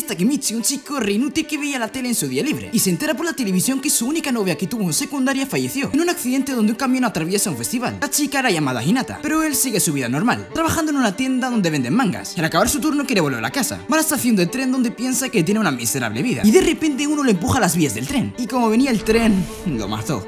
Takemichi, un chico re inútil que veía la tele en su día libre, y se entera por la televisión que su única novia que tuvo en secundaria falleció en un accidente donde un camión atraviesa un festival. La chica era llamada Hinata, pero él sigue su vida normal, trabajando en una tienda donde venden mangas. Al acabar su turno quiere volver a casa. Va a la estación de tren donde piensa que tiene una miserable vida, y de repente uno le empuja a las vías del tren, y como venía el tren, lo mató.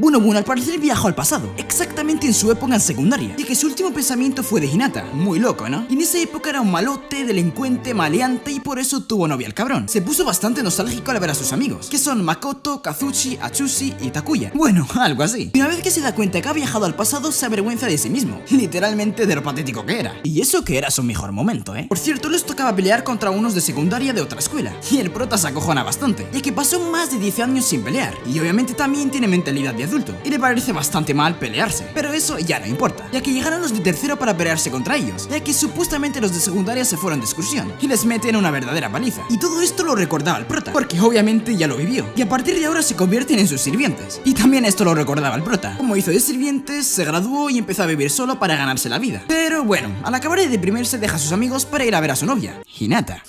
Bueno, al parecer viajó al pasado, exactamente en su época en secundaria, y que su último pensamiento fue de Hinata. Muy loco, ¿no? Y en esa época era un malote, delincuente, maleante, y por eso tuvo novia el cabrón. Se puso bastante nostálgico al ver a sus amigos, que son Makoto, Kazuchi, Atsushi y Takuya. Bueno, algo así. Y una vez que se da cuenta que ha viajado al pasado, se avergüenza de sí mismo, literalmente de lo patético que era. Y eso que era su mejor momento, ¿eh? Por cierto, les tocaba pelear contra unos de secundaria de otra escuela, y el prota se acojona bastante, ya que pasó más de 10 años sin pelear, y obviamente también tiene mentalidad de adulto, y le parece bastante mal pelearse, pero eso ya no importa, ya que llegaron los de tercero para pelearse contra ellos, ya que supuestamente los de secundaria se fueron de excursión y les meten una verdadera paliza. Y todo esto lo recordaba el prota, porque obviamente ya lo vivió, y a partir de ahora se convierten en sus sirvientes. Y también esto lo recordaba el prota, como hizo de sirvientes, se graduó y empezó a vivir solo para ganarse la vida. Pero bueno, al acabar de deprimirse deja a sus amigos para ir a ver a su novia, Hinata.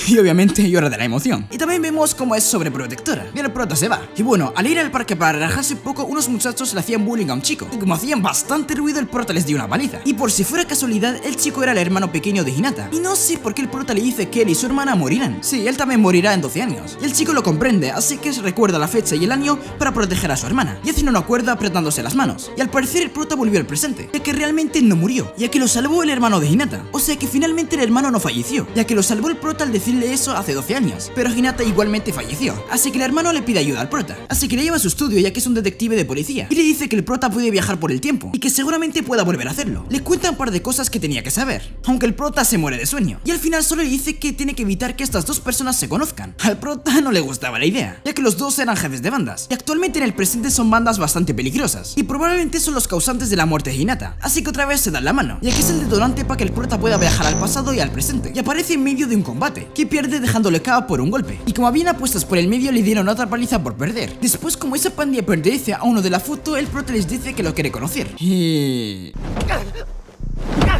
Y obviamente llora de la emoción. Y también vemos cómo es sobreprotectora. Y el prota se va. Y bueno, al ir al parque para relajarse un poco, unos muchachos le hacían bullying a un chico. Y como hacían bastante ruido, el prota les dio una paliza. Y por si fuera casualidad, el chico era el hermano pequeño de Hinata. Y no sé por qué el prota le dice que él y su hermana morirán. Sí, él también morirá en 12 años. Y el chico lo comprende, así que recuerda la fecha y el año para proteger a su hermana. Y hacen un acuerdo apretándose las manos. Y al parecer el prota volvió al presente, ya que realmente no murió, ya que lo salvó el hermano de Hinata. O sea que finalmente el hermano no falleció, ya que lo salvó el prota al decirle eso hace 12 años, pero Hinata igualmente falleció, así que el hermano le pide ayuda al prota, así que le lleva a su estudio ya que es un detective de policía, y le dice que el prota puede viajar por el tiempo, y que seguramente pueda volver a hacerlo. Le cuenta un par de cosas que tenía que saber, aunque el prota se muere de sueño, y al final solo le dice que tiene que evitar que estas dos personas se conozcan. Al prota no le gustaba la idea, ya que los dos eran jefes de bandas, y actualmente en el presente son bandas bastante peligrosas, y probablemente son los causantes de la muerte de Hinata, así que otra vez se dan la mano, ya que es el detonante para que el prota pueda viajar al pasado y al presente, y aparece en medio de un combate, que pierde dejándole cao por un golpe, y como habían apuestas por el medio le dieron otra paliza por perder. Después, como esa pandilla pertenece a uno de la foto, el prota les dice que lo quiere conocer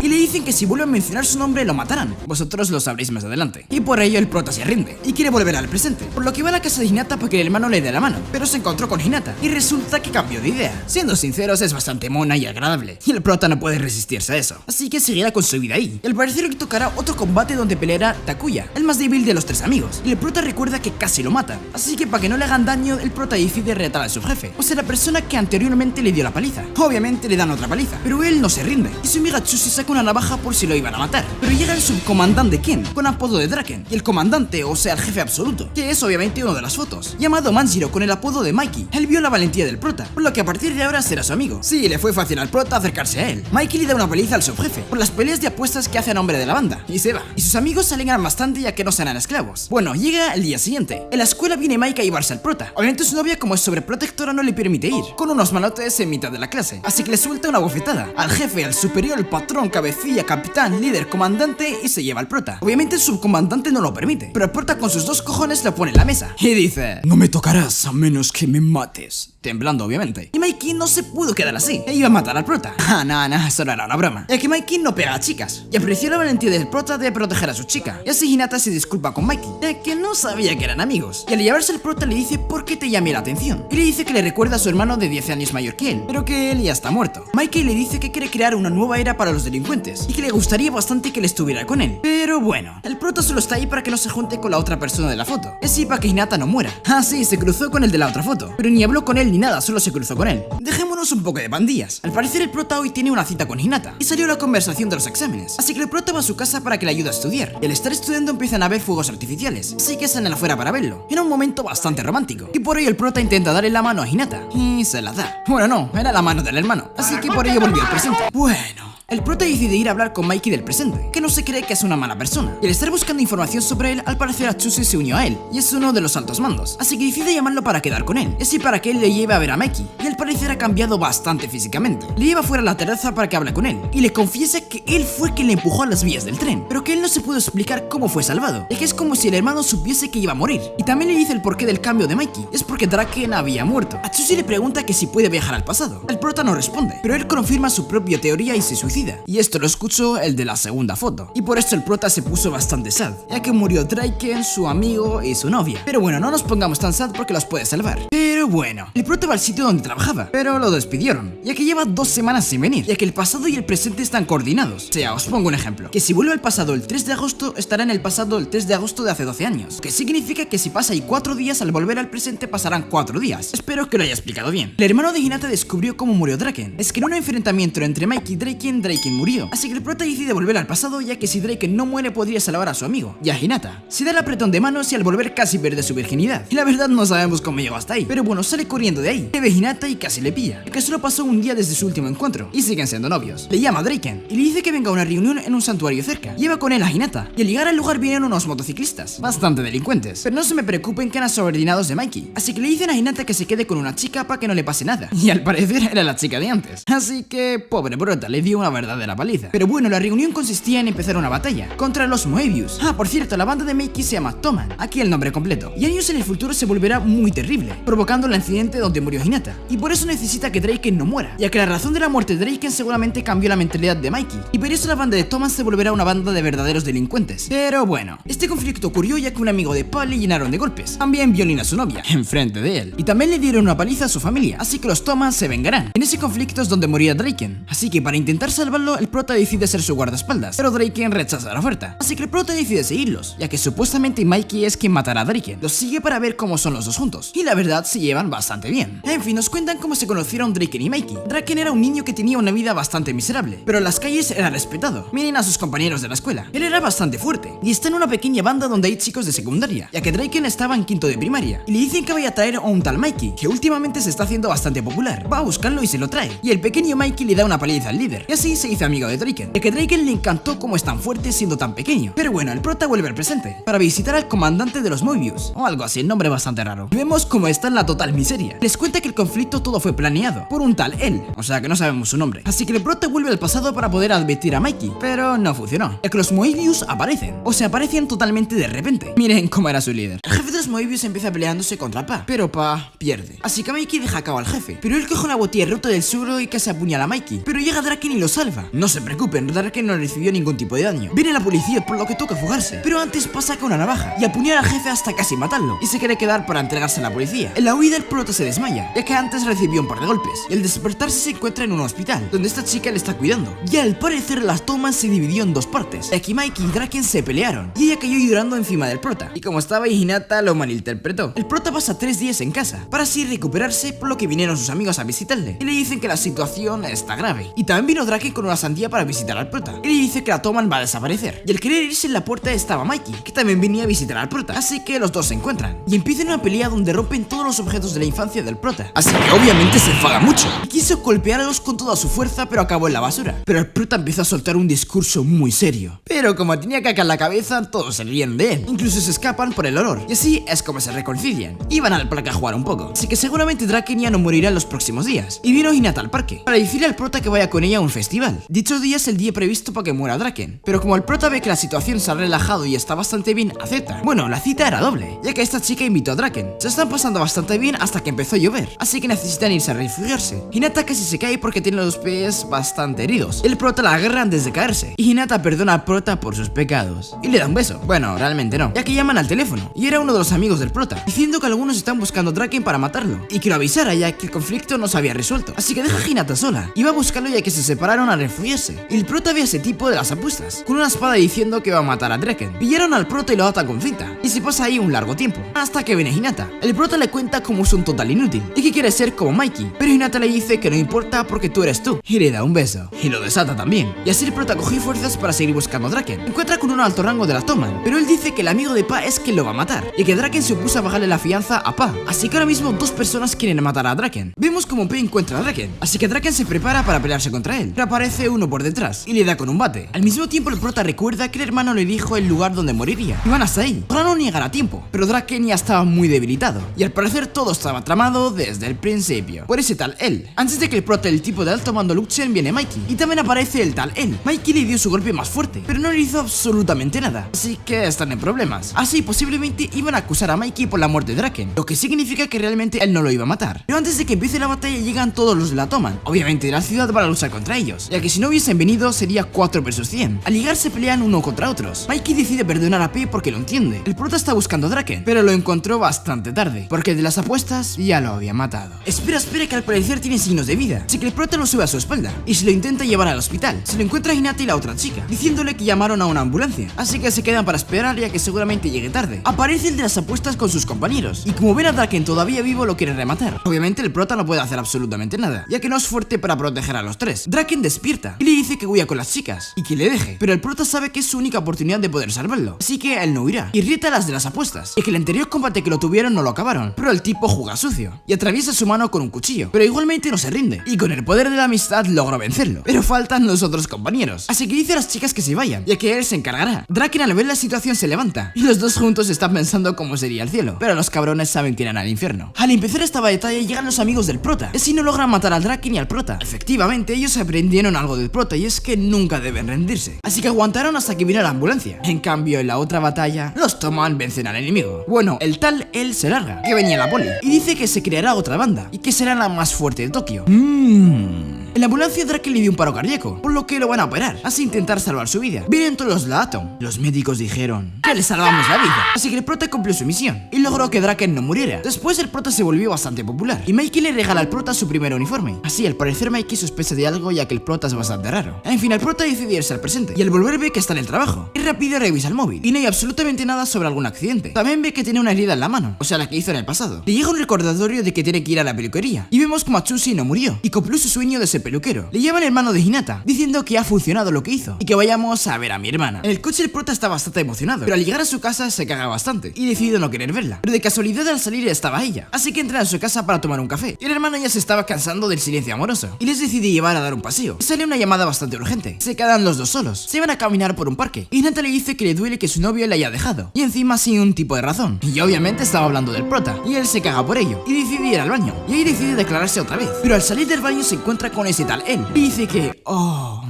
y le dicen que si vuelven a mencionar su nombre lo matarán. Vosotros lo sabréis más adelante. Y por ello el prota se rinde y quiere volver al presente, por lo que va a la casa de Hinata para que el hermano le dé la mano, pero se encontró con Hinata y resulta que cambió de idea. Siendo sinceros, es bastante mona y agradable, y el prota no puede resistirse a eso, así que seguirá con su vida ahí. Y al parecer le tocará otro combate donde peleará Takuya, el más débil de los tres amigos, y el prota recuerda que casi lo mata, así que para que no le hagan daño, el prota decide retar a su jefe, o sea, la persona que anteriormente le dio la paliza. Obviamente le dan otra paliza, pero él no se rinde, y su amiga Tsushi saca una navaja por si lo iban a matar, pero llega el subcomandante Ken, con apodo de Draken, y el comandante, o sea el jefe absoluto, que es obviamente uno de las fotos, llamado Manjiro, con el apodo de Mikey. Él vio la valentía del prota, por lo que a partir de ahora será su amigo. Sí, le fue fácil al prota acercarse a él. Mikey le da una paliza al subjefe por las peleas de apuestas que hace a nombre de la banda, y se va, y sus amigos se alegran bastante ya que no serán esclavos. Bueno, llega el día siguiente. En la escuela viene Mikey a llevarse al prota. Obviamente su novia, como es sobreprotectora, no le permite ir, con unos malotes en mitad de la clase, así que le suelta una bofetada al jefe, al superior, el patrón, cabecilla, capitán, líder, comandante, y se lleva al prota. Obviamente el subcomandante no lo permite, pero el prota con sus dos cojones lo pone en la mesa y dice: no me tocarás a menos que me mates, temblando obviamente. Y Mikey no se pudo quedar así, e iba a matar al prota. No, eso no era una broma, ya que Mikey no pega a chicas, y apreció la valentía del prota de proteger a su chica, y así Hinata se disculpa con Mikey, ya que no sabía que eran amigos, y al llevarse el prota le dice por qué te llamé la atención, y le dice que le recuerda a su hermano de 10 años mayor que él, pero que él ya está muerto. Mikey le dice que quiere crear una nueva era para los delincuentes, y que le gustaría bastante que él estuviera con él, pero bueno, el prota solo está ahí para que no se junte con la otra persona de la foto, y así para que Hinata no muera. Ah sí, se cruzó con el de la otra foto, pero ni habló con él ni nada, solo se cruzó con él. Dejémonos un poco de pandillas. Al parecer el prota hoy tiene una cita con Hinata, y salió la conversación de los exámenes, así que el prota va a su casa para que le ayude a estudiar, y al estar estudiando empiezan a ver fuegos artificiales, así que salen afuera para verlo. Era un momento bastante romántico, y por ello el prota intenta darle la mano a Hinata, y se la da. Bueno no, era la mano del hermano, así que por ello volvió al presente. Bueno, el prota decide ir a hablar con Mikey del presente, que no se cree que es una mala persona, y al estar buscando información sobre él, al parecer Atsushi se unió a él, y es uno de los altos mandos, así que decide llamarlo para quedar con él, y así para que él le lleve a ver a Mikey, y al parecer ha cambiado bastante físicamente. Le lleva fuera a la terraza para que hable con él, y le confiesa que él fue quien le empujó a las vías del tren, pero que él no se pudo explicar cómo fue salvado, y que es como si el hermano supiese que iba a morir, y también le dice el porqué del cambio de Mikey, es porque Draken había muerto. Atsushi le pregunta que si puede viajar al pasado, el prota no responde, pero él confirma su propia teoría y se suicida. suicida. Y esto lo escuchó el de la segunda foto. Y por esto el prota se puso bastante sad, ya que murió Draken, su amigo y su novia. Pero bueno, no nos pongamos tan sad porque los puede salvar. Pero bueno, el prota va al sitio donde trabajaba, pero lo despidieron, ya que lleva 2 semanas sin venir, ya que el pasado y el presente están coordinados. O sea, os pongo un ejemplo, que si vuelve al pasado el 3 de agosto, estará en el pasado el 3 de agosto de hace 12 años, que significa que si pasa ahí 4 días, al volver al presente pasarán 4 días. Espero que lo haya explicado bien. El hermano de Hinata descubrió cómo murió Draken. Es que en un enfrentamiento entre Mike y Draken murió, así que el prota decide volver al pasado, ya que si Draken no muere podría salvar a su amigo y a Hinata. Se da el apretón de manos y al volver casi pierde su virginidad. Y la verdad no sabemos cómo llegó hasta ahí, pero bueno, sale corriendo de ahí, ve a Hinata y casi le pilla, ya que solo pasó un día desde su último encuentro y siguen siendo novios. Le llama a Draken y le dice que venga a una reunión en un santuario cerca. Lleva con él a Hinata y al llegar al lugar vienen unos motociclistas, bastante delincuentes, pero no se me preocupen que eran subordinados de Mikey, así que le dicen a Hinata que se quede con una chica para que no le pase nada, y al parecer era la chica de antes, así que pobre prota le dio una verdadera paliza. Pero bueno, la reunión consistía en empezar una batalla contra los Moebius. Ah, por cierto, la banda de Mikey se llama Toman, aquí el nombre completo, y años en el futuro se volverá muy terrible, provocando el incidente donde murió Hinata, y por eso necesita que Draken no muera, ya que la razón de la muerte de Draken seguramente cambió la mentalidad de Mikey, y por eso la banda de Toman se volverá una banda de verdaderos delincuentes. Pero bueno, este conflicto ocurrió ya que un amigo de Paul le llenaron de golpes, también violín a su novia, enfrente de él, y también le dieron una paliza a su familia, así que los Toman se vengarán. En ese conflicto es donde morirá Draken, así que para intentar salvarlo, el prota decide ser su guardaespaldas, pero Draken rechaza la oferta, así que el prota decide seguirlos, ya que supuestamente Mikey es quien matará a Draken. Los sigue para ver cómo son los dos juntos, y la verdad se llevan bastante bien. En fin, nos cuentan cómo se conocieron Draken y Mikey. Draken era un niño que tenía una vida bastante miserable, pero en las calles era respetado. Miren a sus compañeros de la escuela. Él era bastante fuerte, y está en una pequeña banda donde hay chicos de secundaria, ya que Draken estaba en quinto de primaria, y le dicen que vaya a traer a un tal Mikey, que últimamente se está haciendo bastante popular. Va a buscarlo y se lo trae, y el pequeño Mikey le da una paliza al líder, y así se hizo amigo de Draken, ya que Draken le encantó cómo es tan fuerte siendo tan pequeño. Pero bueno, el prota vuelve al presente, para visitar al comandante de los Moebius, o algo así, el nombre bastante raro. Y vemos cómo está en la total miseria. Les cuenta que el conflicto todo fue planeado por un tal él, o sea que no sabemos su nombre. Así que el prota vuelve al pasado para poder advertir a Mikey, pero no funcionó, ya que los Moebius aparecen, o se aparecen totalmente de repente. Miren cómo era su líder. El jefe de los Moebius empieza peleándose contra Pa, pero Pa pierde. Así que Mikey deja a cabo al jefe, pero él coge una botella rota del suelo y casi apuñala a Mikey, pero llega Draken y lo salva. No se preocupen, Draken no recibió ningún tipo de daño. Viene la policía por lo que toca fugarse, pero antes pasa con una navaja y apuñala al jefe hasta casi matarlo, y se quiere quedar para entregarse a la policía. En la huida el prota se desmaya, ya que antes recibió un par de golpes, y al despertarse se encuentra en un hospital, donde esta chica le está cuidando. Y al parecer las tomas se dividió en 2 partes, ya que Mikey y Draken se pelearon, y ella cayó llorando encima del prota, y como estaba ahí Hinata lo malinterpretó. El prota pasa 3 días en casa, para así recuperarse, por lo que vinieron sus amigos a visitarle, y le dicen que la situación está grave. Y también vino Draken con una sandía para visitar al prota, y le dice que la Toman va a desaparecer, y al querer irse en la puerta estaba Mikey, que también venía a visitar al prota, así que los dos se encuentran, y empiezan una pelea donde rompen todos los objetos de la infancia del prota, así que obviamente se enfada mucho, y quiso golpearlos con toda su fuerza, pero acabó en la basura. Pero el prota empezó a soltar un discurso muy serio, pero como tenía caca en la cabeza, todos se ríen de él, incluso se escapan por el olor, y así es como se reconcilian, y van al parque a jugar un poco, así que seguramente Draken ya no morirá en los próximos días. Y vino Hinata al parque, para decirle al prota que vaya con ella a un festival. Dicho día es el día previsto para que muera Draken, pero como el prota ve que la situación se ha relajado y está bastante bien, acepta. Bueno, la cita era doble, ya que esta chica invitó a Draken. Se están pasando bastante bien hasta que empezó a llover, así que necesitan irse a refugiarse. Hinata casi se cae porque tiene los pies bastante heridos. El prota la agarra antes de caerse, y Hinata perdona al prota por sus pecados, y le da un beso. Bueno, realmente no, ya que llaman al teléfono, y era uno de los amigos del prota, diciendo que algunos están buscando a Draken para matarlo, y que lo avisara ya que el conflicto no se había resuelto. Así que deja a Hinata sola, y va a buscarlo ya que se separaron a refugiarse. Y el prota ve a ese tipo de las apuestas, con una espada diciendo que va a matar a Draken. Pillaron al prota y lo atan con cinta, y se pasa ahí un largo tiempo, hasta que viene Hinata. El prota le cuenta cómo es un total inútil, y que quiere ser como Mikey, pero Hinata le dice que no importa porque tú eres tú, y le da un beso, y lo desata también. Y así el prota cogió fuerzas para seguir buscando a Draken. Encuentra con un alto rango de la Toman, pero él dice que el amigo de Pa es quien lo va a matar, y que Draken se opuso a bajarle la fianza a Pa, así que ahora mismo 2 personas quieren matar a Draken. Vemos como P encuentra a Draken, así que Draken se prepara para pelearse contra él, pero aparece uno por detrás y le da con un bate. Al mismo tiempo el prota recuerda que el hermano le dijo el lugar donde moriría, y van hasta ahí. Ojalá no llegar a tiempo, pero Draken ya estaba muy debilitado, y al parecer todo estaba tramado desde el principio por ese tal él. Antes de que el prota del tipo de alto mando luchen, viene Mikey, y también aparece el tal él. Mikey le dio su golpe más fuerte, pero no le hizo absolutamente nada, así que están en problemas. Así posiblemente iban a acusar a Mikey por la muerte de Draken, lo que significa que realmente él no lo iba a matar. Pero antes de que empiece la batalla llegan todos los de la Toman, obviamente de la ciudad, para luchar contra ellos, ya que si no hubiesen venido sería 4 versus 100. Al llegar se pelean uno contra otros. Mikey decide perdonar a P porque lo entiende. El prota está buscando a Draken, pero lo encontró bastante tarde, porque el de las apuestas ya lo había matado. Espera, que al parecer tiene signos de vida, así que el prota lo sube a su espalda y se lo intenta llevar al hospital. Se lo encuentra Hinata y la otra chica, diciéndole que llamaron a una ambulancia, así que se quedan para esperar ya que seguramente llegue tarde. Aparece el de las apuestas con sus compañeros, y como ven a Draken todavía vivo lo quiere rematar. Obviamente el prota no puede hacer absolutamente nada, ya que no es fuerte para proteger a los tres. Draken despierta y le dice que huya con las chicas y que le deje, pero el prota sabe que es su única oportunidad de poder salvarlo, así que él no huirá. Irrita a las de las apuestas, y que el anterior combate que lo tuvieron no lo acabaron, pero el tipo juega sucio y atraviesa su mano con un cuchillo, pero igualmente no se rinde, y con el poder de la amistad logra vencerlo. Pero faltan los otros compañeros, así que dice a las chicas que se vayan, ya que él se encargará. Draken al ver la situación se levanta, y los dos juntos están pensando cómo sería el cielo, pero los cabrones saben que irán al infierno. Al empezar esta batalla llegan los amigos del prota, y así no logran matar al Draken y al prota. Efectivamente, ellos aprendieron algo del prota, y es que nunca deben rendirse, así que aguantaron hasta que vino la ambulancia. En cambio, en la otra batalla, los Toman vencen al enemigo. Bueno, el tal él se larga, que venía la poli, y dice que se creará otra banda, y que será la más fuerte de Tokio. En la ambulancia Draken le dio un paro cardíaco, por lo que lo van a operar, así intentar salvar su vida. Vienen todos los de la Atom. Los médicos dijeron que le salvamos la vida, así que el prota cumplió su misión y logró que Draken no muriera. Después el prota se volvió bastante popular y Mikey le regala al prota su primer uniforme. Así al parecer Mikey sospecha de algo, ya que el prota es bastante raro. En fin, el prota decide irse al presente y al volver ve que está en el trabajo. Y rápido revisa el móvil y no hay absolutamente nada sobre algún accidente. También ve que tiene una herida en la mano, o sea la que hizo en el pasado. Le llega un recordatorio de que tiene que ir a la peluquería y vemos como Atsushi no murió y cumplió su sueño de ser peluquero. Le llevan el mano de Hinata diciendo que ha funcionado lo que hizo y que vayamos a ver a mi hermana. En el coche el prota está bastante emocionado, pero al llegar a su casa se caga bastante y decide no querer verla. Pero de casualidad al salir estaba ella, así que entra a su casa para tomar un café. Y el hermano ya se estaba cansando del silencio amoroso y les decide llevar a dar un paseo. Sale una llamada bastante urgente. Se quedan los dos solos. Se van a caminar por un parque. Y Hinata le dice que le duele que su novio le haya dejado, y encima sin un tipo de razón. Y obviamente estaba hablando del prota, y él se caga por ello y decide ir al baño. Y ahí decide declararse otra vez. Pero al salir del baño se encuentra con ese tal él y dice que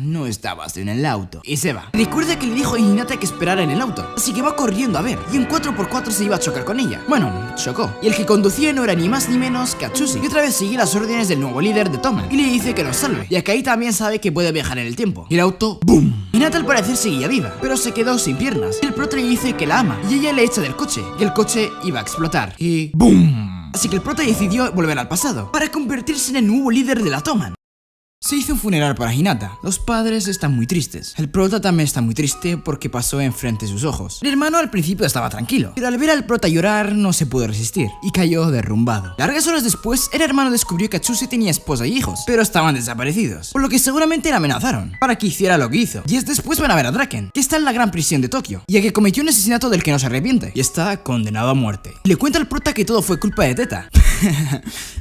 no estabas en el auto, y se va. Recuerda que le dijo a Hinata que esperara en el auto, así que va corriendo a ver, y en 4x4 se iba a chocar con ella. Bueno, chocó, y el que conducía no era ni más ni menos que Atsushi, y otra vez sigue las órdenes del nuevo líder de Toman y le dice que nos salve, ya que ahí también sabe que puede viajar en el tiempo. Y el auto, ¡boom! Hinata al parecer seguía viva, pero se quedó sin piernas, y el prota le dice que la ama, y ella le echa del coche, y el coche iba a explotar, y ¡boom! Así que el prota decidió volver al pasado para convertirse en el nuevo líder de la Toman. Se hizo un funeral para Hinata. Los padres están muy tristes. El prota también está muy triste porque pasó enfrente de sus ojos. El hermano al principio estaba tranquilo, pero al ver al prota llorar no se pudo resistir y cayó derrumbado. Largas horas después, el hermano descubrió que Atsushi tenía esposa y hijos, pero estaban desaparecidos, por lo que seguramente le amenazaron para que hiciera lo que hizo. Y después van a ver a Draken, que está en la gran prisión de Tokio, ya que cometió un asesinato del que no se arrepiente y está condenado a muerte. Le cuenta al prota que todo fue culpa de Teta.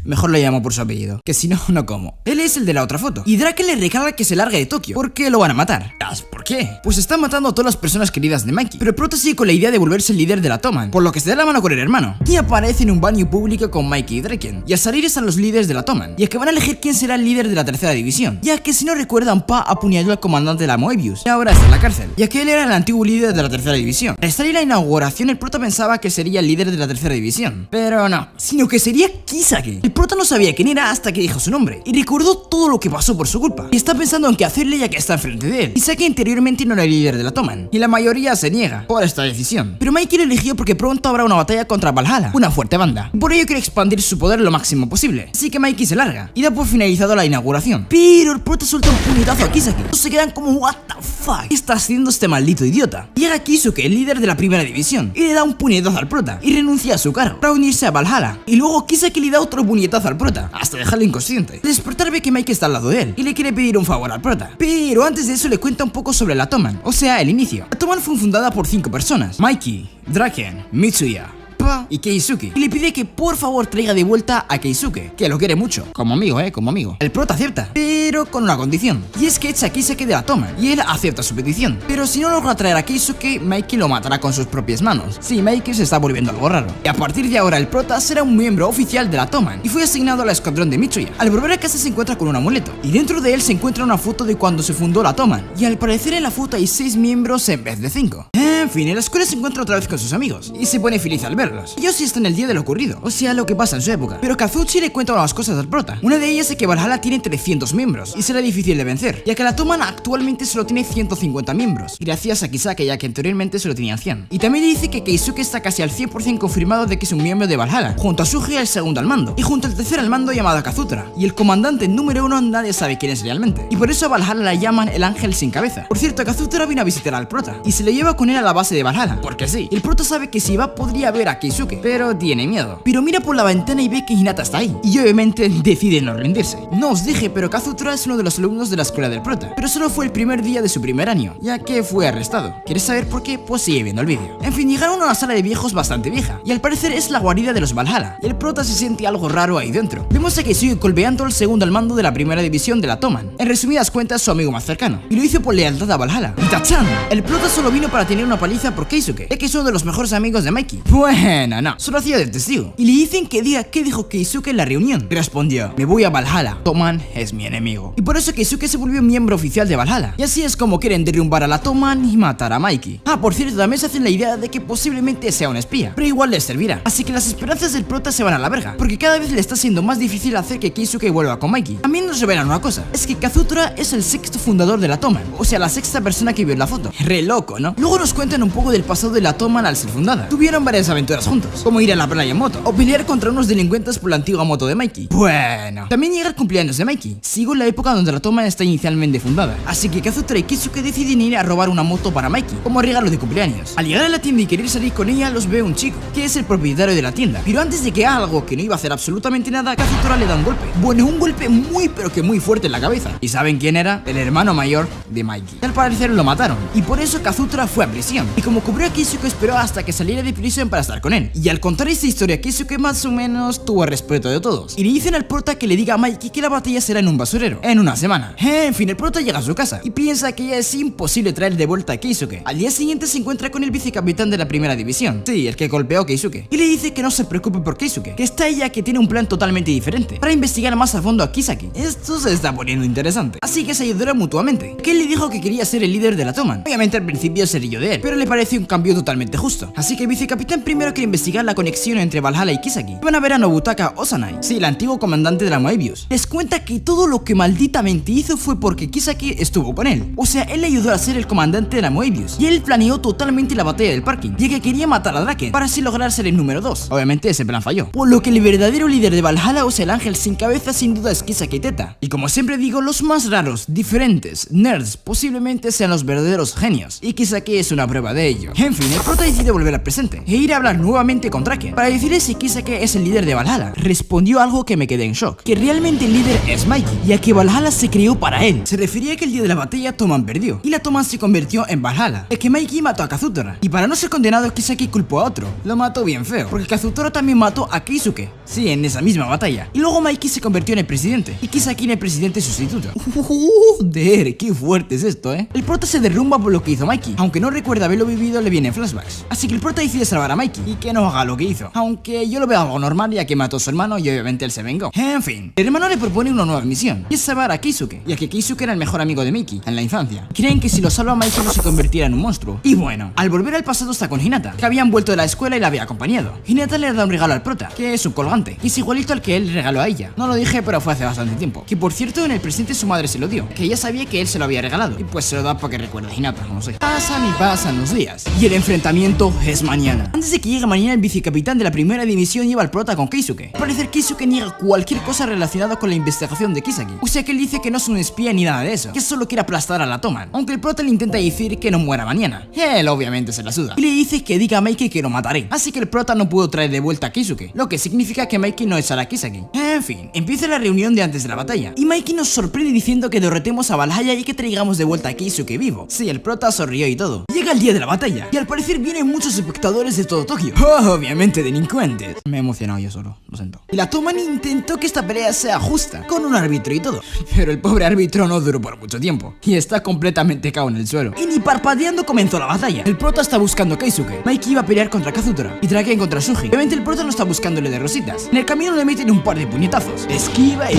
Mejor lo llamo por su apellido, que si no, no como. Él es el de la otra foto, y Draken le regala que se largue de Tokio, porque lo van a matar. ¿Por qué? Pues están matando a todas las personas queridas de Mikey, pero el prota sigue con la idea de volverse el líder de la Toman, por lo que se da la mano con el hermano, y aparece en un baño público con Mikey y Draken, y al salir están los líderes de la Toman, y es que van a elegir quién será el líder de la tercera división, ya que si no recuerdan, Pa apuñaló al comandante de la Moebius, y ahora está en la cárcel, ya que él era el antiguo líder de la tercera división. Al estar en la inauguración, el prota pensaba que sería el líder de la tercera división, pero no, sino que sería Kisaki. El prota no sabía quién era hasta que dijo su nombre, y recordó todo lo que pasó por su culpa, y está pensando en qué hacerle ya que está enfrente de él. Kisaki anteriormente no era el líder de la Toman, y la mayoría se niega por esta decisión, pero Mikey lo eligió porque pronto habrá una batalla contra Valhalla, una fuerte banda, por ello quiere expandir su poder lo máximo posible, así que Mikey se larga, y da por finalizado la inauguración. Pero el prota suelta un puñetazo a Kisaki. Todos se quedan como what the fuck, ¿qué está haciendo este maldito idiota? Llega Kisuke, el líder de la primera división, y le da un puñetazo al prota, y renuncia a su cargo para unirse a Valhalla, y luego Kisaki le da otro puñetazo al prota, hasta dejarlo inconsciente. Al despertar ve que Mikey está al lado de él, y le quiere pedir un favor al prota, pero antes de eso le cuenta un poco sobre la Toman, o sea, el inicio. La Toman fue fundada por 5 personas: Mikey, Draken, Mitsuya, Appa y Keisuke, y le pide que por favor traiga de vuelta a Keisuke, que lo quiere mucho, como amigo, como amigo. El prota acepta, pero con una condición, y es que echa a Kisake de la Toman, y él acepta su petición, pero si no logra traer a Keisuke, Mikey lo matará con sus propias manos. Sí, Mikey se está volviendo algo raro, y a partir de ahora el prota será un miembro oficial de la Toman, y fue asignado al escuadrón de Mitsuya. Al volver a casa se encuentra con un amuleto, y dentro de él se encuentra una foto de cuando se fundó la Toman, y al parecer en la foto hay 6 miembros en vez de 5. En fin, en la escuela se encuentra otra vez con sus amigos, y se pone feliz al verlos. Ellos sí están en el día de lo ocurrido, o sea, lo que pasa en su época, pero Kazuchi le cuenta unas cosas al prota. Una de ellas es que Valhalla tiene 300 miembros, y será difícil de vencer, ya que la Toman actualmente solo tiene 150 miembros, gracias a Kisake, ya que anteriormente solo tenían 100. Y también le dice que Keisuke está casi al 100% confirmado de que es un miembro de Valhalla, junto a Suji el segundo al mando, y junto al tercer al mando llamado Kazutora, y el comandante número 1 nadie sabe quién es realmente, y por eso a Valhalla la llaman el ángel sin cabeza. Por cierto, Kazutora vino a visitar al prota, y se le lleva con él a la base de Valhalla, porque sí, el prota sabe que si va podría ver a Keisuke, pero tiene miedo. Pero mira por la ventana y ve que Hinata está ahí, y obviamente decide no rendirse. No os dije, pero Kazutora es uno de los alumnos de la escuela del prota, pero solo fue el primer día de su primer año, ya que fue arrestado. ¿Quieres saber por qué? Pues sigue viendo el vídeo. En fin, llegaron a una sala de viejos bastante vieja, y al parecer es la guarida de los Valhalla, y el prota se siente algo raro ahí dentro. Vemos a Keisuke golpeando al segundo al mando de la primera división de la Toman, en resumidas cuentas su amigo más cercano, y lo hizo por lealtad a Valhalla. Y ¡tachán! El prota solo vino para tener una paliza por Keisuke, ya que es uno de los mejores amigos de Mikey. Bueno, no, solo hacía de testigo, y le dicen que diga qué dijo Keisuke en la reunión. Y respondió: me voy a Valhalla, Toman es mi enemigo. Y por eso Keisuke se volvió miembro oficial de Valhalla, y así es como quieren derrumbar a la Toman y matar a Mikey. Ah, por cierto, también se hacen la idea de que posiblemente sea un espía, pero igual les servirá. Así que las esperanzas del prota se van a la verga, porque cada vez le está siendo más difícil hacer que Keisuke vuelva con Mikey. También nos revelan una cosa, es que Kazutora es el sexto fundador de la Toman, o sea, la sexta persona que vio en la foto. Re loco, ¿no? Luego nos cuentan un poco del pasado de la Toman al ser fundada. Tuvieron varias aventuras juntos, como ir a la playa en moto, o pelear contra unos delincuentes por la antigua moto de Mikey. Bueno, también llega el cumpleaños de Mikey. Sigo en la época donde la Toman está inicialmente fundada, así que Kazutora y Keisuke deciden ir a robar una moto para Mikey, como regalo de cumpleaños. Al llegar a la tienda y querer salir con ella, los ve un chico, que es el propietario de la tienda. Pero antes de que haga algo que no iba a hacer absolutamente nada, Kazutora le da un golpe. Bueno, un golpe muy pero que muy fuerte en la cabeza. ¿Y saben quién era? El hermano mayor de Mikey. Al parecer lo mataron, y por eso Kazutora fue a prisión. Y como cubrió a Keisuke, esperó hasta que saliera de prisión para estar con él. Y al contar esta historia, Keisuke más o menos tuvo el respeto de todos. Y le dicen al prota que le diga a Mikey que la batalla será en un basurero, en una semana. En fin, el prota llega a su casa y piensa que ya es imposible traer de vuelta a Keisuke. Al día siguiente se encuentra con el vicecapitán de la primera división, sí, el que golpeó a Keisuke, y le dice que no se preocupe por Keisuke, que está ella, que tiene un plan totalmente diferente para investigar más a fondo a Kisaki. Esto se está poniendo interesante, así que se ayudaron mutuamente. Que él le dijo que quería ser el líder de la Toman. Obviamente al principio se rió de él, pero le pareció un cambio totalmente justo. Así que el vicecapitán primero quiere investigar la conexión entre Valhalla y Kisaki. Van a ver a Nobutaka Osanai, sí, el antiguo comandante de la Moebius. Les cuenta que todo lo que malditamente hizo fue porque Kisaki estuvo con él. O sea, él le ayudó a ser el comandante de la Moebius, y él planeó totalmente la batalla del parking, ya que quería matar a Draken para así lograr ser el número 2. Obviamente ese plan falló, por lo que el verdadero líder de Valhalla, o sea el ángel sin cabeza, sin duda es Kisaki Teta. Y como siempre digo, los más raros, diferentes, nerds, posiblemente sean los verdaderos genios, y Kisaki es una prueba de ello. En fin, el prota decide volver al presente e ir a hablar nuevamente con Draken para decirle si Kisaki es el líder de Valhalla. Respondió algo que me quedé en shock, que realmente el líder es Mikey, ya que Valhalla se creó para él. Se refería a que el día de la batalla Toman perdió, y la Toman se convirtió en Valhalla, ya que Mikey mató a Kazutora, y para no ser condenado Kisaki culpó a otro. Lo mató bien feo, porque Kazutora también mató a Keisuke, sí, en esa misma batalla. Y luego Mikey se convirtió en el presidente, y Kisaki en el presidente sustituto. Joder, qué fuerte es esto, El prota se derrumba por lo que hizo Mikey. Aunque no recuerda haberlo vivido, le vienen flashbacks. Así que el prota decide salvar a Mikey, y que no haga lo que hizo. Aunque yo lo veo algo normal, ya que mató a su hermano, y obviamente él se vengó. En fin, el hermano le propone una nueva misión, y es salvar a Keisuke, ya que Keisuke era el mejor amigo de Mikey en la infancia. Creen que si lo salva Mikey no se convertirá en un monstruo. Y bueno, al volver al pasado está con Hinata, que habían vuelto de la escuela y la había acompañado. Hinata le da un regalo al prota, que es un colgante, y es igualito al que él regaló a ella. No lo dije, pero fue hace bastante tiempo. Que por cierto, en el presente su madre se lo dio, que ella sabía que él se lo había regalado, y pues se lo da para que recuerde a Hinata, no sé. Pasan los días, y el enfrentamiento es mañana. Antes de que llegue mañana, el vicecapitán de la primera división lleva al prota con Keisuke. Al parecer Keisuke niega cualquier cosa relacionada con la investigación de Kisaki, o sea que él dice que no es un espía ni nada de eso, que solo quiere aplastar a la Toman, aunque el prota le intenta decir que no muera mañana. Él obviamente se la suda, y le dice que diga a Mikey que lo mataré, así que el prota no pudo traer de vuelta a Keisuke, lo que significa que Mikey no echará a Kisaki. En fin, empieza la reunión de antes de la batalla, y Mikey nos sorprende diciendo que derrotemos a Valhalla y que traigamos de vuelta a Keisuke vivo. Sí, el prota sonrió y todo. Llega el el día de la batalla y al parecer vienen muchos espectadores de todo Tokio. Obviamente delincuentes. Me he emocionado yo solo, lo siento. Y la Toman intentó que esta pelea sea justa, con un árbitro y todo. Pero el pobre árbitro no duró por mucho tiempo y está completamente cao en el suelo. Y ni parpadeando comenzó la batalla. El prota está buscando a Keisuke, Mikey iba a pelear contra Kazutora y Draken contra Suji. Obviamente el prota no está buscándole de rositas. En el camino le meten un par de puñetazos. Esquiva,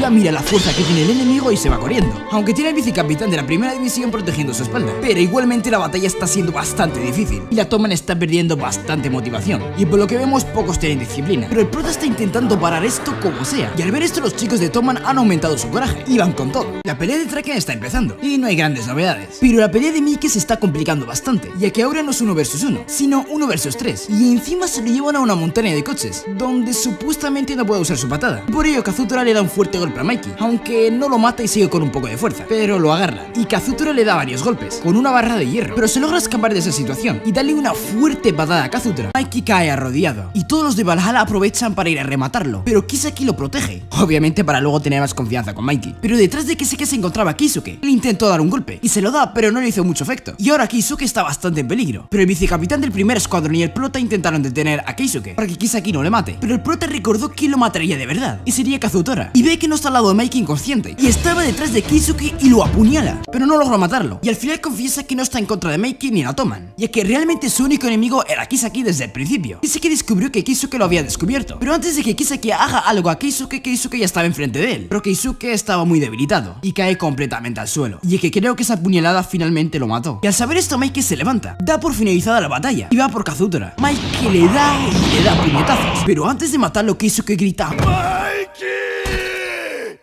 mira la fuerza que tiene el enemigo y se va corriendo. Aunque tiene al vicecapitán de la primera división protegiendo su espalda. Pero igualmente la batalla está siendo bastante difícil y la Toman está perdiendo bastante motivación. Y por lo que vemos pocos tienen disciplina. Pero el prota está intentando parar esto como sea. Y al ver esto los chicos de Toman han aumentado su coraje y van con todo. La pelea de Draken está empezando y no hay grandes novedades. Pero la pelea de Miki se está complicando bastante, ya que ahora no es 1 versus 1, sino 1 versus 3. Y encima se lo llevan a una montaña de coches, donde supuestamente no puede usar su patada. Por ello Kazutora le da un fuerte golpe a Mikey, aunque no lo mata y sigue con un poco de fuerza, pero lo agarra. Y Kazutora le da varios golpes, con una barra de hierro, pero se logra escapar de esa situación y darle una fuerte patada a Kazutora. Mikey cae arrodillado, y todos los de Valhalla aprovechan para ir a rematarlo, pero Kisaki lo protege, obviamente para luego tener más confianza con Mikey. Pero detrás de Kisaki se encontraba Keisuke. Le intentó dar un golpe, y se lo da, pero no le hizo mucho efecto. Y ahora Keisuke está bastante en peligro, pero el vicecapitán del primer escuadrón y el prota intentaron detener a Keisuke para que Kisaki no le mate. Pero el prota recordó quién lo mataría de verdad, y sería Kazutora, y ve que no está al lado de Mikey inconsciente, y estaba detrás de Keisuke y lo apuñala, pero no logró matarlo. Y al final confiesa que no está en contra de Mikey ni la Toman, ya que realmente su único enemigo era Kisaki desde el principio. Kisaki descubrió que Keisuke lo había descubierto, pero antes de que Kisaki haga algo a Keisuke ya estaba enfrente de él. Pero Keisuke estaba muy debilitado y cae completamente al suelo, y es que creo que esa puñalada finalmente lo mató. Y al saber esto Mikey se levanta, da por finalizada la batalla y va por Kazutora. Mikey le da y le da puñetazos, pero antes de matarlo Keisuke grita ¡Mikey!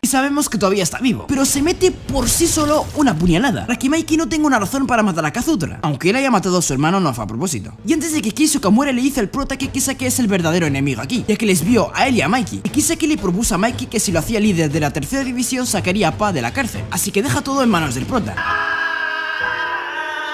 Y sabemos que todavía está vivo, pero se mete por sí solo una puñalada, para que Mikey no tenga una razón para matar a Kazutora, aunque él haya matado a su hermano no fue a propósito. Y antes de que Keisuke muera le dice al prota que Kisaki es el verdadero enemigo aquí, ya que les vio a él y a Mikey, y Kisaki le propuso a Mikey que si lo hacía líder de la tercera división sacaría a Pa de la cárcel, así que deja todo en manos del prota.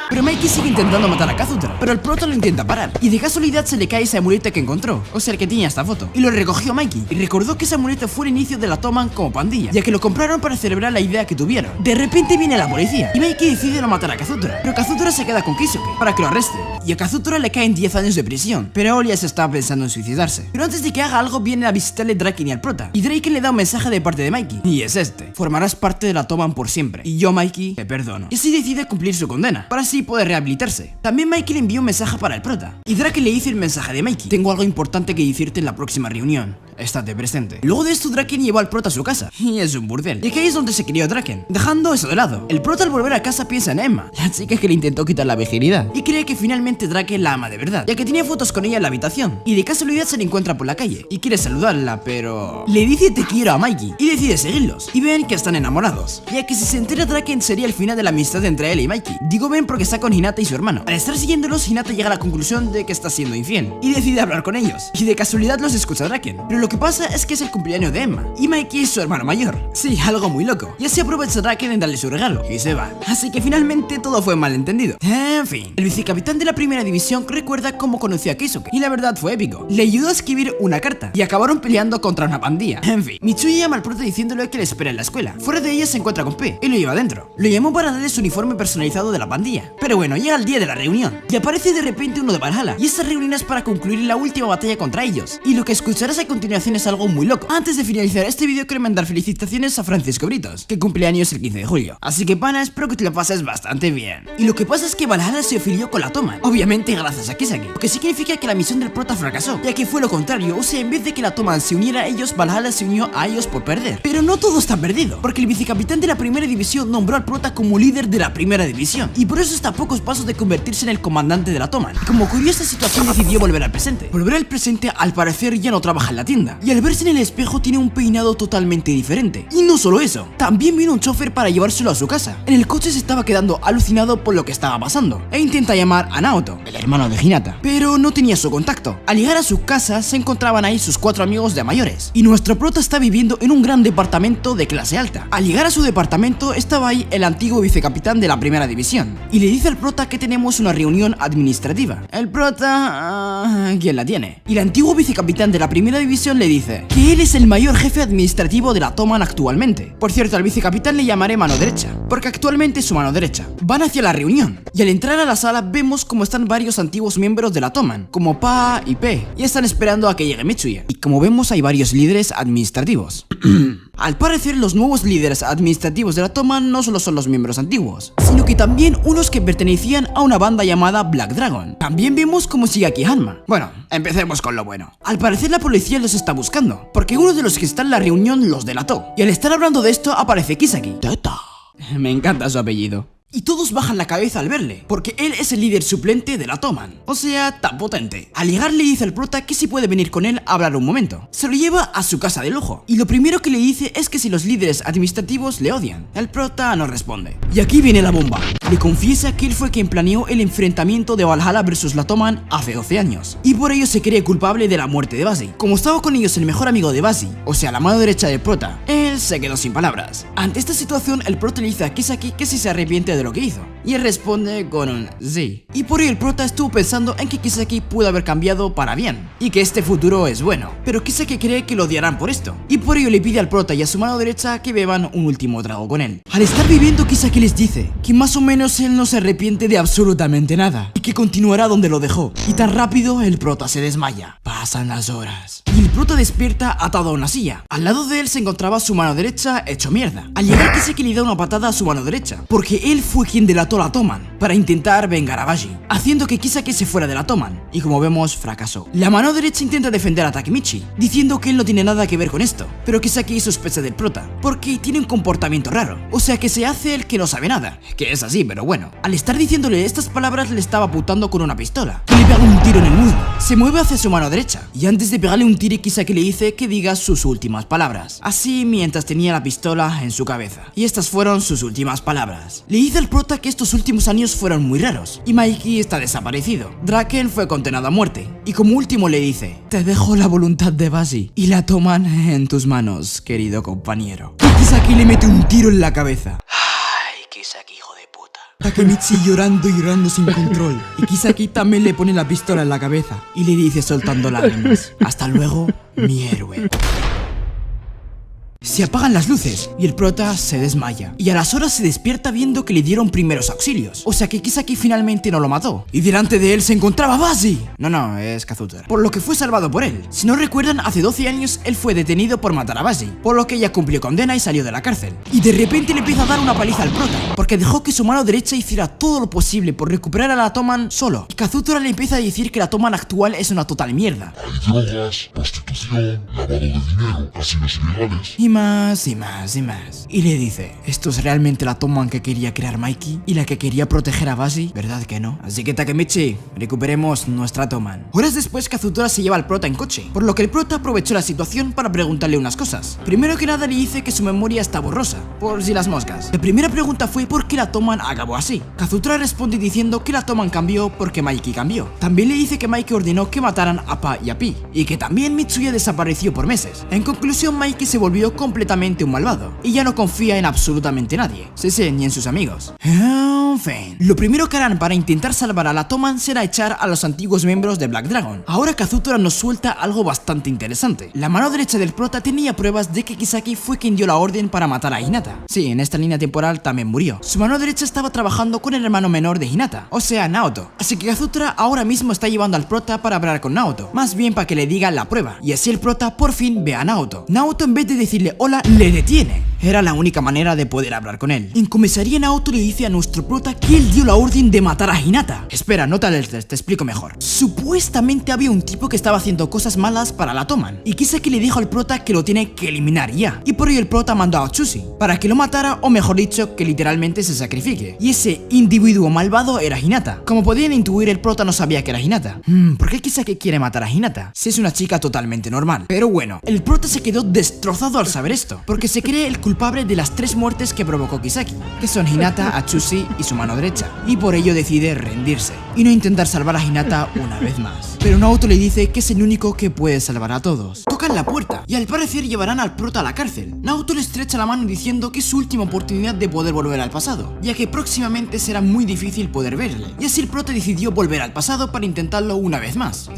Pero Mikey sigue intentando matar a Kazutora, pero el prota lo intenta parar, y de casualidad se le cae ese amuleto que encontró, o sea el que tenía esta foto, y lo recogió Mikey, y recordó que ese amuleto fue el inicio de la Toman como pandilla, ya que lo compraron para celebrar la idea que tuvieron. De repente viene la policía, y Mikey decide no matar a Kazutora, pero Kazutora se queda con Keisuke, para que lo arreste, y a Kazutora le caen 10 años de prisión, pero Olia se está pensando en suicidarse. Pero antes de que haga algo vienen a visitarle Draken y al prota, y Draken le da un mensaje de parte de Mikey, y es este: formarás parte de la Toman por siempre, y yo Mikey te perdono. Y así decide cumplir su condena, para así poder rehabilitarse. También Mikey le envió un mensaje para el prota, y Draken le hizo el mensaje de Mikey: tengo algo importante que decirte en la próxima reunión, estate presente. Luego de esto Draken llevó al prota a su casa, y es un burdel, y aquí es donde se crió Draken. Dejando eso de lado, el prota al volver a casa piensa en Emma, la chica que le intentó quitar la virginidad, y cree que finalmente Draken la ama de verdad, ya que tiene fotos con ella en la habitación, y de casualidad se la encuentra por la calle, y quiere saludarla, pero le dice te quiero a Mikey, y decide seguirlos, y ven que están enamorados, ya que si se entera Draken sería el final de la amistad entre él y Mikey. Digo ven porque está con Hinata y su hermano. Al estar siguiéndolos, Hinata llega a la conclusión de que está siendo infiel, y decide hablar con ellos, y de casualidad los escucha Draken, pero lo que pasa es que es el cumpleaños de Emma, y Mikey es su hermano mayor. Sí, algo muy loco, y así aprovecha Draken en darle su regalo, y se va. Así que finalmente todo fue malentendido. En fin, el vicecapitán de la primera división recuerda cómo conoció a Keisuke, y la verdad fue épico. Le ayudó a escribir una carta, y acabaron peleando contra una pandilla. En fin, Mitsui llama al prota diciéndole que le espera en la escuela. Fuera de ella se encuentra con P, y lo lleva adentro. Lo llamó para darle su uniforme personalizado de la pandilla. Pero bueno, llega el día de la reunión, y aparece de repente uno de Valhalla, y esta reunión es para concluir la última batalla contra ellos. Y lo que escucharás a continuación es algo muy loco. Antes de finalizar este vídeo quiero mandar felicitaciones a Francisco Britos, que cumpleaños el 15 de julio. Así que pana, espero que te lo pases bastante bien. Y lo que pasa es que Valhalla se afilió con la Toman, obviamente gracias a Kisaki, lo que significa que la misión del prota fracasó, ya que fue lo contrario, o sea, en vez de que la Toman se uniera a ellos, Valhalla se unió a ellos por perder. Pero no todo está perdido, porque el vicecapitán de la primera división nombró al prota como líder de la primera división, y por eso está a pocos pasos de convertirse en el comandante de la Toman. Y como ocurrió esta situación decidió volver al presente. Volver al presente al parecer ya no trabaja en la tienda, y al verse en el espejo tiene un peinado totalmente diferente. Y no solo eso, también vino un chofer para llevárselo a su casa. En el coche se estaba quedando alucinado por lo que estaba pasando, e intenta llamar a Naoto, el hermano de Hinata, pero no tenía su contacto. Al llegar a su casa se encontraban ahí sus 4 amigos de mayores, y nuestro prota está viviendo en un gran departamento de clase alta. Al llegar a su departamento estaba ahí el antiguo vicecapitán de la primera división, y le dice al prota que tenemos una reunión administrativa. El prota... ¿quién la tiene? Y el antiguo vicecapitán de la primera división le dice que él es el mayor jefe administrativo de la Toman actualmente. Por cierto, al vicecapitán le llamaré mano derecha, porque actualmente es su mano derecha. Van hacia la reunión, y al entrar a la sala vemos como están varios antiguos miembros de la Toman, como Pa y P, y están esperando a que llegue Mitsuya. Y como vemos hay varios líderes administrativos. Al parecer los nuevos líderes administrativos de la Toman no solo son los miembros antiguos, sino que también unos que pertenecían a una banda llamada Black Dragon. También vemos cómo sigue aquí Hanma. Bueno, empecemos con lo bueno. Al parecer la policía los está buscando, porque uno de los que está en la reunión los delató. Y al estar hablando de esto aparece Kisaki. Teta. Me encanta su apellido. Y todos bajan la cabeza al verle, porque él es el líder suplente de la Toman, o sea, tan potente. Al llegar le dice al prota que si puede venir con él a hablar un momento. Se lo lleva a su casa de lujo, y lo primero que le dice es que si los líderes administrativos le odian. El prota no responde. Y aquí viene la bomba. Le confiesa que él fue quien planeó el enfrentamiento de Valhalla versus la Toman hace 12 años, y por ello se cree culpable de la muerte de Basi. Como estaba con ellos el mejor amigo de Basi, o sea, la mano derecha del prota, él se quedó sin palabras. Ante esta situación, el prota le dice a Kisaki que si se arrepiente de lo que hizo, y él responde con un sí. Y por ello el prota estuvo pensando en que Kisaki pudo haber cambiado para bien, y que este futuro es bueno, pero Kisaki cree que lo odiarán por esto, y por ello le pide al prota y a su mano derecha que beban un último trago con él. Al estar bebiendo, Kisaki les dice que más o menos él no se arrepiente de absolutamente nada, y que continuará donde lo dejó, y tan rápido el prota se desmaya. Pasan las horas, y el prota despierta atado a una silla. Al lado de él se encontraba su mano derecha hecho mierda. Al llegar, Kisaki le da una patada a su mano derecha, porque él fue quien delató a la Toman para intentar vengar a Baji, haciendo que Kisaki se fuera de la Toman, y como vemos fracasó. La mano derecha intenta defender a Takemichi, diciendo que él no tiene nada que ver con esto, pero Kisaki sospecha del prota, porque tiene un comportamiento raro, o sea que se hace el que no sabe nada, que es así, pero bueno. Al estar diciéndole estas palabras le estaba apuntando con una pistola, y le pega un tiro en el muslo. Se mueve hacia su mano derecha, y antes de pegarle un tiro, Kisaki le dice que diga sus últimas palabras, así mientras tenía la pistola en su cabeza, y estas fueron sus últimas palabras. Le dice al prota que estos últimos años fueron muy raros, y Mikey está desaparecido. Draken fue condenado a muerte, y como último le dice: te dejo la voluntad de Basi y la Toman en tus manos, querido compañero. Y Kisaki le mete un tiro en la cabeza. Ay, Kisaki, hijo de puta. Takemichi llorando y llorando sin control, y Kisaki también le pone la pistola en la cabeza y le dice soltando lágrimas: hasta luego, mi héroe. Se apagan las luces y el prota se desmaya, y a las horas se despierta viendo que le dieron primeros auxilios, o sea que Kisaki finalmente no lo mató, y delante de él se encontraba Basi. No, es Kazutora, por lo que fue salvado por él. Si no recuerdan, hace 12 años él fue detenido por matar a Basi, por lo que ella cumplió condena y salió de la cárcel, y de repente le empieza a dar una paliza al prota, porque dejó que su mano derecha hiciera todo lo posible por recuperar a la Toman solo, y Kazutora le empieza a decir que la Toman actual es una total mierda. Hay drogas, prostitución, lavado de dinero, casinos ilegales. Y más, y más, y más. Y le dice: ¿esto es realmente la Toman que quería crear Mikey? ¿Y la que quería proteger a Basi? ¿Verdad que no? Así que Takemichi, recuperemos nuestra Toman. Horas después, Kazutora se lleva al prota en coche, por lo que el prota aprovechó la situación para preguntarle unas cosas. Primero que nada le dice que su memoria está borrosa, por si las moscas. La primera pregunta fue ¿por qué la Toman acabó así? Kazutora responde diciendo que la Toman cambió porque Mikey cambió. También le dice que Mikey ordenó que mataran a Pa y a Pi, y que también Mitsuya desapareció por meses. En conclusión, Mikey se volvió completamente un malvado, y ya no confía en absolutamente nadie, sí, ni en sus amigos. En fin, lo primero que harán para intentar salvar a la Toman será echar a los antiguos miembros de Black Dragon. Ahora Kazutora nos suelta algo bastante interesante. La mano derecha del prota tenía pruebas de que Kisaki fue quien dio la orden para matar a Hinata. Sí, en esta línea temporal también murió. Su mano derecha estaba trabajando con el hermano menor de Hinata, o sea, Naoto. Así que Kazutora ahora mismo está llevando al prota para hablar con Naoto, más bien para que le diga la prueba, y así el prota por fin ve a Naoto. Naoto, en vez de decirle hola, le detiene. Era la única manera de poder hablar con él. En comisaría, Naoto le dice a nuestro prota que él dio la orden de matar a Hinata. Espera, no te alertes, te explico mejor. Supuestamente había un tipo que estaba haciendo cosas malas para la Toman, y Kisaki le dijo al prota que lo tiene que eliminar ya, y por ello el prota mandó a Otsushi para que lo matara, o mejor dicho, que literalmente se sacrifique. Y ese individuo malvado era Hinata. Como podían intuir, el prota no sabía que era Hinata. ¿Por qué Kisaki quiere matar a Hinata si es una chica totalmente normal? Pero bueno, el prota se quedó destrozado al saber esto, porque se cree el culpable de las 3 muertes que provocó Kisaki, que son Hinata, Atsushi y su mano derecha, y por ello decide rendirse y no intentar salvar a Hinata una vez más. Pero Naoto le dice que es el único que puede salvar a todos. Tocan la puerta y al parecer llevarán al prota a la cárcel. Naoto le estrecha la mano diciendo que es su última oportunidad de poder volver al pasado, ya que próximamente será muy difícil poder verle, y así el prota decidió volver al pasado para intentarlo una vez más.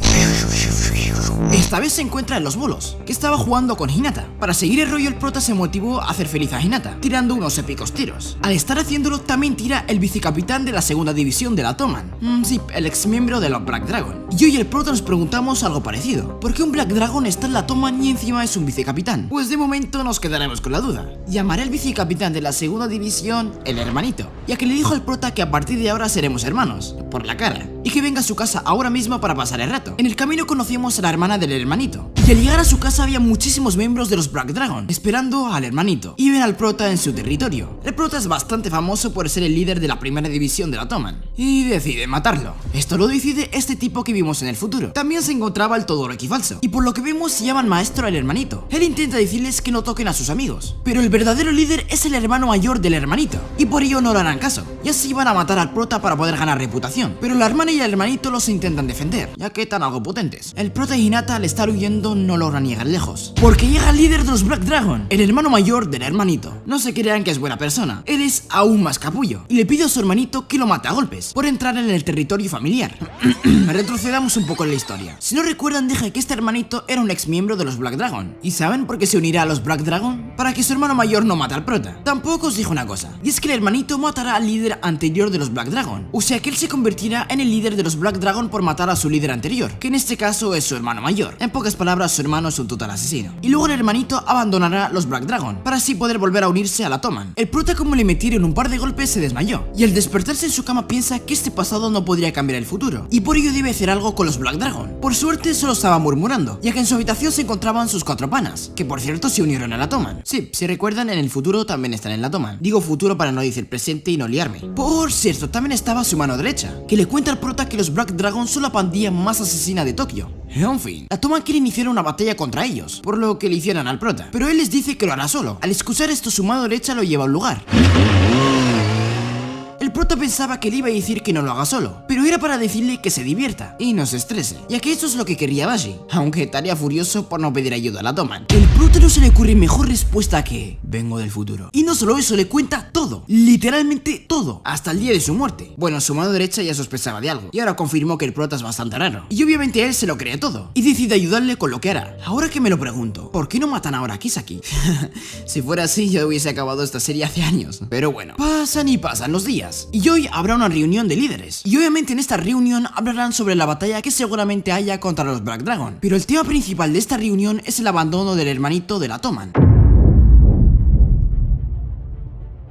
Esta vez se encuentra en los bolos, que estaba jugando con Hinata. Para seguir el rollo, el prota se motivó a hacer hacer feliz a Hinata, tirando unos épicos tiros. Al estar haciéndolo, también tira el vicecapitán de la segunda división de la Toman. Sí, el ex miembro de los Black Dragon. Y hoy el prota nos preguntamos algo parecido. ¿Por qué un Black Dragon está en la Toman y encima es un vicecapitán? Pues de momento nos quedaremos con la duda. Llamaré al vicecapitán de la segunda división el hermanito, ya que le dijo al prota que a partir de ahora seremos hermanos, por la cara, y que venga a su casa ahora mismo para pasar el rato. En el camino conocimos a la hermana del hermanito, y al llegar a su casa había muchísimos miembros de los Black Dragon esperando al hermanito y ven al prota en su territorio. El prota es bastante famoso por ser el líder de la primera división de la Toman y decide matarlo. Esto lo decide este tipo que vimos en el futuro. También se encontraba el Todoroki falso, y por lo que vemos se llaman maestro al hermanito. Él intenta decirles que no toquen a sus amigos, pero el verdadero líder es el hermano mayor del hermanito, y por ello no le harán caso, y así van a matar al prota para poder ganar reputación. Pero la hermana y el hermanito los intentan defender, ya que están algo potentes. El prota y Hinata al estar huyendo no logran llegar lejos, porque llega el líder de los Black Dragon, el hermano mayor del hermanito. No se crean que es buena persona, él es aún más capullo, y le pide a su hermanito que lo mate a golpes, por entrar en el territorio familiar. Retrocedamos un poco en la historia. Si no recuerdan, dije que este hermanito era un ex miembro de los Black Dragon. ¿Y saben por qué se unirá a los Black Dragon? Para que su hermano mayor no mate al prota. Tampoco os dijo una cosa, y es que el hermanito matará al líder anterior de los Black Dragon, o sea que él se convertirá en el líder de los Black Dragon por matar a su líder anterior, que en este caso es su hermano mayor. En pocas palabras, su hermano es un total asesino. Y luego el hermanito abandonará los Black Dragon, para así poder volver a unirse a la Toman. El prota, como le metieron un par de golpes, se desmayó, y al despertarse en su cama piensa que este pasado no podría cambiar el futuro, y por ello debe hacer algo con los Black Dragon. Por suerte solo estaba murmurando, ya que en su habitación se encontraban sus 4 panas, que por cierto se unieron a la Toman. Sí, si recuerdan, en el futuro también están en la Toman. Digo futuro para no decir presente y no liarme. Por cierto, también estaba su mano derecha, que le cuenta al prota que los Black Dragon son la pandilla más asesina de Tokio. En fin, la Toman quiere iniciar una batalla contra ellos, por lo que le hicieron al prota, pero él les dice que lo hará solo. Al escuchar esto, su mano derecha lo lleva a un lugar. El prota pensaba que le iba a decir que no lo haga solo, pero era para decirle que se divierta y no se estrese, ya que eso es lo que quería Bashi, aunque estaría furioso por no pedir ayuda a la Toman. El prota no se le ocurre mejor respuesta que vengo del futuro. Y no solo eso, le cuenta todo, literalmente todo, hasta el día de su muerte. Bueno, su mano derecha ya sospechaba de algo, y ahora confirmó que el prota es bastante raro, y obviamente él se lo cree todo, y decide ayudarle con lo que hará. Ahora que me lo pregunto, ¿por qué no matan ahora a Kisaki? Si fuera así, yo hubiese acabado esta serie hace años, pero bueno, pasan y pasan los días. Y hoy habrá una reunión de líderes, y obviamente en esta reunión hablarán sobre la batalla que seguramente haya contra los Black Dragon. Pero el tema principal de esta reunión es el abandono del hermanito de la Toman.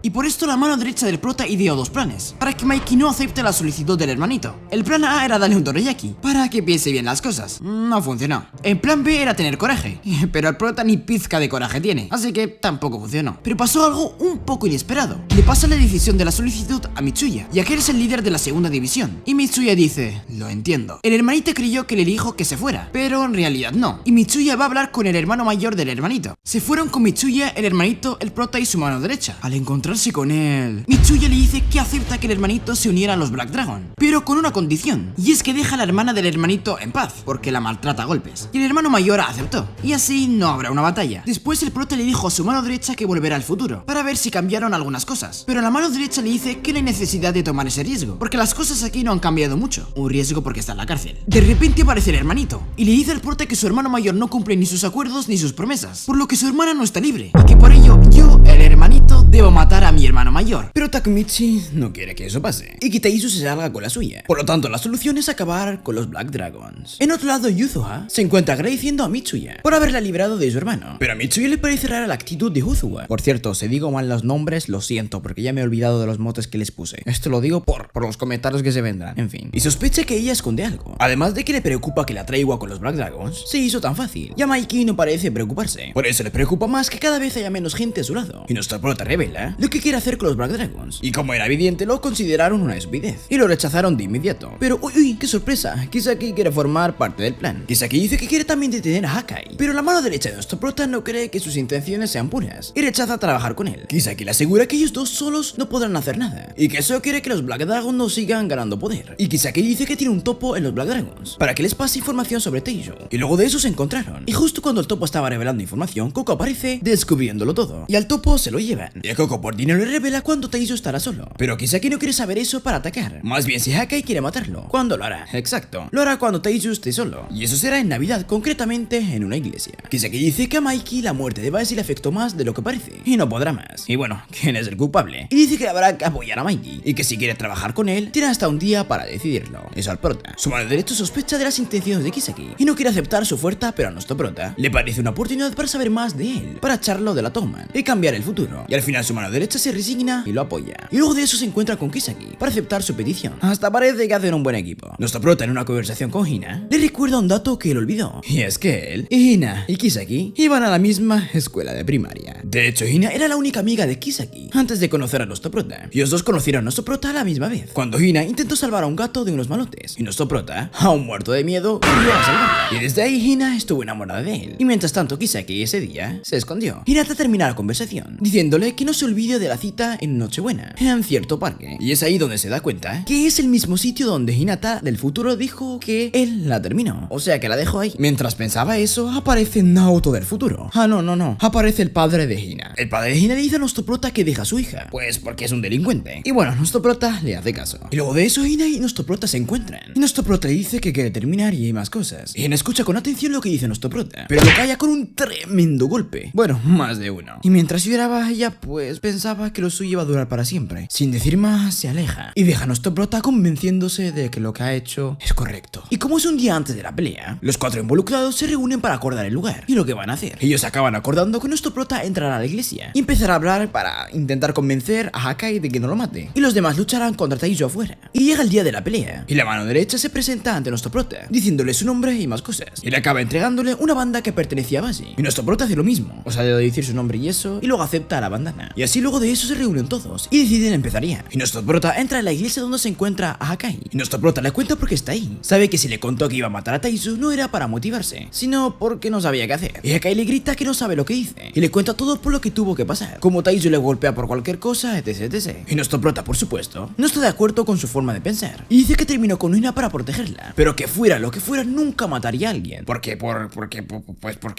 Y por esto la mano derecha del prota ideó 2 planes, para que Mikey no acepte la solicitud del hermanito. El plan A era darle un dorayaki, para que piense bien las cosas. No funcionó. El plan B era tener coraje, pero el prota ni pizca de coraje tiene, así que tampoco funcionó. Pero pasó algo un poco inesperado. Le pasa la decisión de la solicitud a Mitsuya, ya que él es el líder de la segunda división. Y Mitsuya dice, lo entiendo. El hermanito creyó que le dijo que se fuera, pero en realidad no. Y Mitsuya va a hablar con el hermano mayor del hermanito. Se fueron con Mitsuya, el hermanito, el prota y su mano derecha. Al encontrarse con él, Mitsuya le dice que acepta que el hermanito se uniera a los Black Dragon, pero con una condición, y es que deja a la hermana del hermanito en paz, porque la maltrata a golpes. Y el hermano mayor aceptó, y así no habrá una batalla. Después el prota le dijo a su mano derecha que volverá al futuro, para ver si cambiaron algunas cosas, pero la mano derecha le dice que no hay necesidad de tomar ese riesgo, porque las cosas aquí no han cambiado mucho. Un riesgo porque está en la cárcel. De repente aparece el hermanito, y le dice al prota que su hermano mayor no cumple ni sus acuerdos ni sus promesas, por lo que su hermana no está libre, y que por ello yo, el hermanito, debo matar a mi hermano mayor. Pero Takumichi no quiere que eso pase, y Kitaisu se salga con la suya. Por lo tanto, la solución es acabar con los Black Dragons. En otro lado, Yuzuha se encuentra agradeciendo a Mitsuya por haberla librado de su hermano, pero a Mitsuya le parece rara la actitud de Yuzuha. Por cierto, si digo mal los nombres, lo siento, porque ya me he olvidado de los motes que les puse. Esto lo digo por los comentarios que se vendrán, en fin. Y sospecha que ella esconde algo, además de que le preocupa que la traiga con los Black Dragons. Se hizo tan fácil, y a Mikey no parece preocuparse. Por eso le preocupa más que cada vez haya menos gente a su lado. Y nuestra prota revela lo que quiere hacer con los Black Dragons, y como era evidente, lo consideraron una estupidez y lo rechazaron de inmediato. Pero uy, qué sorpresa, Kisaki quiere formar parte del plan. Kisaki dice que quiere también detener a Hakai, pero la mano derecha de nuestro prota no cree que sus intenciones sean puras y rechaza trabajar con él. Kisaki le asegura que ellos dos solos no podrán hacer nada, y que eso quiere que los Black Dragons no sigan ganando poder. Y Kisaki dice que tiene un topo en los Black Dragons para que les pase información sobre Teijo, y luego de eso se encontraron. Y justo cuando el topo estaba revelando información, Koko aparece descubriéndolo todo, y al topo se lo llevan. Y a Coco por dinero le revela cuando Taiju estará solo. Pero Kisaki no quiere saber eso para atacar. Más bien si Hakai quiere matarlo. ¿Cuándo lo hará? Exacto. Lo hará cuando Taiju esté solo. Y eso será en Navidad, concretamente en una iglesia. Kisaki dice que a Mikey la muerte de Baezi le afectó más de lo que parece. Y no podrá más. Y bueno, ¿quién es el culpable? Y dice que habrá que apoyar a Mikey. Y que si quiere trabajar con él, tiene hasta un día para decidirlo. Eso al prota. Su mano derecha sospecha de las intenciones de Kisaki. Y no quiere aceptar su oferta, pero a nuestro prota le parece una oportunidad para saber más de él. Para echarlo de la toma y cambiar el futuro. Y al final su mano derecha se resigna y lo apoya. Y luego de eso se encuentra con Kisaki para aceptar su petición. Hasta parece que hacen un buen equipo. Nuestro prota en una conversación con Hina le recuerda un dato que él olvidó. Y es que él, Hina y Kisaki iban a la misma escuela de primaria. De hecho, Hina era la única amiga de Kisaki antes de conocer a nuestro prota. Y los dos conocieron a nuestro prota a la misma vez. Cuando Hina intentó salvar a un gato de unos malotes. Y nuestro prota, aún muerto de miedo, corrió a salvarlo. Y desde ahí Hina estuvo enamorada de él. Y mientras tanto Kisaki ese día se escondió. Hinata termina la conversación diciéndole que no se olvide de la cita en Nochebuena, en cierto parque. Y es ahí donde se da cuenta que es el mismo sitio donde Hinata del futuro dijo que él la terminó. O sea que la dejó ahí. Mientras pensaba eso, aparece Naoto del futuro. Ah, no. Aparece el padre de Hina. El padre de Hina le dice a nuestro prota que deja a su hija. Pues porque es un delincuente. Y bueno, nuestro prota le hace caso. Y luego de eso Hina y nuestro prota se encuentran. Y nuestro prota le dice que quiere terminar y hay más cosas. Y Hina escucha con atención lo que dice nuestro prota. Pero lo calla con un tremendo golpe. Bueno, más de uno. Y mientras lloraba ella, pues pensaba que lo suyo iba a durar para siempre. Sin decir más, se aleja. Y deja a nuestro prota convenciéndose de que lo que ha hecho es correcto. Y como es un día antes de la pelea, los cuatro involucrados se reúnen para acordar el lugar y lo que van a hacer. Ellos acaban acordando que nuestro prota entrará a la iglesia y empezará a hablar para intentar convencer a Hakai de que no lo mate. Y los demás lucharán contra Taiju afuera. Y llega el día de la pelea. Y la mano derecha se presenta ante nuestro prota, diciéndole su nombre y más cosas. Y le acaba entregándole una banda que pertenecía a Baezi. Y nuestro prota hace lo mismo. O sea, de decir su nombre y eso, y luego acepta la bandana. Y así luego de eso se reúnen todos y deciden empezar ya. Y nuestro prota entra en la iglesia donde se encuentra a Hakai. Y nuestro prota le cuenta porque está ahí. Sabe que si le contó que iba a matar a Taiju no era para motivarse, sino porque no sabía qué hacer. Y Hakai le grita que no sabe lo que dice. Y le cuenta todo por lo que tuvo que pasar. Como Taiju le golpea por cualquier cosa, etc. Y nuestro prota, por supuesto, no está de acuerdo con su forma de pensar. Y dice que terminó con Hina para protegerla. Pero que fuera lo que fuera, nunca mataría a alguien. Porque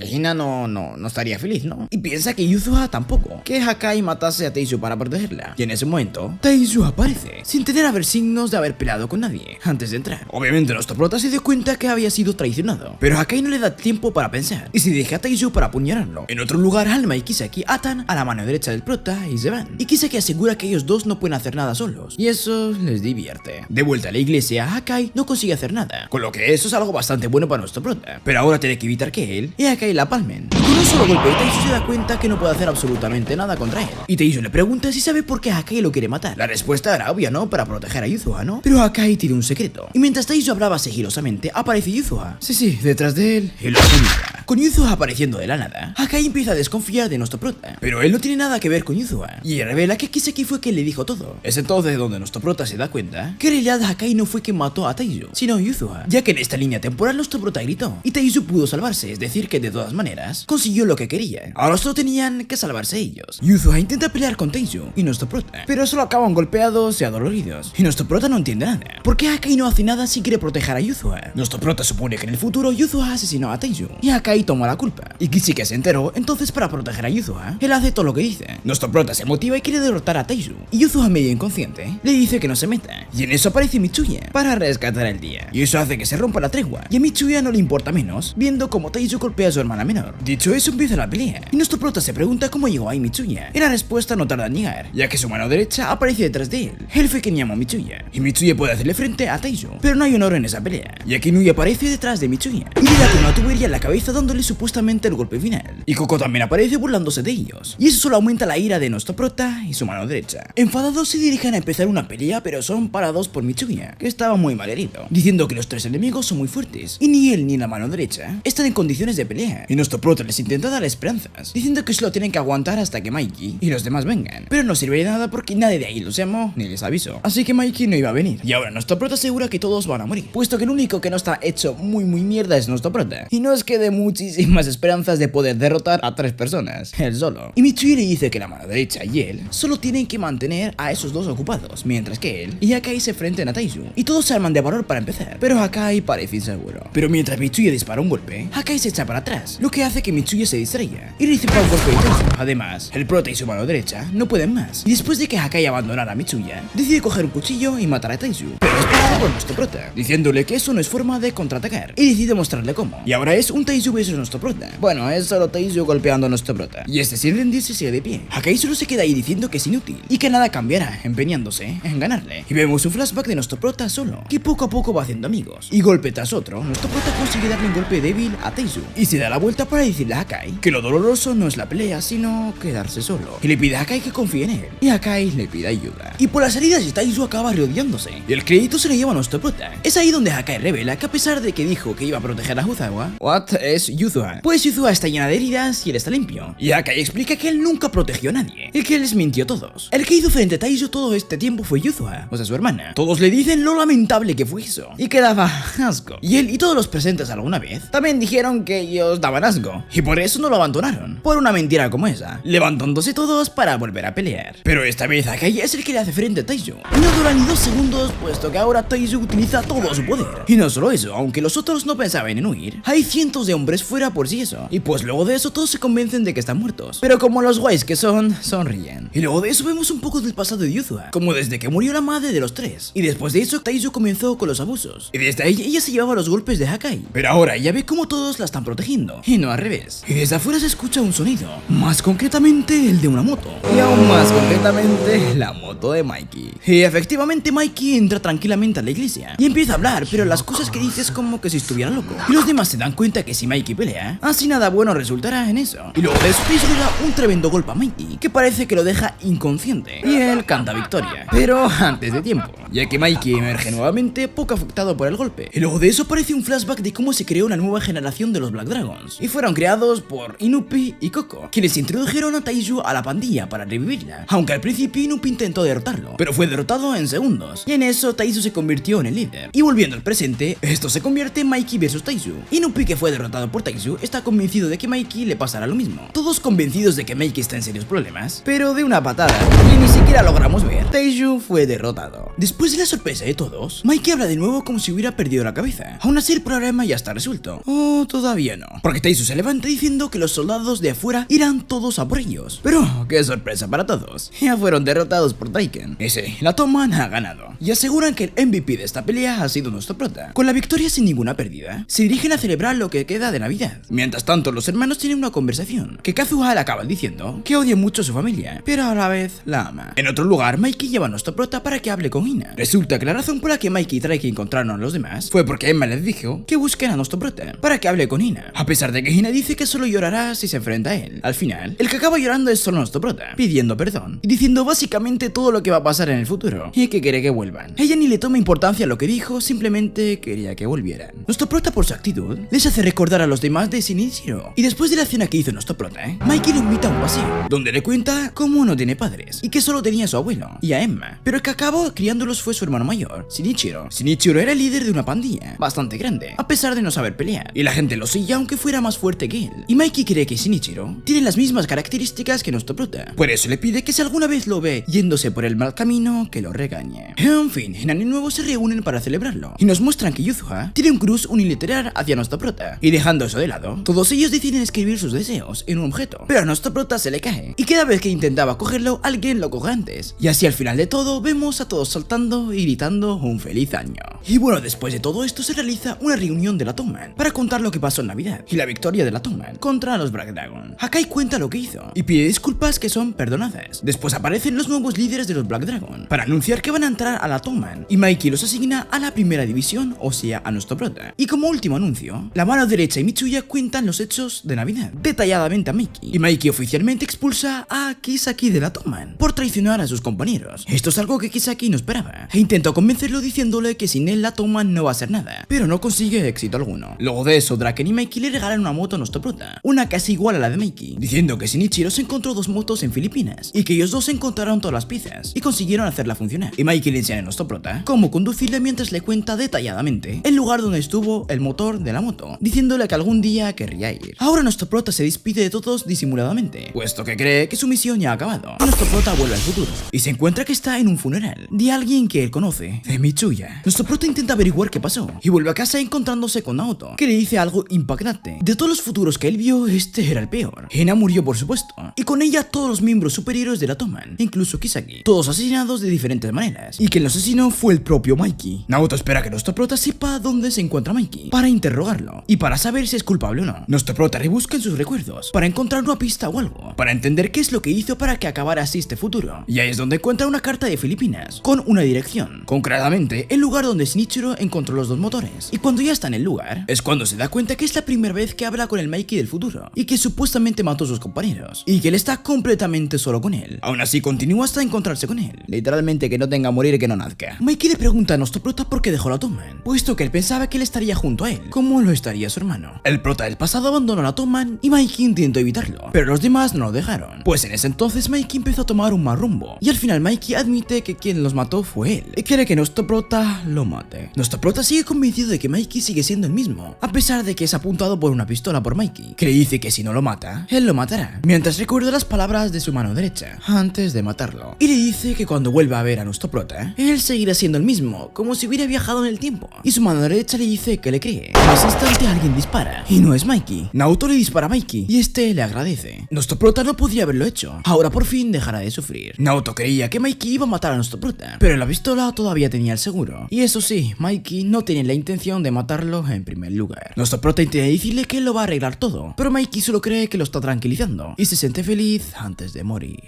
Hina no estaría feliz, ¿no? Y piensa que Yuzuha tampoco. Que Hakai matase a Taiju para protegerla. Y en ese momento, Taiju aparece, sin tener a ver signos de haber peleado con nadie antes de entrar. Obviamente nuestro prota se dio cuenta que había sido traicionado. Pero Hakai no le da tiempo para pensar. Y se dirige a Taiju para apuñalarlo. En otro lugar, Alma y Kisaki atan a la mano derecha del prota y se van. Y Kisaki asegura que ellos dos no pueden hacer nada solos. Y eso les divierte. De vuelta a la iglesia, Hakai no consigue hacer nada. Con lo que eso es algo bastante bueno para nuestro prota. Pero ahora tiene que evitar que él y Hakai la palmen. Y con un solo golpe Taiju se da cuenta que no puede hacer absolutamente nada contra él. Y Taiju le pregunta si sabe por qué Hakai lo quiere matar. La respuesta era obvia, ¿no? Para proteger a Yuzuha, ¿no? Pero Hakai tiene un secreto. Y mientras Taiju hablaba sigilosamente, aparece Yuzuha. Sí, detrás de él y lo apuñala. Con Yuzuha apareciendo de la nada, Hakai empieza a desconfiar de nuestro prota. Pero él no tiene nada que ver con Yuzuha. Y revela que Kisaki fue quien le dijo todo. Es entonces donde nuestro prota se da cuenta que en realidad Hakai no fue quien mató a Taiju, sino Yuzuha. Ya que en esta línea temporal nuestro prota gritó y Taiju pudo salvarse, es decir que de todas maneras consiguió lo que quería. Ahora solo tenían que salvarse ellos. Yuzuha intenta pelear con Taiju y nuestro prota, pero solo acaban golpeados y adoloridos. Y nuestro prota no entiende nada. ¿Por qué Hakai no hace nada si quiere proteger a Yuzuha? Nuestro prota supone que en el futuro Yuzuha asesinó a Taiju y Hakai toma la culpa. Y Kisaki se enteró, entonces para proteger a Yuzuha, él hace todo lo que dice. Nuestro prota se motiva y quiere derrotar a Taiju. Y Yuzuha, medio inconsciente, le dice que no se meta. Y en eso aparece Mitsuya para rescatar el día. Y eso hace que se rompa la tregua. Y a Mitsuya no le importa menos, viendo como Taiju golpea a su hermana menor. Dicho eso, empieza la pelea. Y nuestro prota se pregunta cómo llegó ahí Mitsuya. Y la respuesta no tarda en llegar, ya que su mano derecha aparece detrás de él. Él fue quien llamó a Mitsuya. Y Mitsuya puede hacerle frente a Taiju. Pero no hay honor en esa pelea, ya que Nui aparece detrás de Mitsuya y le da con una tubería en la cabeza dándole supuestamente el golpe final. Y Coco también aparece burlándose de ellos. Y eso solo aumenta la ira de nuestro prota y su mano derecha. Enfadados se dirigen a empezar una pelea, pero son parados por Mitsuya, que estaba muy mal herido, diciendo que los tres enemigos son muy fuertes y ni él ni la mano derecha están en condiciones de pelea. Y nuestro prota les intenta dar esperanzas, diciendo que solo tienen que aguantar hasta que Mikey y los demás vengan. Pero no sirve de nada porque nadie de ahí los llamó ni les avisó. Así que Mikey no iba a venir. Y ahora nuestro prota asegura que todos van a morir, puesto que el único que no está hecho muy mierda es nuestro prota. Y no es que dé mucho muchísimas esperanzas de poder derrotar a 3 personas, él solo. Y Mitsui le dice que la mano derecha y él solo tienen que mantener a esos dos ocupados, mientras que él y Hakai se enfrenten a Taizu. Y todos se arman de valor para empezar, pero Hakai parece inseguro. Pero mientras Mitsui dispara un golpe, Hakai se echa para atrás, lo que hace que Mitsui se distraiga y reciba un golpe de Taizu. Además, el prota y su mano derecha no pueden más. Y después de que Hakai abandonara a Mitsuya, decide coger un cuchillo y matar a Taizu, pero es parado por nuestro prota, diciéndole que eso no es forma de contraatacar, y decide mostrarle cómo. Y ahora es un Taizu versus nuestro prota. Bueno, es solo Taizu golpeando a nuestro prota, y este sin rendirse sigue de pie. Hakai solo se queda ahí diciendo que es inútil y que nada cambiará, empeñándose en ganarle. Y vemos un flashback de nuestro prota solo, que poco a poco va haciendo amigos. Y golpe tras otro, nuestro prota consigue darle un golpe débil a Taizu, y se da la vuelta para decirle a Hakai que lo doloroso no es la pelea, sino quedarse solo. Y le pide a Hakai que confíe en él, y Hakai le pide ayuda. Y por las heridas de Taizu acaba rodeándose, y el crédito se le lleva a nuestro prota. Es ahí donde Hakai revela que a pesar de que dijo que iba a proteger a Yuzawa, es Yuzuha, pues Yuzuha está llena de heridas y él está limpio. Y Hakai explica que él nunca protegió a nadie, y que él les mintió a todos. El que hizo frente a Taizu todo este tiempo fue Yuzuha, o sea, su hermana. Todos le dicen lo lamentable que fue eso, y que daba asco. Y él y todos los presentes alguna vez también dijeron que ellos daban asco, y por eso no lo abandonaron, por una mentira como esa, levantándose todos para volver a pelear. Pero esta vez Hakai es el que le hace frente a Taizu, y no dura ni 2 segundos, puesto que ahora Taizu utiliza todo su poder. Y no solo eso, aunque los otros no pensaban en huir, hay cientos de hombres fuera por si eso, y pues luego de eso todos se convencen de que están muertos, pero como los guays que son, sonríen. Y luego de eso vemos un poco del pasado de Yuzuha, como desde que murió la madre de los 3, y después de eso Taizu comenzó con los abusos, y desde ahí ella se llevaba los golpes de Hakai, pero ahora ella ve como todos la están protegiendo, y no al revés. Y desde afuera se escucha un sonido, más concretamente el de una moto, y aún más concretamente la moto de Mikey. Y efectivamente Mikey entra tranquilamente a la iglesia y empieza a hablar, pero las cosas que dice es como que si estuviera loco. Y los demás se dan cuenta que si Mikey pelea, así nada bueno resultará en eso. Y luego después le da un tremendo golpe a Mikey, que parece que lo deja inconsciente, y él canta victoria, pero antes de tiempo, ya que Mikey emerge nuevamente poco afectado por el golpe. Y luego de eso aparece un flashback de cómo se creó una nueva generación de los Black Dragons, y fueron creados por Inupi y Koko, quienes introdujeron a Taizu a la pandilla para revivirla, aunque al principio Inupi intentó derrotarlo, pero fue derrotado en segundos, y en eso Taizu se convirtió en el líder. Y volviendo al presente, esto se convierte en Mikey vs Taizu. Inupi, que fue derrotado por Taizu, está convencido de que Mikey le pasará lo mismo, todos convencidos de que Mikey está en serios problemas, pero de una patada, y ni siquiera logramos ver, Taizu fue derrotado. Después de la sorpresa de todos, Mikey habla de nuevo como si hubiera perdido la cabeza. Aún así el problema ya está resuelto, o todavía no, porque Taizu se levanta diciendo que los soldados de afuera irán todos a por ellos. Pero qué sorpresa para todos, ya fueron derrotados por Taiken. Y sí, la Toman ha ganado, y aseguran que el MVP de esta pelea ha sido nuestro prota. Con la victoria sin ninguna pérdida, se dirigen a celebrar lo que queda de Navidad. Mientras tanto, los hermanos tienen una conversación, que Kazuha le acaba diciendo que odia mucho a su familia, pero a la vez la ama. En otro lugar, Mikey lleva a nuestro prota para que hable con Hina. Resulta que la razón por la que Mikey trae que encontrarnos a los demás fue porque Emma les dijo que busquen a nuestro prota para que hable con Hina, a pesar de que Hina dice que solo llorará si se enfrenta a él. Al final, el que acaba llorando es solo nuestro prota, pidiendo perdón y diciendo básicamente todo lo que va a pasar en el futuro y que quiere que vuelvan. Ella ni le toma importancia a lo que dijo, simplemente quería que volvieran. Nuestro prota, por su actitud, les hace recordar a los demás de Shinichiro. Y después de la cena que hizo nuestro prota, Mikey lo invita a un paseo, donde le cuenta cómo no tiene padres y que solo tenía a su abuelo y a Emma, pero el que acabó criándolos fue su hermano mayor, Shinichiro. Shinichiro era el líder de una pandilla bastante grande, a pesar de no saber pelear, y la gente lo seguía aunque fuera más fuerte que él. Y Mikey cree que Shinichiro tiene las mismas características que nuestro prota, por eso le pide que si alguna vez lo ve yéndose por el mal camino, que lo regañe. En fin, en Año Nuevo se reúnen para celebrarlo, y nos muestran que Yuzuha tiene un cruz unilateral hacia nuestro prota, y dejando eso de lado, todos ellos deciden escribir sus deseos en un objeto, pero a nuestro prota se le cae, y cada vez que intentaba cogerlo, alguien lo coge antes, y así al final de todo vemos a todos saltando y gritando un feliz año. Y bueno, después de todo esto se realiza una reunión de la Toman para contar lo que pasó en Navidad y la victoria de la Toman contra los Black Dragon. Hakai cuenta lo que hizo y pide disculpas que son perdonadas. Después aparecen los nuevos líderes de los Black Dragon para anunciar que van a entrar a la Toman, y Mikey los asigna a la primera división, o sea, a nuestro prota. Y como último anuncio, la mano derecha y Mitsuya cuentan los hechos de Navidad detalladamente a Mikey, y Mikey oficialmente expulsa a Kisaki de la Toman por traicionar a sus compañeros. Esto es algo que Kisaki no esperaba, e intentó convencerlo diciéndole que sin él la Toman no va a ser nada, pero no consigue éxito alguno. Luego de eso, Draken y Mikey le regalan una moto a nuestro prota, una casi igual a la de Mikey, diciendo que Shinichiro se encontró 2 motos en Filipinas y que ellos dos encontraron todas las piezas y consiguieron hacerla funcionar. Y Mikey le enseña a nuestro prota cómo conducirla mientras le cuenta detalladamente el lugar donde estuvo el motor de la moto, diciéndole que algún día querría ir. Ahora nuestro prota se despide de todos disimuladamente, puesto que cree que su misión ya ha acabado. Y nuestro prota vuelve al futuro y se encuentra que está en un funeral de alguien que él conoce, de Mitsuya. Nuestro prota intenta averiguar qué pasó y vuelve a casa encontrándose con Naoto, que le dice algo impactante. De todos los futuros que él vio, este era el peor. Hina murió, por supuesto, y con ella todos los miembros superiores de la Toman, incluso Kisaki, todos asesinados de diferentes maneras, y quien lo asesinó fue el propio Mikey. Naoto espera que nuestro prota sepa dónde se encuentra Mikey para interrogarlo y para saber si es culpable o no. Nuestro prota rebusca en sus recuerdos para encontrar una pista o algo, para entender qué es lo que hizo para que acabara así este futuro. Y ahí es donde encuentra una carta de Filipinas con una dirección, concretamente el lugar donde Shinichiro encontró los dos motores. Y cuando ya está en el lugar, es cuando se da cuenta que es la primera vez que habla con el Mikey del futuro y que supuestamente mató a sus compañeros y que él está completamente solo con él. Aún así continúa hasta encontrarse con él, literalmente que no tenga a morir que no nazca. Mikey le pregunta a nuestro prota por qué dejó la Toman, puesto que él pensaba que él estaría junto a él, como lo estaría su hermano. El prota del pasado abandonó la Toman y Mikey intentó evitarlo, pero los demás no lo dejaron. Pues en ese entonces Mikey empezó a tomar un mal rumbo y al final Mikey admite que quien los mató fue él y quiere que nuestro prota lo mate. Nuestro prota sigue convencido de que Mikey sigue siendo el mismo, a pesar de que es apuntado por una pistola por Mikey, que le dice que si no lo mata, él lo matará, mientras recuerda las palabras de su mano derecha antes de matarlo, y le dice que cuando vuelva a ver a nuestro prota, él seguirá siendo el mismo, como si hubiera viajado en el tiempo, y su mano derecha le dice que le cree. En ese instante alguien dispara, y no es Mikey. Naoto le dispara a Mikey, y este le agradece. Nuestro prota no podría haberlo hecho, ahora por fin dejará de sufrir. Naoto creía que Mikey iba a matar a nuestro prota, pero la pistola todavía tenía el seguro, y eso sí, Mikey no tenía la intención de matarlo en primer lugar. Nuestro prota intenta decirle que él lo va a arreglar todo, pero Mikey solo cree que lo está tranquilizando, y se siente feliz antes de morir.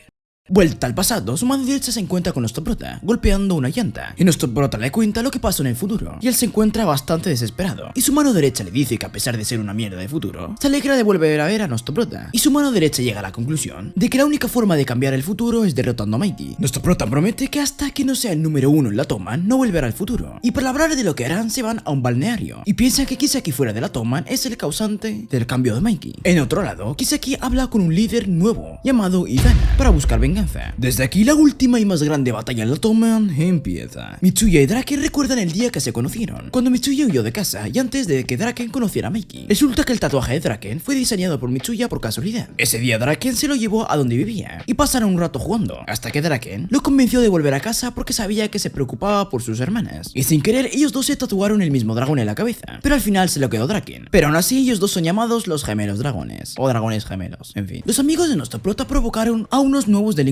Vuelta al pasado, su mano derecha se encuentra con nuestro prota, golpeando una llanta, y nuestro prota le cuenta lo que pasó en el futuro, y él se encuentra bastante desesperado, y su mano derecha le dice que a pesar de ser una mierda de futuro, se alegra de volver a ver a nuestro prota, y su mano derecha llega a la conclusión de que la única forma de cambiar el futuro es derrotando a Mikey. Nuestro prota promete que hasta que no sea el número 1 en la Toman, no volverá al futuro, y para hablar de lo que harán se van a un balneario, y piensa que Kisaki fuera de la Toman es el causante del cambio de Mikey. En otro lado, Kisaki habla con un líder nuevo, llamado Idana, para buscar venganza. Desde aquí la última y más grande batalla en la Toman empieza. Mitsuya y Draken recuerdan el día que se conocieron, cuando Mitsuya huyó de casa y antes de que Draken conociera a Mikey. Resulta que el tatuaje de Draken fue diseñado por Mitsuya por casualidad. Ese día Draken se lo llevó a donde vivía y pasaron un rato jugando, hasta que Draken lo convenció de volver a casa porque sabía que se preocupaba por sus hermanas. Y sin querer ellos dos se tatuaron el mismo dragón en la cabeza, pero al final se lo quedó Draken. Pero aún así ellos dos son llamados los gemelos dragones, o dragones gemelos, en fin. Los amigos de nuestro prota provocaron a unos nuevos delincuentes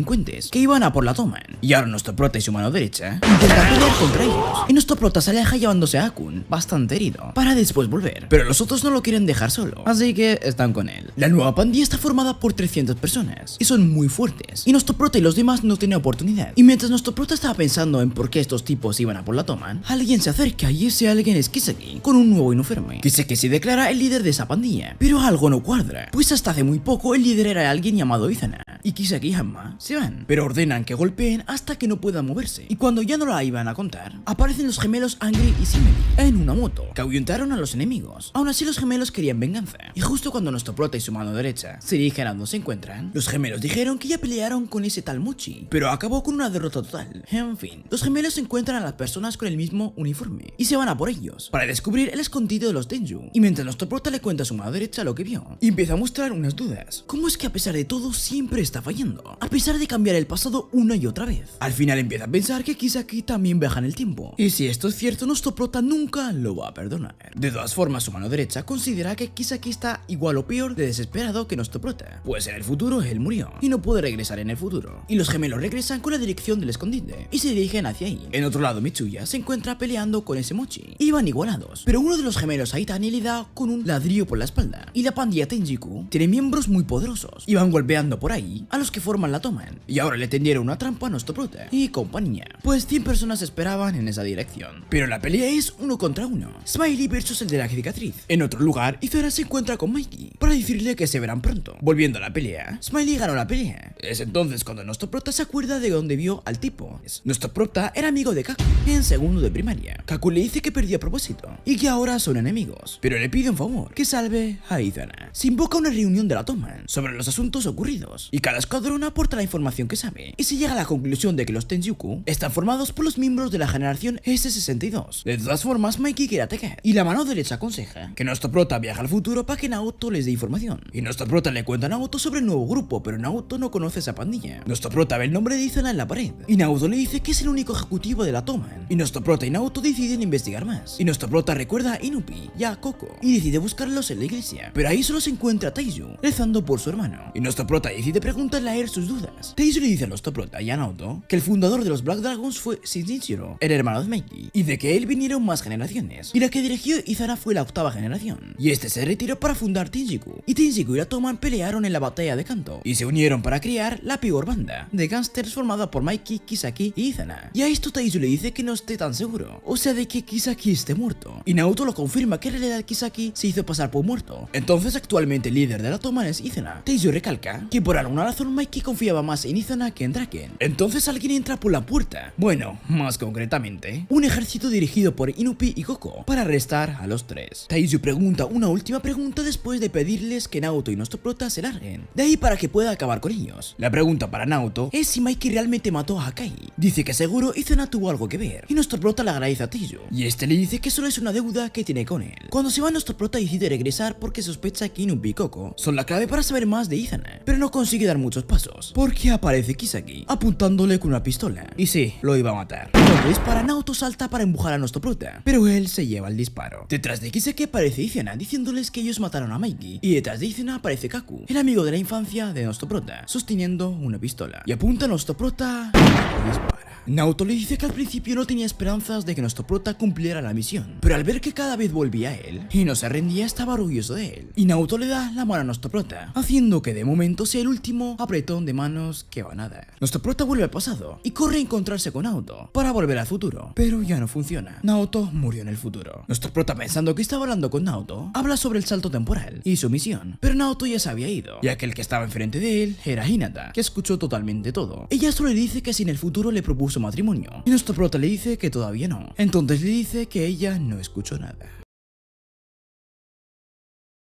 que iban a por la Toman, y ahora nuestro prota y su mano derecha intentan pelear contra ellos, y nuestro prota se aleja llevándose a Akun, bastante herido, para después volver, pero los otros no lo quieren dejar solo, así que están con él. La nueva pandilla está formada por 300 personas, y son muy fuertes, y nuestro prota y los demás no tienen oportunidad, y mientras nuestro prota estaba pensando en por qué estos tipos iban a por la Toman, alguien se acerca y ese alguien es Kisaki, con un nuevo uniforme. Kisaki se declara el líder de esa pandilla, pero algo no cuadra, pues hasta hace muy poco el líder era alguien llamado Izana, y Kisaki y Hanma se van, pero ordenan que golpeen hasta que no puedan moverse, y cuando ya no la iban a contar, aparecen los gemelos Angry y Simeli en una moto, que ahuyentaron a los enemigos. Aún así los gemelos querían venganza, y justo cuando nuestro prota y su mano derecha se dirigen a donde se encuentran, los gemelos dijeron que ya pelearon con ese tal Mochi, pero acabó con una derrota total. En fin, los gemelos encuentran a las personas con el mismo uniforme, y se van a por ellos, para descubrir el escondite de los Tenju, y mientras nuestro prota le cuenta a su mano derecha lo que vio, y empieza a mostrar unas dudas. ¿Cómo es que a pesar de todo siempre está fallando? A pesar de cambiar el pasado una y otra vez. Al final empieza a pensar que Kisaki también viaja en el tiempo, y si esto es cierto, nuestro prota nunca lo va a perdonar. De todas formas, su mano derecha considera que Kisaki está igual o peor de desesperado que nuestro prota, pues en el futuro él murió y no puede regresar en el futuro, y los gemelos regresan con la dirección del escondite y se dirigen hacia ahí. En otro lado, Mitsuya se encuentra peleando con ese Mochi, iban igualados, pero uno de los gemelos Aitani le da con un ladrillo por la espalda, y la pandilla Tenjiku tiene miembros muy poderosos y van golpeando por ahí a los que forman la Toman, y ahora le tendieron una trampa a nuestro prota y compañía, pues 100 personas esperaban en esa dirección. Pero la pelea es 1 contra 1, Smiley versus el de la cicatriz. En otro lugar, Izana se encuentra con Mikey para decirle que se verán pronto. Volviendo a la pelea, Smiley ganó la pelea. Es entonces cuando nuestro prota se acuerda de dónde vio al tipo. Nuestro prota era amigo de Kaku en segundo de primaria. Kaku le dice que perdió a propósito y que ahora son enemigos, pero le pide un favor, que salve a Izana. Se invoca una reunión de la Toman sobre los asuntos ocurridos, y cada Cada escuadrón aporta la información que sabe y se llega a la conclusión de que los Tenjiku están formados por los miembros de la generación S62. De todas formas, Mikey quiere atacar y la mano derecha aconseja que nuestro prota viaja al futuro para que Naoto les dé información. Y nuestro prota le cuenta a Naoto sobre el nuevo grupo, pero Naoto no conoce esa pandilla. Nuestro prota ve el nombre de Izana en la pared y Naoto le dice que es el único ejecutivo de la Toman. Y nuestro prota y Naoto deciden investigar más. Y nuestro prota recuerda a Inupi y a Koko y decide buscarlos en la iglesia, pero ahí solo se encuentra a Taiju rezando por su hermano. Y nuestro prota decide preguntarle a él sus dudas. Taiju le dice a nuestro prota y a Naoto que el fundador de los Black Dragons fue Shinichiro, el hermano de Mikey, y de que él vinieron más generaciones, y la que dirigió Izana fue la octava generación, y este se retiró para fundar Tenjiku, y Tenjiku y la Toman pelearon en la batalla de Kanto, y se unieron para crear la peor banda de gángsters formada por Mikey, Kisaki y Izana. Y a esto Taiju le dice que no esté tan seguro, o sea de que Kisaki esté muerto, y Naoto lo confirma que en realidad Kisaki se hizo pasar por muerto. Entonces actualmente el líder de la Toman es Izana. Taiju recalca que por alguna razón Mikey confiaba más en Izana que en Draken. Entonces alguien entra por la puerta, bueno, más concretamente, un ejército dirigido por Inupi y Koko para arrestar a los tres. Taiju pregunta una última pregunta después de pedirles que Naoto y nuestro prota se larguen de ahí para que pueda acabar con ellos. La pregunta para Naoto es si Mikey realmente mató a Hakai. Dice que seguro Izana tuvo algo que ver y nuestro prota le agradece a Taiju y este le dice que solo es una deuda que tiene con él. Cuando se va, nuestro prota decide regresar porque sospecha que Inupi y Koko son la clave para saber más de Izana, pero no consigue dar muchos pasos porque aparece Kisaki apuntándole con una pistola y sí, lo iba a matar. Cuando dispara, Naoto salta para empujar a nuestro prota, pero él se lleva el disparo. Detrás de Kisaki aparece Izana diciéndoles que ellos mataron a Mikey, y detrás de Izana aparece Kaku, el amigo de la infancia de nuestro prota, sosteniendo una pistola y apunta a nuestro prota y le dispara. Naoto le dice que al principio no tenía esperanzas de que nuestro prota cumpliera la misión, pero al ver que cada vez volvía a él y no se rendía, estaba orgulloso de él, y Naoto le da la mano a nuestro prota, haciendo que de momento sea el último apretón de manos que van a dar. Nuestro prota vuelve al pasado y corre a encontrarse con Naoto para volver al futuro, pero ya no funciona. Naoto murió en el futuro. Nuestro prota, pensando que estaba hablando con Naoto, habla sobre el salto temporal y su misión, pero Naoto ya se había ido, y aquel que estaba enfrente de él era Hinata, que escuchó totalmente todo. Ella solo le dice que si en el futuro le propuso matrimonio, y nuestro prota le dice que todavía no. Entonces le dice que ella no escuchó nada.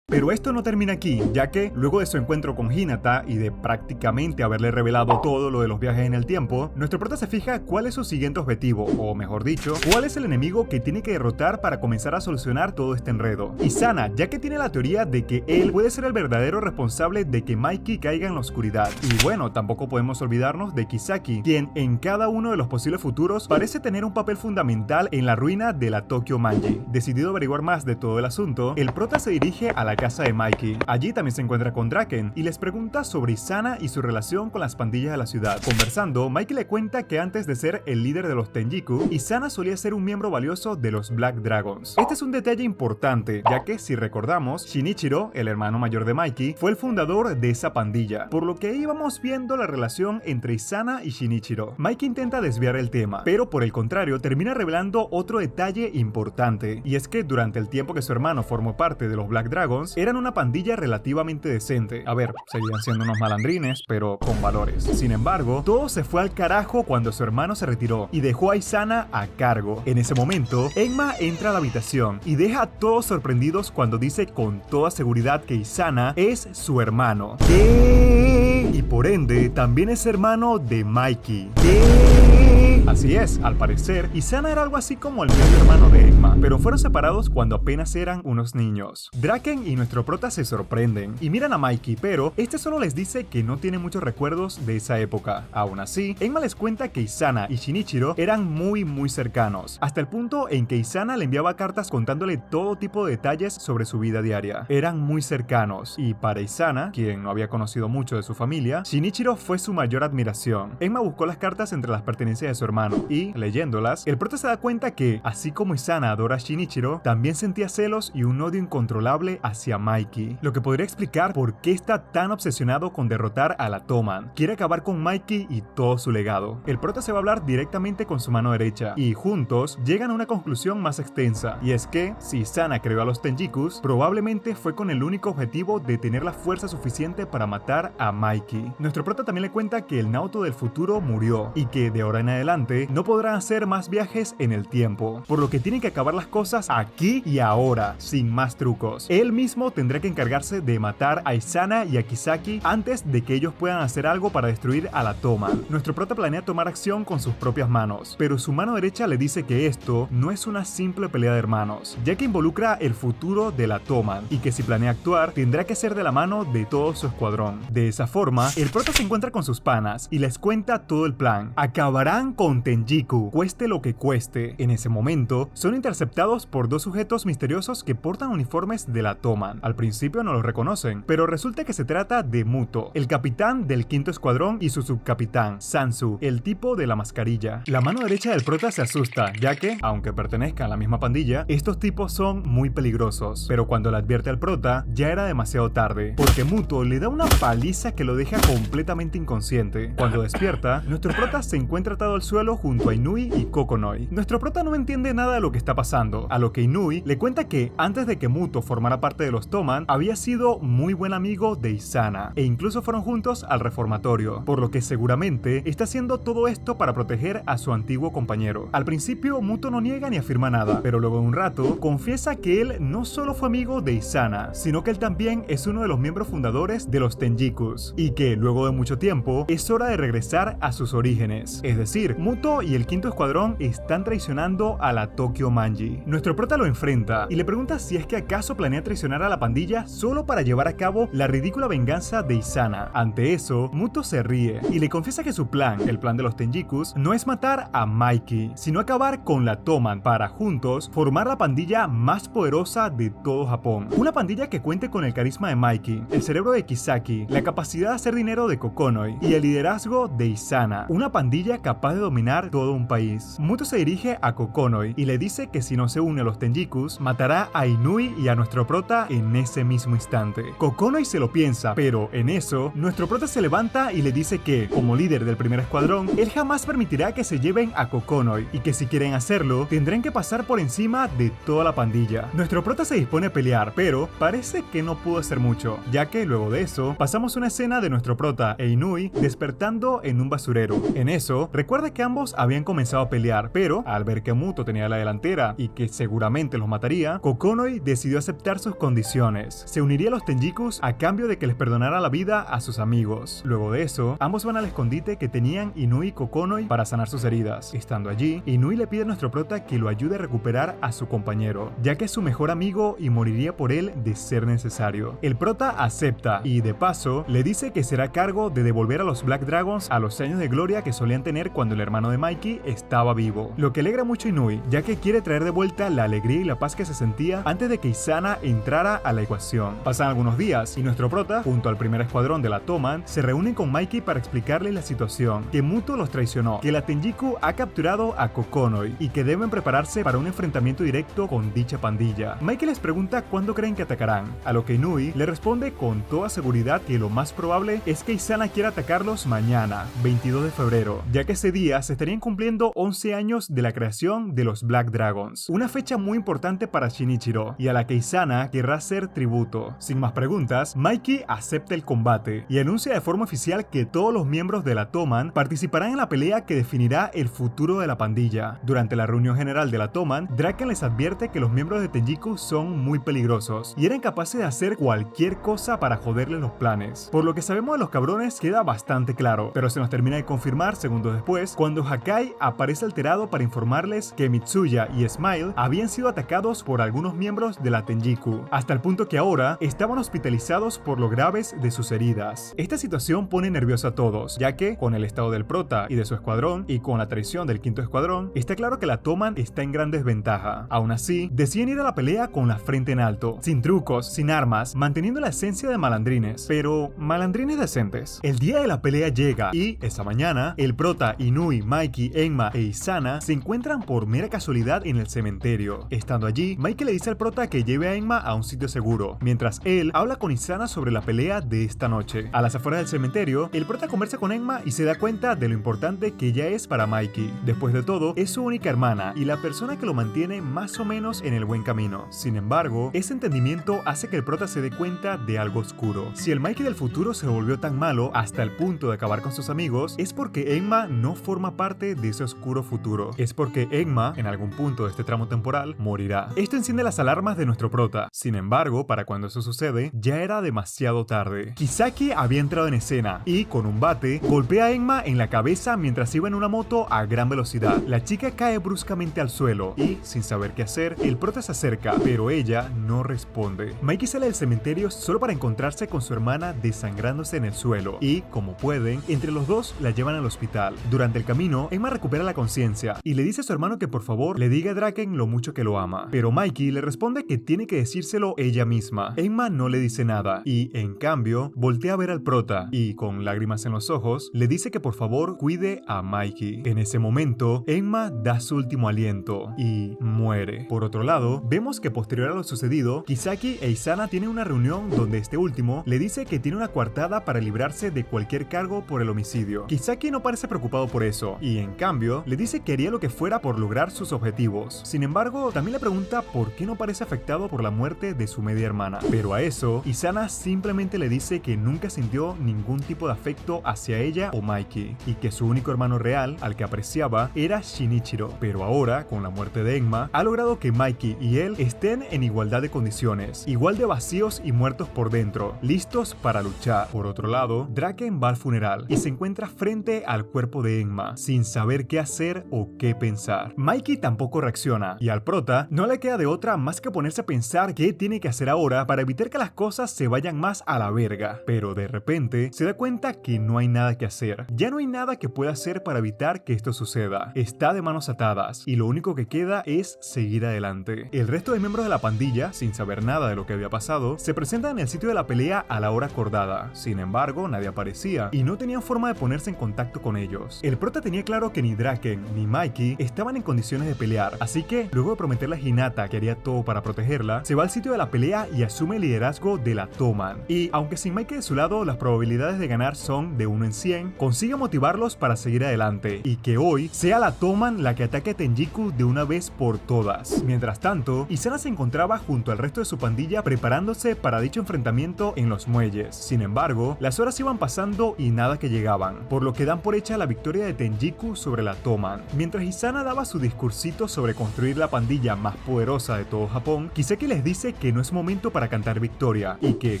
Pero esto no termina aquí, ya que luego de su encuentro con Hinata y de prácticamente haberle revelado todo lo de los viajes en el tiempo, nuestro prota se fija cuál es su siguiente objetivo, o mejor dicho, cuál es el enemigo que tiene que derrotar para comenzar a solucionar todo este enredo. Izana, ya que tiene la teoría de que él puede ser el verdadero responsable de que Mikey caiga en la oscuridad. Y bueno, tampoco podemos olvidarnos de Kisaki, quien en cada uno de los posibles futuros parece tener un papel fundamental en la ruina de la Tokyo Manji. Decidido averiguar más de todo el asunto, el prota se dirige a la casa de Mikey. Allí también se encuentra con Draken y les pregunta sobre Izana y su relación con las pandillas de la ciudad. Conversando, Mikey le cuenta que antes de ser el líder de los Tenjiku, Izana solía ser un miembro valioso de los Black Dragons. Este es un detalle importante, ya que si recordamos, Shinichiro, el hermano mayor de Mikey, fue el fundador de esa pandilla, por lo que íbamos viendo la relación entre Izana y Shinichiro. Mikey intenta desviar el tema, pero por el contrario termina revelando otro detalle importante, y es que durante el tiempo que su hermano formó parte de los Black Dragons, eran una pandilla relativamente decente. A ver, seguían siendo unos malandrines, pero con valores. Sin embargo, todo se fue al carajo cuando su hermano se retiró y dejó a Izana a cargo. En ese momento, Enma entra a la habitación y deja a todos sorprendidos cuando dice con toda seguridad que Izana es su hermano. ¿Qué? Y por ende, también es hermano de Mikey. ¿Qué? Así es, al parecer, Izana era algo así como el medio hermano de Enma, pero fueron separados cuando apenas eran unos niños. Draken y nuestro prota se sorprenden y miran a Mikey, pero este solo les dice que no tiene muchos recuerdos de esa época. Aún así, Enma les cuenta que Izana y Shinichiro eran muy cercanos, hasta el punto en que Izana le enviaba cartas contándole todo tipo de detalles sobre su vida diaria. Eran muy cercanos, y para Izana, quien no había conocido mucho de su familia, Shinichiro fue su mayor admiración. Enma buscó las cartas entre las pertenencias de su hermano, y, leyéndolas, el prota se da cuenta que, así como Izana adora a Shinichiro, también sentía celos y un odio incontrolable hacia Mikey, lo que podría explicar por qué está tan obsesionado con derrotar a la Toman. Quiere acabar con Mikey y todo su legado. El prota se va a hablar directamente con su mano derecha, y juntos llegan a una conclusión más extensa, y es que, si Izana creó a los Tenjikus, probablemente fue con el único objetivo de tener la fuerza suficiente para matar a Mikey. Nuestro prota también le cuenta que el Naoto del futuro murió, y que de ahora en adelante adelante no podrán hacer más viajes en el tiempo, por lo que tienen que acabar las cosas aquí y ahora, sin más trucos. Él mismo tendrá que encargarse de matar a Isana y a Kisaki antes de que ellos puedan hacer algo para destruir a la Toman. Nuestro prota planea tomar acción con sus propias manos, pero su mano derecha le dice que esto no es una simple pelea de hermanos, ya que involucra el futuro de la Toman y que si planea actuar tendrá que ser de la mano de todo su escuadrón. De esa forma, el prota se encuentra con sus panas y les cuenta todo el plan. Acabarán con Tenjiku, cueste lo que cueste. En ese momento, son interceptados por dos sujetos misteriosos que portan uniformes de la Toman. Al principio no los reconocen, pero resulta que se trata de Muto, el capitán del quinto escuadrón, y su subcapitán, Sansu, el tipo de la mascarilla. La mano derecha del prota se asusta, ya que, aunque pertenezcan a la misma pandilla, estos tipos son muy peligrosos. Pero cuando le advierte al prota, ya era demasiado tarde, porque Muto le da una paliza que lo deja completamente inconsciente. Cuando despierta, nuestro prota se encuentra atado al suelo junto a Inui y Kokonoi. Nuestro prota no entiende nada de lo que está pasando, a lo que Inui le cuenta que antes de que Muto formara parte de los Toman, había sido muy buen amigo de Isana, e incluso fueron juntos al reformatorio, por lo que seguramente está haciendo todo esto para proteger a su antiguo compañero. Al principio, Muto no niega ni afirma nada, pero luego de un rato, confiesa que él no solo fue amigo de Isana, sino que él también es uno de los miembros fundadores de los Tenjikus, y que luego de mucho tiempo, es hora de regresar a sus orígenes. Es decir, Muto y el quinto escuadrón están traicionando a la Tokyo Manji. Nuestro prota lo enfrenta y le pregunta si es que acaso planea traicionar a la pandilla solo para llevar a cabo la ridícula venganza de Isana. Ante eso, Muto se ríe y le confiesa que su plan, el plan de los Tenjikus, no es matar a Mikey, sino acabar con la Toman para juntos formar la pandilla más poderosa de todo Japón. Una pandilla que cuente con el carisma de Mikey, el cerebro de Kisaki, la capacidad de hacer dinero de Kokonoi y el liderazgo de Isana. Una pandilla capaz de dominar todo un país. Muto se dirige a Kokonoi y le dice que si no se une a los Tenjikus, matará a Inui y a nuestro prota en ese mismo instante. Kokonoi se lo piensa, pero en eso, nuestro prota se levanta y le dice que, como líder del primer escuadrón, él jamás permitirá que se lleven a Kokonoi y que si quieren hacerlo, tendrán que pasar por encima de toda la pandilla. Nuestro prota se dispone a pelear, pero parece que no pudo hacer mucho, ya que luego de eso, pasamos una escena de nuestro prota e Inui despertando en un basurero. En eso, recuerda que ambos habían comenzado a pelear, pero al ver que Muto tenía la delantera y que seguramente los mataría, Kokonoi decidió aceptar sus condiciones. Se uniría a los Tenjikus a cambio de que les perdonara la vida a sus amigos. Luego de eso, ambos van al escondite que tenían Inui y Kokonoi para sanar sus heridas. Estando allí, Inui le pide a nuestro prota que lo ayude a recuperar a su compañero, ya que es su mejor amigo y moriría por él de ser necesario. El prota acepta y, de paso, le dice que será cargo de devolver a los Black Dragons a los años de gloria que solían tener cuando el hermano de Mikey estaba vivo, lo que alegra mucho a Inui, ya que quiere traer de vuelta la alegría y la paz que se sentía antes de que Isana entrara a la ecuación. Pasan algunos días y nuestro prota, junto al primer escuadrón de la Toman, se reúnen con Mikey para explicarle la situación, que Muto los traicionó, que la Tenjiku ha capturado a Kokonoi y que deben prepararse para un enfrentamiento directo con dicha pandilla. Mikey les pregunta cuándo creen que atacarán, a lo que Inui le responde con toda seguridad que lo más probable es que Isana quiera atacarlos mañana, 22 de febrero, ya que ese día se estarían cumpliendo 11 años de la creación de los Black Dragons, una fecha muy importante para Shinichiro y a la que Isana querrá hacer tributo. Sin más preguntas, Mikey acepta el combate y anuncia de forma oficial que todos los miembros de la Toman participarán en la pelea que definirá el futuro de la pandilla. Durante la reunión general de la Toman, Draken les advierte que los miembros de Tenjiku son muy peligrosos y eran capaces de hacer cualquier cosa para joderles los planes. Por lo que sabemos de los cabrones queda bastante claro, pero se nos termina de confirmar segundos después cuando Hakai aparece alterado para informarles que Mitsuya y Smile habían sido atacados por algunos miembros de la Tenjiku, hasta el punto que ahora estaban hospitalizados por lo graves de sus heridas. Esta situación pone nervioso a todos, ya que con el estado del prota y de su escuadrón y con la traición del quinto escuadrón, está claro que la Toman está en gran desventaja. Aún así, deciden ir a la pelea con la frente en alto, sin trucos, sin armas, manteniendo la esencia de malandrines, pero malandrines decentes. El día de la pelea llega y, esa mañana, el prota, Inui, Mikey, Enma e Isana se encuentran por mera casualidad en el cementerio. Estando allí, Mikey le dice al prota que lleve a Enma a un sitio seguro, mientras él habla con Isana sobre la pelea de esta noche. A las afueras del cementerio, el prota conversa con Enma y se da cuenta de lo importante que ella es para Mikey. Después de todo, es su única hermana y la persona que lo mantiene más o menos en el buen camino. Sin embargo, ese entendimiento hace que el prota se dé cuenta de algo oscuro. Si el Mikey del futuro se volvió tan malo hasta el punto de acabar con sus amigos, es porque Enma no forma forma parte de ese oscuro futuro. Es porque Enma, en algún punto de este tramo temporal, morirá. Esto enciende las alarmas de nuestro prota. Sin embargo, para cuando eso sucede, ya era demasiado tarde. Kisaki había entrado en escena y, con un bate, golpea a Enma en la cabeza mientras iba en una moto a gran velocidad. La chica cae bruscamente al suelo y, sin saber qué hacer, el prota se acerca, pero ella no responde. Mikey sale del cementerio solo para encontrarse con su hermana desangrándose en el suelo y, como pueden, entre los dos la llevan al hospital. Durante el camino, Enma recupera la conciencia y le dice a su hermano que por favor le diga a Draken lo mucho que lo ama, pero Mikey le responde que tiene que decírselo ella misma. Enma no le dice nada y, en cambio, voltea a ver al prota y, con lágrimas en los ojos, le dice que por favor cuide a Mikey. En ese momento, Enma da su último aliento y muere. Por otro lado, vemos que posterior a lo sucedido, Kisaki e Isana tienen una reunión donde este último le dice que tiene una coartada para librarse de cualquier cargo por el homicidio. Kisaki no parece preocupado por eso y, en cambio, le dice que haría lo que fuera por lograr sus objetivos. Sin embargo, también le pregunta por qué no parece afectado por la muerte de su media hermana. Pero a eso, Isana simplemente le dice que nunca sintió ningún tipo de afecto hacia ella o Mikey y que su único hermano real, al que apreciaba, era Shinichiro. Pero ahora, con la muerte de Enma, ha logrado que Mikey y él estén en igualdad de condiciones, igual de vacíos y muertos por dentro, listos para luchar. Por otro lado, Draken va al funeral y se encuentra frente al cuerpo de Enma, sin saber qué hacer o qué pensar. Mikey tampoco reacciona y al prota no le queda de otra más que ponerse a pensar qué tiene que hacer ahora para evitar que las cosas se vayan más a la verga. Pero de repente se da cuenta que no hay nada que hacer. Ya no hay nada que pueda hacer para evitar que esto suceda. Está de manos atadas y lo único que queda es seguir adelante. El resto de miembros de la pandilla, sin saber nada de lo que había pasado, se presentan en el sitio de la pelea a la hora acordada. Sin embargo, nadie aparecía y no tenían forma de ponerse en contacto con ellos. El prota tenía claro que ni Draken ni Mikey estaban en condiciones de pelear, así que, luego de prometerle a Hinata que haría todo para protegerla, se va al sitio de la pelea y asume el liderazgo de la toman. Y, aunque sin Mikey de su lado, las probabilidades de ganar son de 1 en 100, consigue motivarlos para seguir adelante y que hoy sea la toman la que ataque a Tenjiku de una vez por todas. Mientras tanto, Isana se encontraba junto al resto de su pandilla preparándose para dicho enfrentamiento en los muelles. Sin embargo, las horas iban pasando y nada que llegaban, por lo que dan por hecha la victoria de Tenjiku sobre la toman. Mientras Isana daba su discursito sobre construir la pandilla más poderosa de todo Japón, Kiseki les dice que no es momento para cantar victoria y que,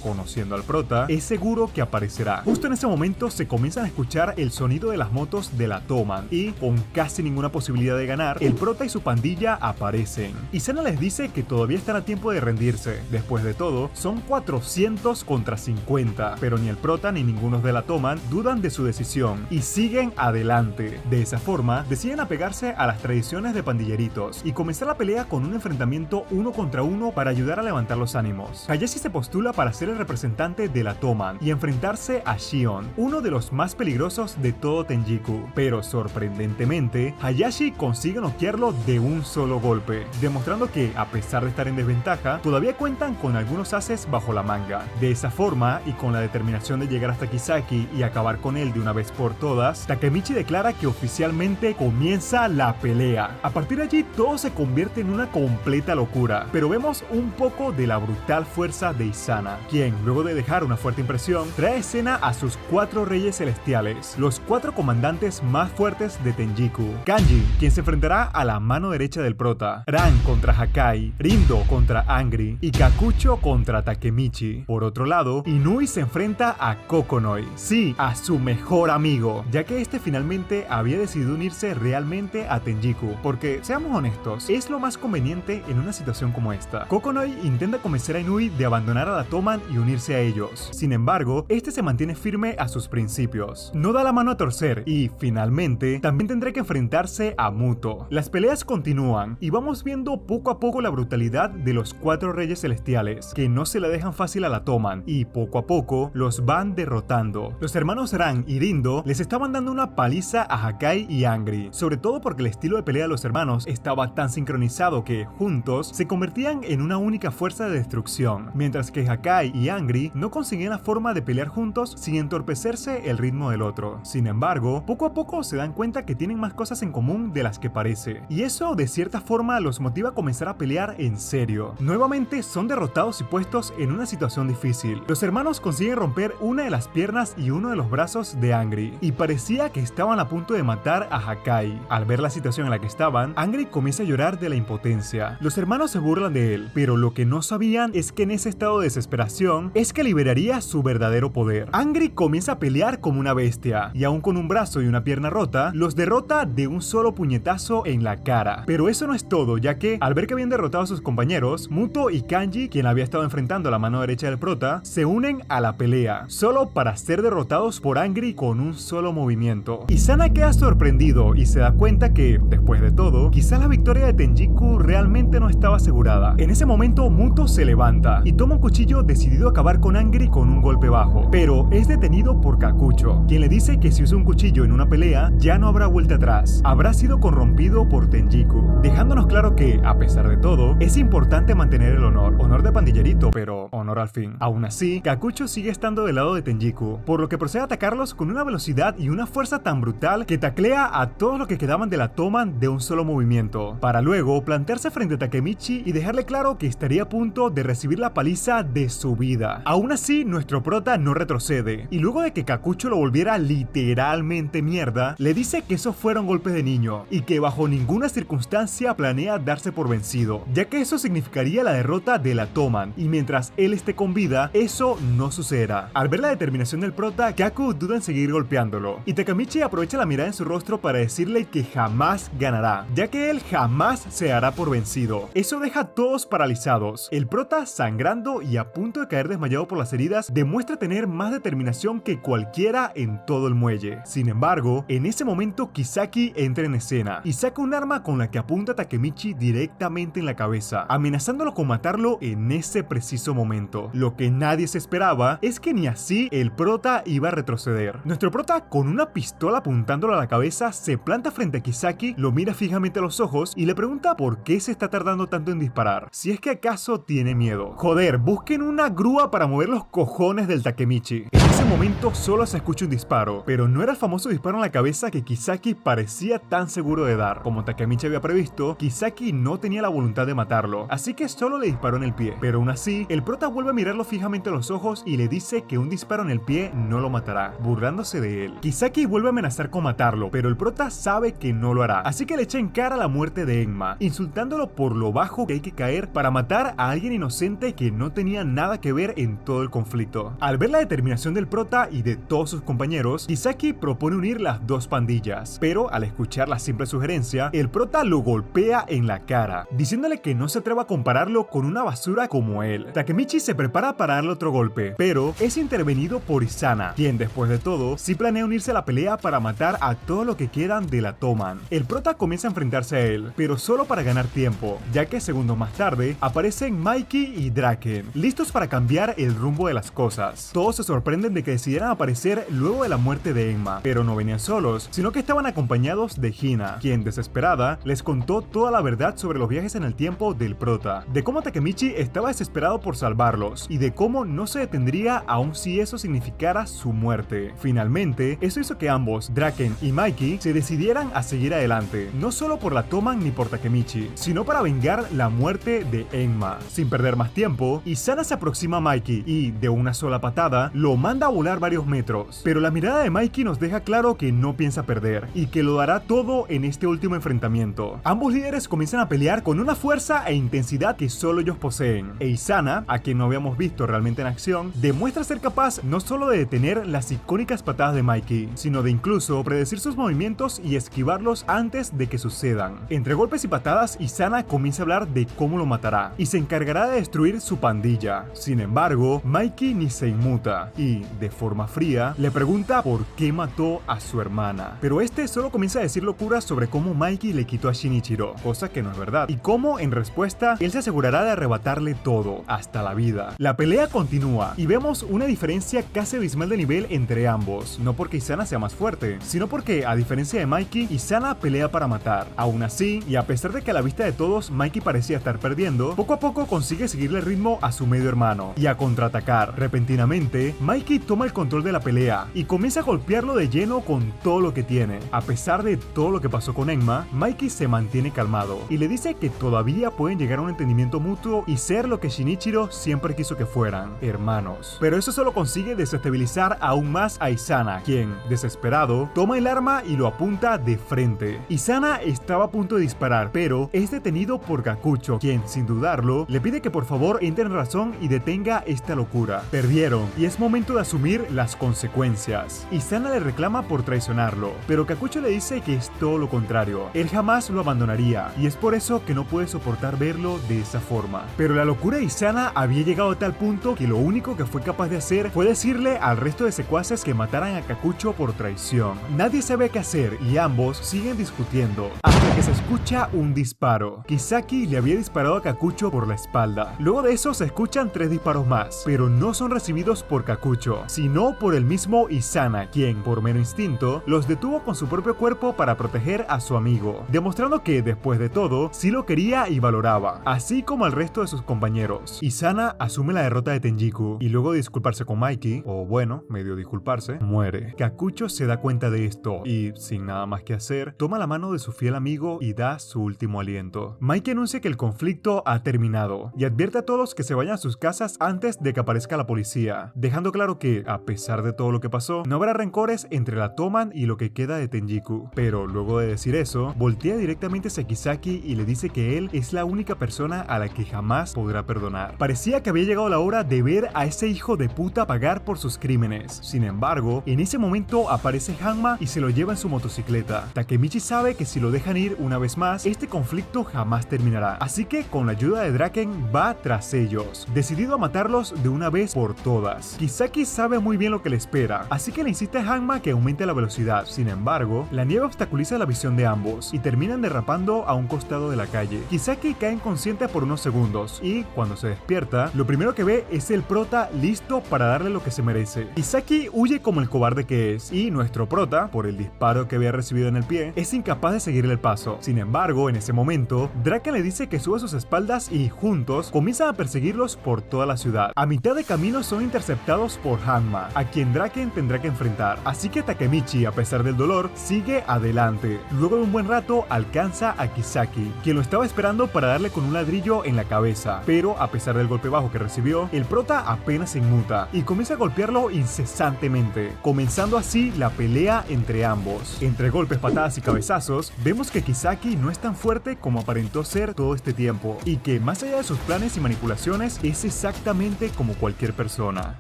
conociendo al prota, es seguro que aparecerá. Justo en ese momento se comienzan a escuchar el sonido de las motos de la toman y, con casi ninguna posibilidad de ganar, el prota y su pandilla aparecen. Isana les dice que todavía están a tiempo de rendirse. Después de todo, son 400 contra 50, pero ni el prota ni ninguno de la toman dudan de su decisión y siguen adelante. De esa forma, deciden apegarse a las tradiciones de pandilleritos y comenzar la pelea con un enfrentamiento 1 contra 1 para ayudar a levantar los ánimos. Hayashi se postula para ser el representante de la toman y enfrentarse a Shion, uno de los más peligrosos de todo Tenjiku, pero sorprendentemente, Hayashi consigue noquearlo de un solo golpe, demostrando que, a pesar de estar en desventaja, todavía cuentan con algunos ases bajo la manga. De esa forma, y con la determinación de llegar hasta Kisaki y acabar con él de una vez por todas, Takemichi declara que oficialmente comienza la pelea. A partir de allí, todo se convierte en una completa locura, pero vemos un poco de la brutal fuerza de Isana, quien, luego de dejar una fuerte impresión, trae a escena a sus 4 reyes celestiales, los 4 comandantes más fuertes de Tenjiku. Kanji, quien se enfrentará a la mano derecha del prota, Ran contra Hakai, Rindo contra Angry y Kakucho contra Takemichi. Por otro lado, Inui se enfrenta a Kokonoi, sí, a su mejor amigo, ya que este finalmente había decidido unirse realmente a Tenjiku, porque, seamos honestos, es lo más conveniente en una situación como esta. Kokonoi intenta convencer a Inui de abandonar a la toman y unirse a ellos. Sin embargo, este se mantiene firme a sus principios, no da la mano a torcer y, finalmente, también tendrá que enfrentarse a Muto. Las peleas continúan y vamos viendo poco a poco la brutalidad de los 4 reyes celestiales, que no se la dejan fácil a la toman y poco a poco los van derrotando. Los hermanos Ran y Rindo les estaban dando una paliza a Hakai y Angry, sobre todo porque el estilo de pelea de los hermanos estaba tan sincronizado que, juntos, se convertían en una única fuerza de destrucción, mientras que Hakai y Angry no conseguían la forma de pelear juntos sin entorpecerse el ritmo del otro. Sin embargo, poco a poco se dan cuenta que tienen más cosas en común de las que parece, y eso de cierta forma los motiva a comenzar a pelear en serio. Nuevamente son derrotados y puestos en una situación difícil. Los hermanos consiguen romper una de las piernas y uno de los brazos de Angry, y parecía que estaban a punto de matar a Hakai. Al ver la situación en la que estaban, Angry comienza a llorar de la impotencia. Los hermanos se burlan de él, pero lo que no sabían es que en ese estado de desesperación es que liberaría su verdadero poder. Angry comienza a pelear como una bestia, y aún con un brazo y una pierna rota, los derrota de un solo puñetazo en la cara. Pero eso no es todo, ya que al ver que habían derrotado a sus compañeros, Muto y Kanji, quien había estado enfrentando a la mano derecha del prota, se unen a la pelea, solo para ser derrotados por Angry con un solo movimiento. Isana queda sorprendido y se da cuenta que, después de todo, quizás la victoria de Tenjiku realmente no estaba asegurada. En ese momento, Muto se levanta y toma un cuchillo decidido a acabar con Angry con un golpe bajo, pero es detenido por Kakucho, quien le dice que si usa un cuchillo en una pelea, ya no habrá vuelta atrás, habrá sido corrompido por Tenjiku, dejándonos claro que, a pesar de todo, es importante mantener el honor de pandillerito, pero honor al fin. Aún así, Kakucho sigue estando del lado de Tenjiku, por lo que procede a atacarlos con una velocidad y una fuerza tan brutal que taclea a todos los que quedaban de la Toman de un solo movimiento, para luego plantearse frente a Takemichi y dejarle claro que estaría a punto de recibir la paliza de su vida. Aún así, nuestro prota no retrocede, y luego de que Kakucho lo volviera literalmente mierda, le dice que esos fueron golpes de niño, y que bajo ninguna circunstancia planea darse por vencido, ya que eso significaría la derrota de la Toman, y mientras él esté con vida, eso no sucederá. Al ver la determinación del prota, Kaku duda en seguir golpeándolo, y Takemichi aprovecha la mirada en su rostro para decirle que jamás ganará, ya que él jamás se dará por vencido. Eso deja a todos paralizados. El prota, sangrando y a punto de caer desmayado por las heridas, demuestra tener más determinación que cualquiera en todo el muelle. Sin embargo, en ese momento Kisaki entra en escena y saca un arma con la que apunta a Takemichi directamente en la cabeza, amenazándolo con matarlo en ese preciso momento. Lo que nadie se esperaba es que ni así el prota iba a retroceder. Nuestro prota, con una pistola apuntándolo a la cabeza, se planta frente a Kisaki, lo mira fijamente a los ojos y le pregunta por qué se está tardando tanto en disparar, si es que acaso tiene miedo. Joder, busquen una grúa para mover los cojones del Takemichi. En ese momento solo se escucha un disparo, pero no era el famoso disparo en la cabeza que Kisaki parecía tan seguro de dar. Como Takemichi había previsto, Kisaki no tenía la voluntad de matarlo, así que solo le disparó en el pie. Pero aún así, el prota vuelve a mirarlo fijamente a los ojos y le dice que un disparo en el pie no lo matará, burlándose de él. Kisaki vuelve a amenazar con matarlo, pero el prota sabe que no lo hará, así que le echa en cara la muerte de Enma, insultándolo por lo bajo que hay que caer para matar a alguien inocente que no tenía nada que ver en todo el conflicto. Al ver la determinación del prota y de todos sus compañeros, Kisaki propone unir las dos pandillas, pero al escuchar la simple sugerencia, el prota lo golpea en la cara, diciéndole que no se atreva a compararlo con una basura como él. Takemichi se prepara para darle otro golpe, pero es intervenido por Isana, quien después de todo sí planea unirse a la pelea para matar a todo lo que quedan de la Toman. El prota comienza a enfrentarse a él, pero solo para ganar tiempo, ya que segundos más tarde aparecen Mikey y Draken, listos para cambiar el rumbo de las cosas. Todos se sorprenden de que decidieran aparecer luego de la muerte de Enma, pero no venían solos, sino que estaban acompañados de Hina, quien desesperada les contó toda la verdad sobre los viajes en el tiempo del prota, de cómo Takemichi estaba desesperado por salvarlos y de cómo no se detendría aun si eso significara su muerte. Finalmente, eso hizo que ambos, Draken y Mikey, se decidieran a seguir adelante, no solo por la Toman ni por Takemichi, sino para vengar la muerte de Enma. Sin perder más tiempo, Isana se aproxima a Mikey y, de una sola patada, lo manda a volar varios metros. Pero la mirada de Mikey nos deja claro que no piensa perder y que lo dará todo en este último enfrentamiento. Ambos líderes comienzan a pelear con una fuerza e intensidad que solo ellos poseen, e Isana, a quien no habíamos visto realmente en acción, demuestra ser capaz no solo de detener las icónicas patadas de Mikey, sino de incluso predecir sus movimientos y esquivarlos antes de que sucedan. Entre golpes y patadas, Isana comienza a hablar de cómo lo matará y se encargará de destruir su pandilla. Sin embargo, Mikey ni se inmuta y, de forma fría, le pregunta por qué mató a su hermana. Pero este solo comienza a decir locuras sobre cómo Mikey le quitó a Shinichiro, cosa que no es verdad, y cómo, en respuesta, él se asegurará de arrebatarle todo, hasta la vida. La pelea continúa y vemos una diferencia casi abismal de nivel entre ambos, no porque Isana sea más fuerte, sino porque, a diferencia de Mikey, Isana pelea para matar. Aún así, y a pesar de que a la vista de todos Mikey parecía estar perdiendo, poco a poco consigue seguirle el ritmo a su medio hermano y a contraatacar. Repentinamente, Mikey toma el control de la pelea y comienza a golpearlo de lleno con todo lo que tiene. A pesar de todo lo que pasó con Enma, Mikey se mantiene calmado y le dice que todavía pueden llegar a un entendimiento mutuo y ser lo que Shinichiro siempre quiso que fueran, hermanos. Pero eso solo consigue desestabilizar aún más a Isana, quien, desesperado, toma toma el arma y lo apunta de frente. Isana estaba a punto de disparar, pero es detenido por Kakucho, quien, sin dudarlo, le pide que por favor entre en razón y detenga esta locura. Perdieron, y es momento de asumir las consecuencias. Isana le reclama por traicionarlo, pero Kakucho le dice que es todo lo contrario. Él jamás lo abandonaría, y es por eso que no puede soportar verlo de esa forma. Pero la locura de Isana había llegado a tal punto que lo único que fue capaz de hacer fue decirle al resto de secuaces que mataran a Kakucho por traición. Nadie sabe qué hacer y ambos siguen discutiendo, hasta que se escucha un disparo. Kisaki le había disparado a Kakucho por la espalda. Luego de eso se escuchan 3 disparos más, pero no son recibidos por Kakucho, sino por el mismo Isana, quien, por mero instinto, los detuvo con su propio cuerpo para proteger a su amigo, demostrando que, después de todo, sí lo quería y valoraba, así como al resto de sus compañeros. Isana asume la derrota de Tenjiku, y luego de disculparse con Mikey, o bueno, medio disculparse, muere. Kakucho se da cuenta de esto, y, sin nada más que hacer, toma la mano de su fiel amigo y da su último aliento. Mikey anuncia que el conflicto ha terminado, y advierte a todos que se vayan a sus casas antes de que aparezca la policía, dejando claro que, a pesar de todo lo que pasó, no habrá rencores entre la Toman y lo que queda de Tenjiku. Pero luego de decir eso, voltea directamente hacia Kisaki y le dice que él es la única persona a la que jamás podrá perdonar. Parecía que había llegado la hora de ver a ese hijo de puta pagar por sus crímenes. Sin embargo, en ese momento aparece Hanma y se lo lleva en su motocicleta. Takemichi sabe que si lo dejan ir una vez más, este conflicto jamás terminará. Así que, con la ayuda de Draken, va tras ellos, decidido a matarlos de una vez por todas. Kisaki sabe muy bien lo que le espera, así que le insiste a Hanma que aumente la velocidad. Sin embargo, la nieve obstaculiza la visión de ambos y terminan derrapando a un costado de la calle. Kisaki cae inconsciente por unos segundos y, cuando se despierta, lo primero que ve es el prota listo para darle lo que se merece. Kisaki huye como el cobarde que es, y nuestro prota, por el disparo que había recibido en el pie, es incapaz de seguirle el paso. Sin embargo, en ese momento, Draken le dice que sube a sus espaldas y, juntos, comienzan a perseguirlos por toda la ciudad. A mitad de camino son interceptados por Hanma, a quien Draken tendrá que enfrentar. Así que Takemichi, a pesar del dolor, sigue adelante. Luego de un buen rato, alcanza a Kisaki, quien lo estaba esperando para darle con un ladrillo en la cabeza. Pero, a pesar del golpe bajo que recibió, el prota apenas se inmuta y comienza a golpearlo incesantemente, comenzando así la pelea entre ambos. Entre golpes, patadas y cabezazos, vemos que Kisaki no es tan fuerte como aparentó ser todo este tiempo, y que más allá de sus planes y manipulaciones, es exactamente como cualquier persona.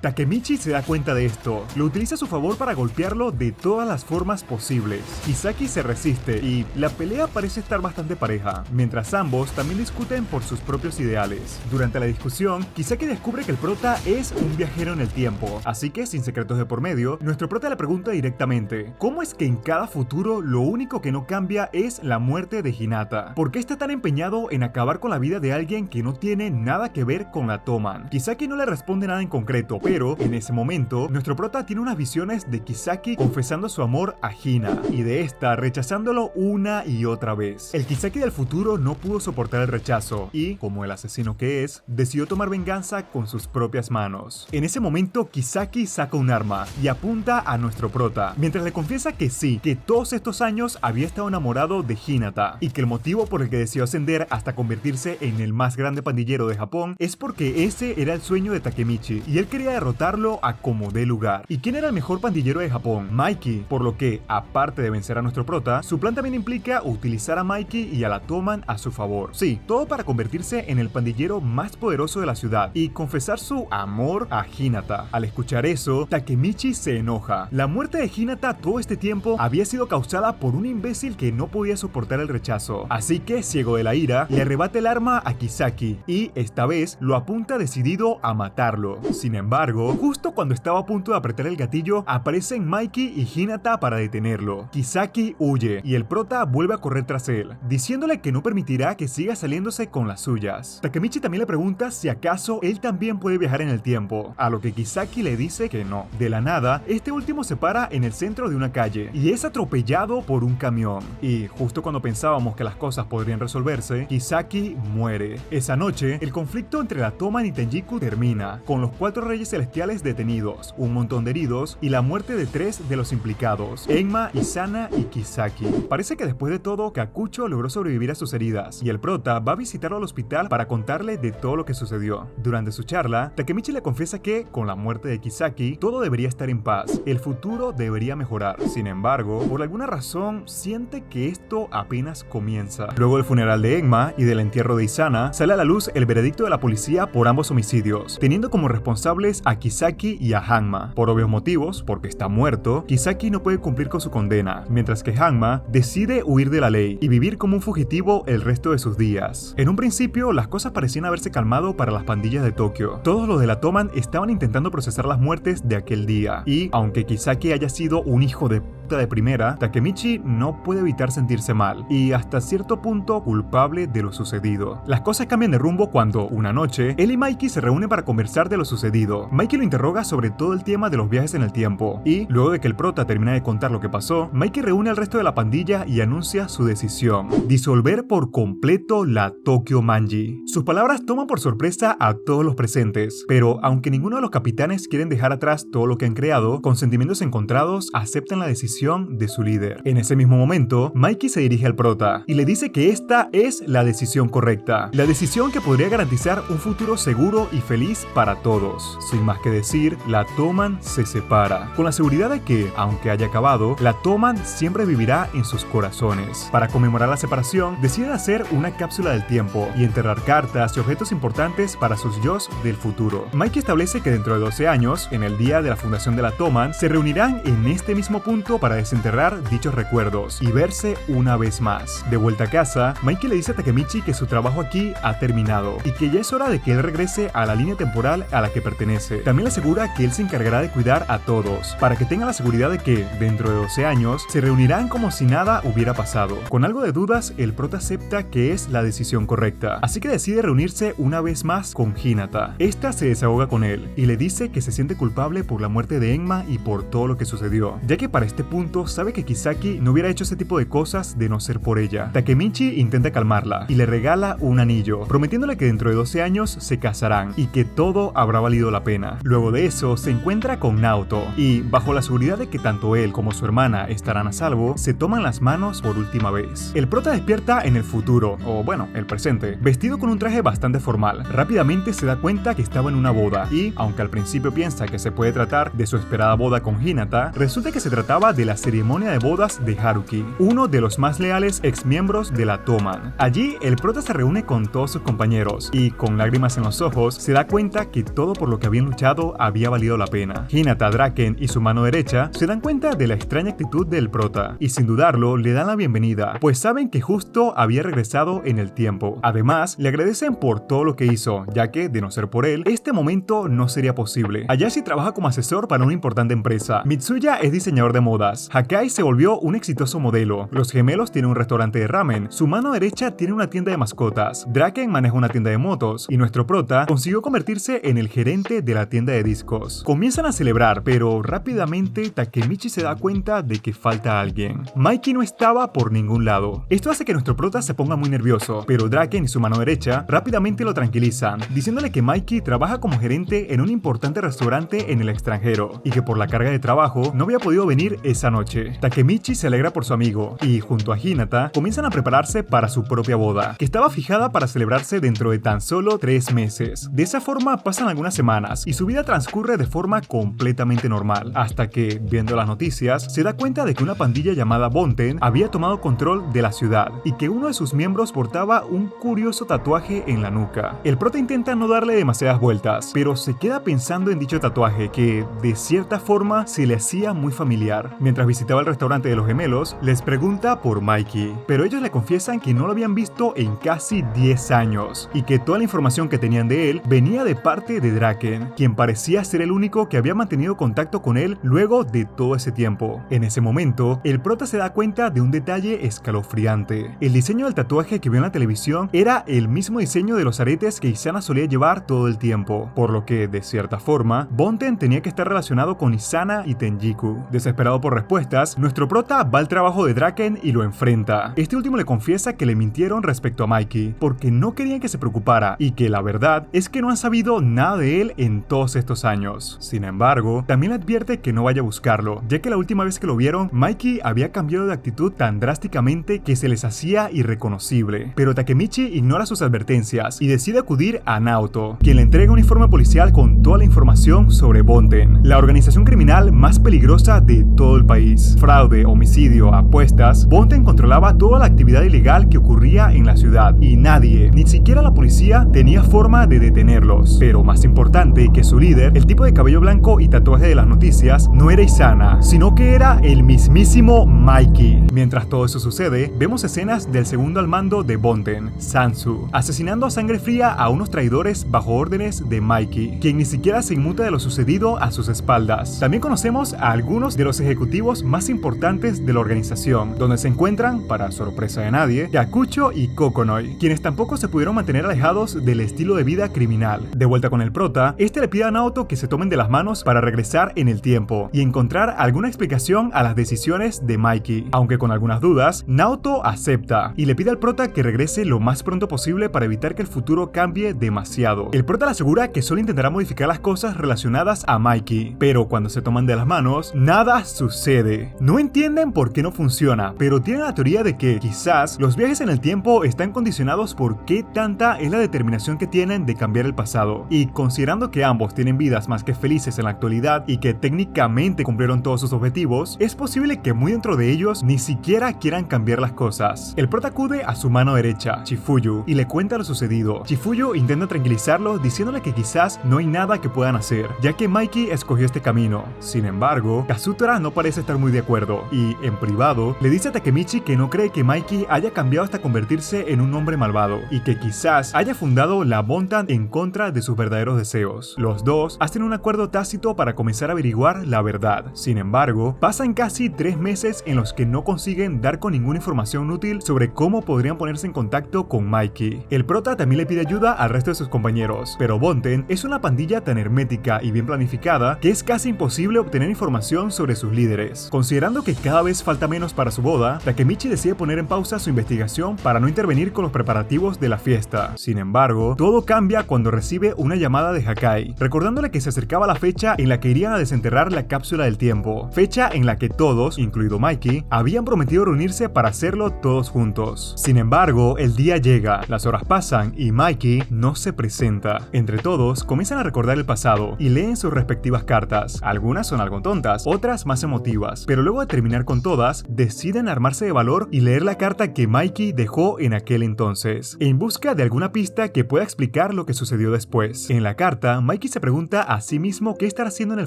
Takemichi se da cuenta de esto, lo utiliza a su favor para golpearlo de todas las formas posibles. Kisaki se resiste y la pelea parece estar bastante pareja, mientras ambos también discuten por sus propios ideales. Durante la discusión, Kisaki descubre que el prota es un viajero en el tiempo, así que, sin secretos de por medio, nuestro prota le pregunta directamente: ¿cómo es que en cada futuro lo único que no cambia es la muerte de Hinata? ¿Por qué está tan empeñado en acabar con la vida de alguien que no tiene nada que ver con la Toman? Kisaki no le responde nada en concreto, pero en ese momento, nuestro prota tiene unas visiones de Kisaki confesando su amor a Hina, y de esta rechazándolo una y otra vez. El Kisaki del futuro no pudo soportar el rechazo y, como el asesino que es, decidió tomar venganza con sus propias manos. En ese momento, Kisaki saca un arma y apunta a nuestro prota, mientras le confiesa que sí, que todos estos años había estado enamorado de Hinata, y que el motivo por el que decidió ascender hasta convertirse en el más grande pandillero de Japón es porque ese era el sueño de Takemichi, y él quería derrotarlo a como dé lugar. ¿Y quién era el mejor pandillero de Japón? Mikey, por lo que, aparte de vencer a nuestro prota, su plan también implica utilizar a Mikey y a la Toman a su favor. Sí, todo para convertirse en el pandillero más poderoso de la ciudad y confesar su amor a Hinata. Al escuchar eso, Takemichi se enoja. La muerte de Hinata todo este tiempo había sido causada por un imbécil que no podía soportar el rechazo. Así que, ciego de la ira, le arrebata el arma a Kisaki y, esta vez, lo apunta decidido a matarlo. Sin embargo, justo cuando estaba a punto de apretar el gatillo, aparecen Mikey y Hinata para detenerlo. Kisaki huye y el prota vuelve a correr tras él, diciéndole que no permitirá que siga saliéndose con las suyas. Takemichi también le pregunta si acaso él también puede viajar en el tiempo, a lo que Kisaki le dice que no. De la nada, este último se para en el centro de una calle y es atropellado por un camión. Y justo cuando pensábamos que las cosas podrían resolverse, Kisaki muere. Esa noche, el conflicto entre la Toman y Tenjiku termina, con los 4 reyes celestiales detenidos, un montón de heridos y la muerte de 3 de los implicados, Enma, Isana y Kisaki. Parece que después de todo, Kakucho logró sobrevivir a sus heridas y el prota va a visitarlo al hospital para contarle de todo lo que sucedió. Durante su charla, Takemichi le confiesa que, con la muerte de Kisaki, todo debería estar en paz, el futuro debería mejorar. mejorar. Sin embargo, por alguna razón, siente que esto apenas comienza. Luego del funeral de Enma y del entierro de Isana, sale a la luz el veredicto de la policía por ambos homicidios, teniendo como responsables a Kisaki y a Hanma. Por obvios motivos, porque está muerto, Kisaki no puede cumplir con su condena, mientras que Hanma decide huir de la ley y vivir como un fugitivo el resto de sus días. En un principio, las cosas parecían haberse calmado para las pandillas de Tokio. Todos los de la Toman estaban intentando procesar las muertes de aquel día, y aunque Kisaki haya sido un hijo de puta de primera, Takemichi no puede evitar sentirse mal, y hasta cierto punto culpable de lo sucedido. Las cosas cambian de rumbo cuando, una noche, él y Mikey se reúnen para conversar de lo sucedido. Mikey lo interroga sobre todo el tema de los viajes en el tiempo, y luego de que el prota termina de contar lo que pasó, Mikey reúne al resto de la pandilla y anuncia su decisión: disolver por completo la Tokyo Manji. Sus palabras toman por sorpresa a todos los presentes, pero aunque ninguno de los capitanes quieren dejar atrás todo lo que han creado, con sentimientos encontrados aceptan la decisión de su líder. En ese mismo momento, Mikey se dirige al prota y le dice que esta es la decisión correcta, la decisión que podría garantizar un futuro seguro y feliz para todos. Sin más que decir, la Toman se separa, con la seguridad de que, aunque haya acabado, la Toman siempre vivirá en sus corazones. Para conmemorar la separación, deciden hacer una cápsula del tiempo y enterrar cartas y objetos importantes para sus yos del futuro. Mikey establece que dentro de 12 años, en el día de la fundación de la Toman, se reunirán en este mismo punto para desenterrar dichos recuerdos y verse una vez más. De vuelta a casa, Mikey le dice a Takemichi que su trabajo aquí ha terminado y que ya es hora de que él regrese a la línea temporal a la que pertenece. También le asegura que él se encargará de cuidar a todos, para que tengan la seguridad de que, dentro de 12 años, se reunirán como si nada hubiera pasado. Con algo de dudas, el prota acepta que es la decisión correcta, así que decide reunirse una vez más con Hinata. Esta se desahoga con él y le dice que se siente culpable por la muerte de Enma y por todo lo que sucedió, ya que para este punto sabe que Kisaki no hubiera hecho ese tipo de cosas de no ser por ella. Takemichi intenta calmarla y le regala un anillo, prometiéndole que dentro de 12 años se casarán y que todo habrá valido la pena. Luego de eso, se encuentra con Naoto y, bajo la seguridad de que tanto él como su hermana estarán a salvo, se toman las manos por última vez. El prota despierta en el futuro, o bueno, el presente, vestido con un traje bastante formal. Rápidamente se da cuenta que estaba en una boda y, aunque al principio piensa que se puede tratar de su esperada boda con Hinata, resulta que se trataba de la ceremonia de bodas de Haruki, uno de los más leales ex miembros de la Toman. Allí, el prota se reúne con todos sus compañeros y, con lágrimas en los ojos, se da cuenta que todo por lo que habían luchado había valido la pena. Hinata, Draken y su mano derecha se dan cuenta de la extraña actitud del prota y, sin dudarlo, le dan la bienvenida, pues saben que justo había regresado en el tiempo. Además, le agradecen por todo lo que hizo, ya que, de no ser por él, este momento no sería posible. Ayashi trabaja como asesor para una importante empresa. Mitsuya es diseñador de modas. Hakai se volvió un exitoso modelo. Los gemelos tienen un restaurante de ramen. Su mano derecha tiene una tienda de mascotas. Draken maneja una tienda de motos. Y nuestro prota consiguió convertirse en el gerente de la tienda de discos. Comienzan a celebrar, pero rápidamente Takemichi se da cuenta de que falta alguien. Mikey no estaba por ningún lado. Esto hace que nuestro prota se ponga muy nervioso, pero Draken y su mano derecha rápidamente lo tranquilizan, diciéndole que Mikey trabaja como gerente en un importante restaurante en el extranjero y que por la carga de trabajo no había podido venir esa noche. Takemichi se alegra por su amigo y, junto a Hinata, comienzan a prepararse para su propia boda, que estaba fijada para celebrarse dentro de tan solo 3 meses. De esa forma pasan algunas semanas y su vida transcurre de forma completamente normal, hasta que, viendo las noticias, se da cuenta de que una pandilla llamada Bonten había tomado control de la ciudad y que uno de sus miembros portaba un curioso tatuaje en la nuca. El prota intenta no darle demasiadas vueltas, pero se queda pensando en dicho tatuaje que, de cierta forma, se le hacía muy familiar. Mientras visitaba el restaurante de los gemelos, les pregunta por Mikey, pero ellos le confiesan que no lo habían visto en casi 10 años y que toda la información que tenían de él venía de parte de Draken, quien parecía ser el único que había mantenido contacto con él luego de todo ese tiempo. En ese momento, el prota se da cuenta de un detalle escalofriante. El diseño del tatuaje que vio en la televisión era el mismo diseño de los aretes que Isana solía llevar todo el tiempo, por lo que, de cierta forma, Bonten tenía que estar relacionado con Isana y Tenjiku. Desesperado por respuestas, nuestro prota va al trabajo de Draken y lo enfrenta. Este último le confiesa que le mintieron respecto a Mikey, porque no querían que se preocupara y que la verdad es que no han sabido nada de él en todos estos años. Sin embargo, también le advierte que no vaya a buscarlo, ya que la última vez que lo vieron, Mikey había cambiado de actitud tan drásticamente que se les hacía irreconocible. Pero Takemichi ignora sus advertencias y decide acudir a Naoto, quien le entrega un informe policial con toda la información sobre Bonten, la organización criminal más peligrosa de todo el país. país. Fraude, homicidio, apuestas, Bonten controlaba toda la actividad ilegal que ocurría en la ciudad y nadie, ni siquiera la policía, tenía forma de detenerlos. Pero más importante que su líder, el tipo de cabello blanco y tatuaje de las noticias, no era Isana, sino que era el mismísimo Mikey. Mientras todo eso sucede, vemos escenas del segundo al mando de Bonten, Sansu, asesinando a sangre fría a unos traidores bajo órdenes de Mikey, quien ni siquiera se inmuta de lo sucedido a sus espaldas. También conocemos a algunos de los ejecutivos más importantes de la organización, donde se encuentran, para sorpresa de nadie, Kakucho y Kokonoi, quienes tampoco se pudieron mantener alejados del estilo de vida criminal. De vuelta con el prota, este le pide a Naoto que se tomen de las manos para regresar en el tiempo y encontrar alguna explicación a las decisiones de Mikey. Aunque con algunas dudas, Naoto acepta y le pide al prota que regrese lo más pronto posible para evitar que el futuro cambie demasiado. El prota le asegura que solo intentará modificar las cosas relacionadas a Mikey, pero cuando se toman de las manos, nada sucede. No entienden por qué no funciona, pero tienen la teoría de que quizás los viajes en el tiempo están condicionados por qué tanta es la determinación que tienen de cambiar el pasado. Y considerando que ambos tienen vidas más que felices en la actualidad y que técnicamente cumplieron todos sus objetivos, es posible que muy dentro de ellos ni siquiera quieran cambiar las cosas. El prota acude a su mano derecha, Chifuyu, y le cuenta lo sucedido. Chifuyu intenta tranquilizarlo diciéndole que quizás no hay nada que puedan hacer, ya que Mikey escogió este camino. Sin embargo, Kazutora no parece estar muy de acuerdo y, en privado, le dice a Takemichi que no cree que Mikey haya cambiado hasta convertirse en un hombre malvado y que quizás haya fundado la Bontan en contra de sus verdaderos deseos. Los dos hacen un acuerdo tácito para comenzar a averiguar la verdad. Sin embargo, pasan casi 3 meses en los que no consiguen dar con ninguna información útil sobre cómo podrían ponerse en contacto con Mikey. El prota también le pide ayuda al resto de sus compañeros, pero Bonten es una pandilla tan hermética y bien planificada que es casi imposible obtener información sobre sus líderes. Considerando que cada vez falta menos para su boda, Takemichi decide poner en pausa su investigación para no intervenir con los preparativos de la fiesta. Sin embargo, todo cambia cuando recibe una llamada de Hakai, recordándole que se acercaba la fecha en la que irían a desenterrar la cápsula del tiempo, fecha en la que todos, incluido Mikey, habían prometido reunirse para hacerlo todos juntos. Sin embargo, el día llega, las horas pasan y Mikey no se presenta. Entre todos, comienzan a recordar el pasado y leen sus respectivas cartas. Algunas son algo tontas, otras más emotivas, pero luego de terminar con todas, deciden armarse de valor y leer la carta que Mikey dejó en aquel entonces, en busca de alguna pista que pueda explicar lo que sucedió después. En la carta, Mikey se pregunta a sí mismo qué estará haciendo en el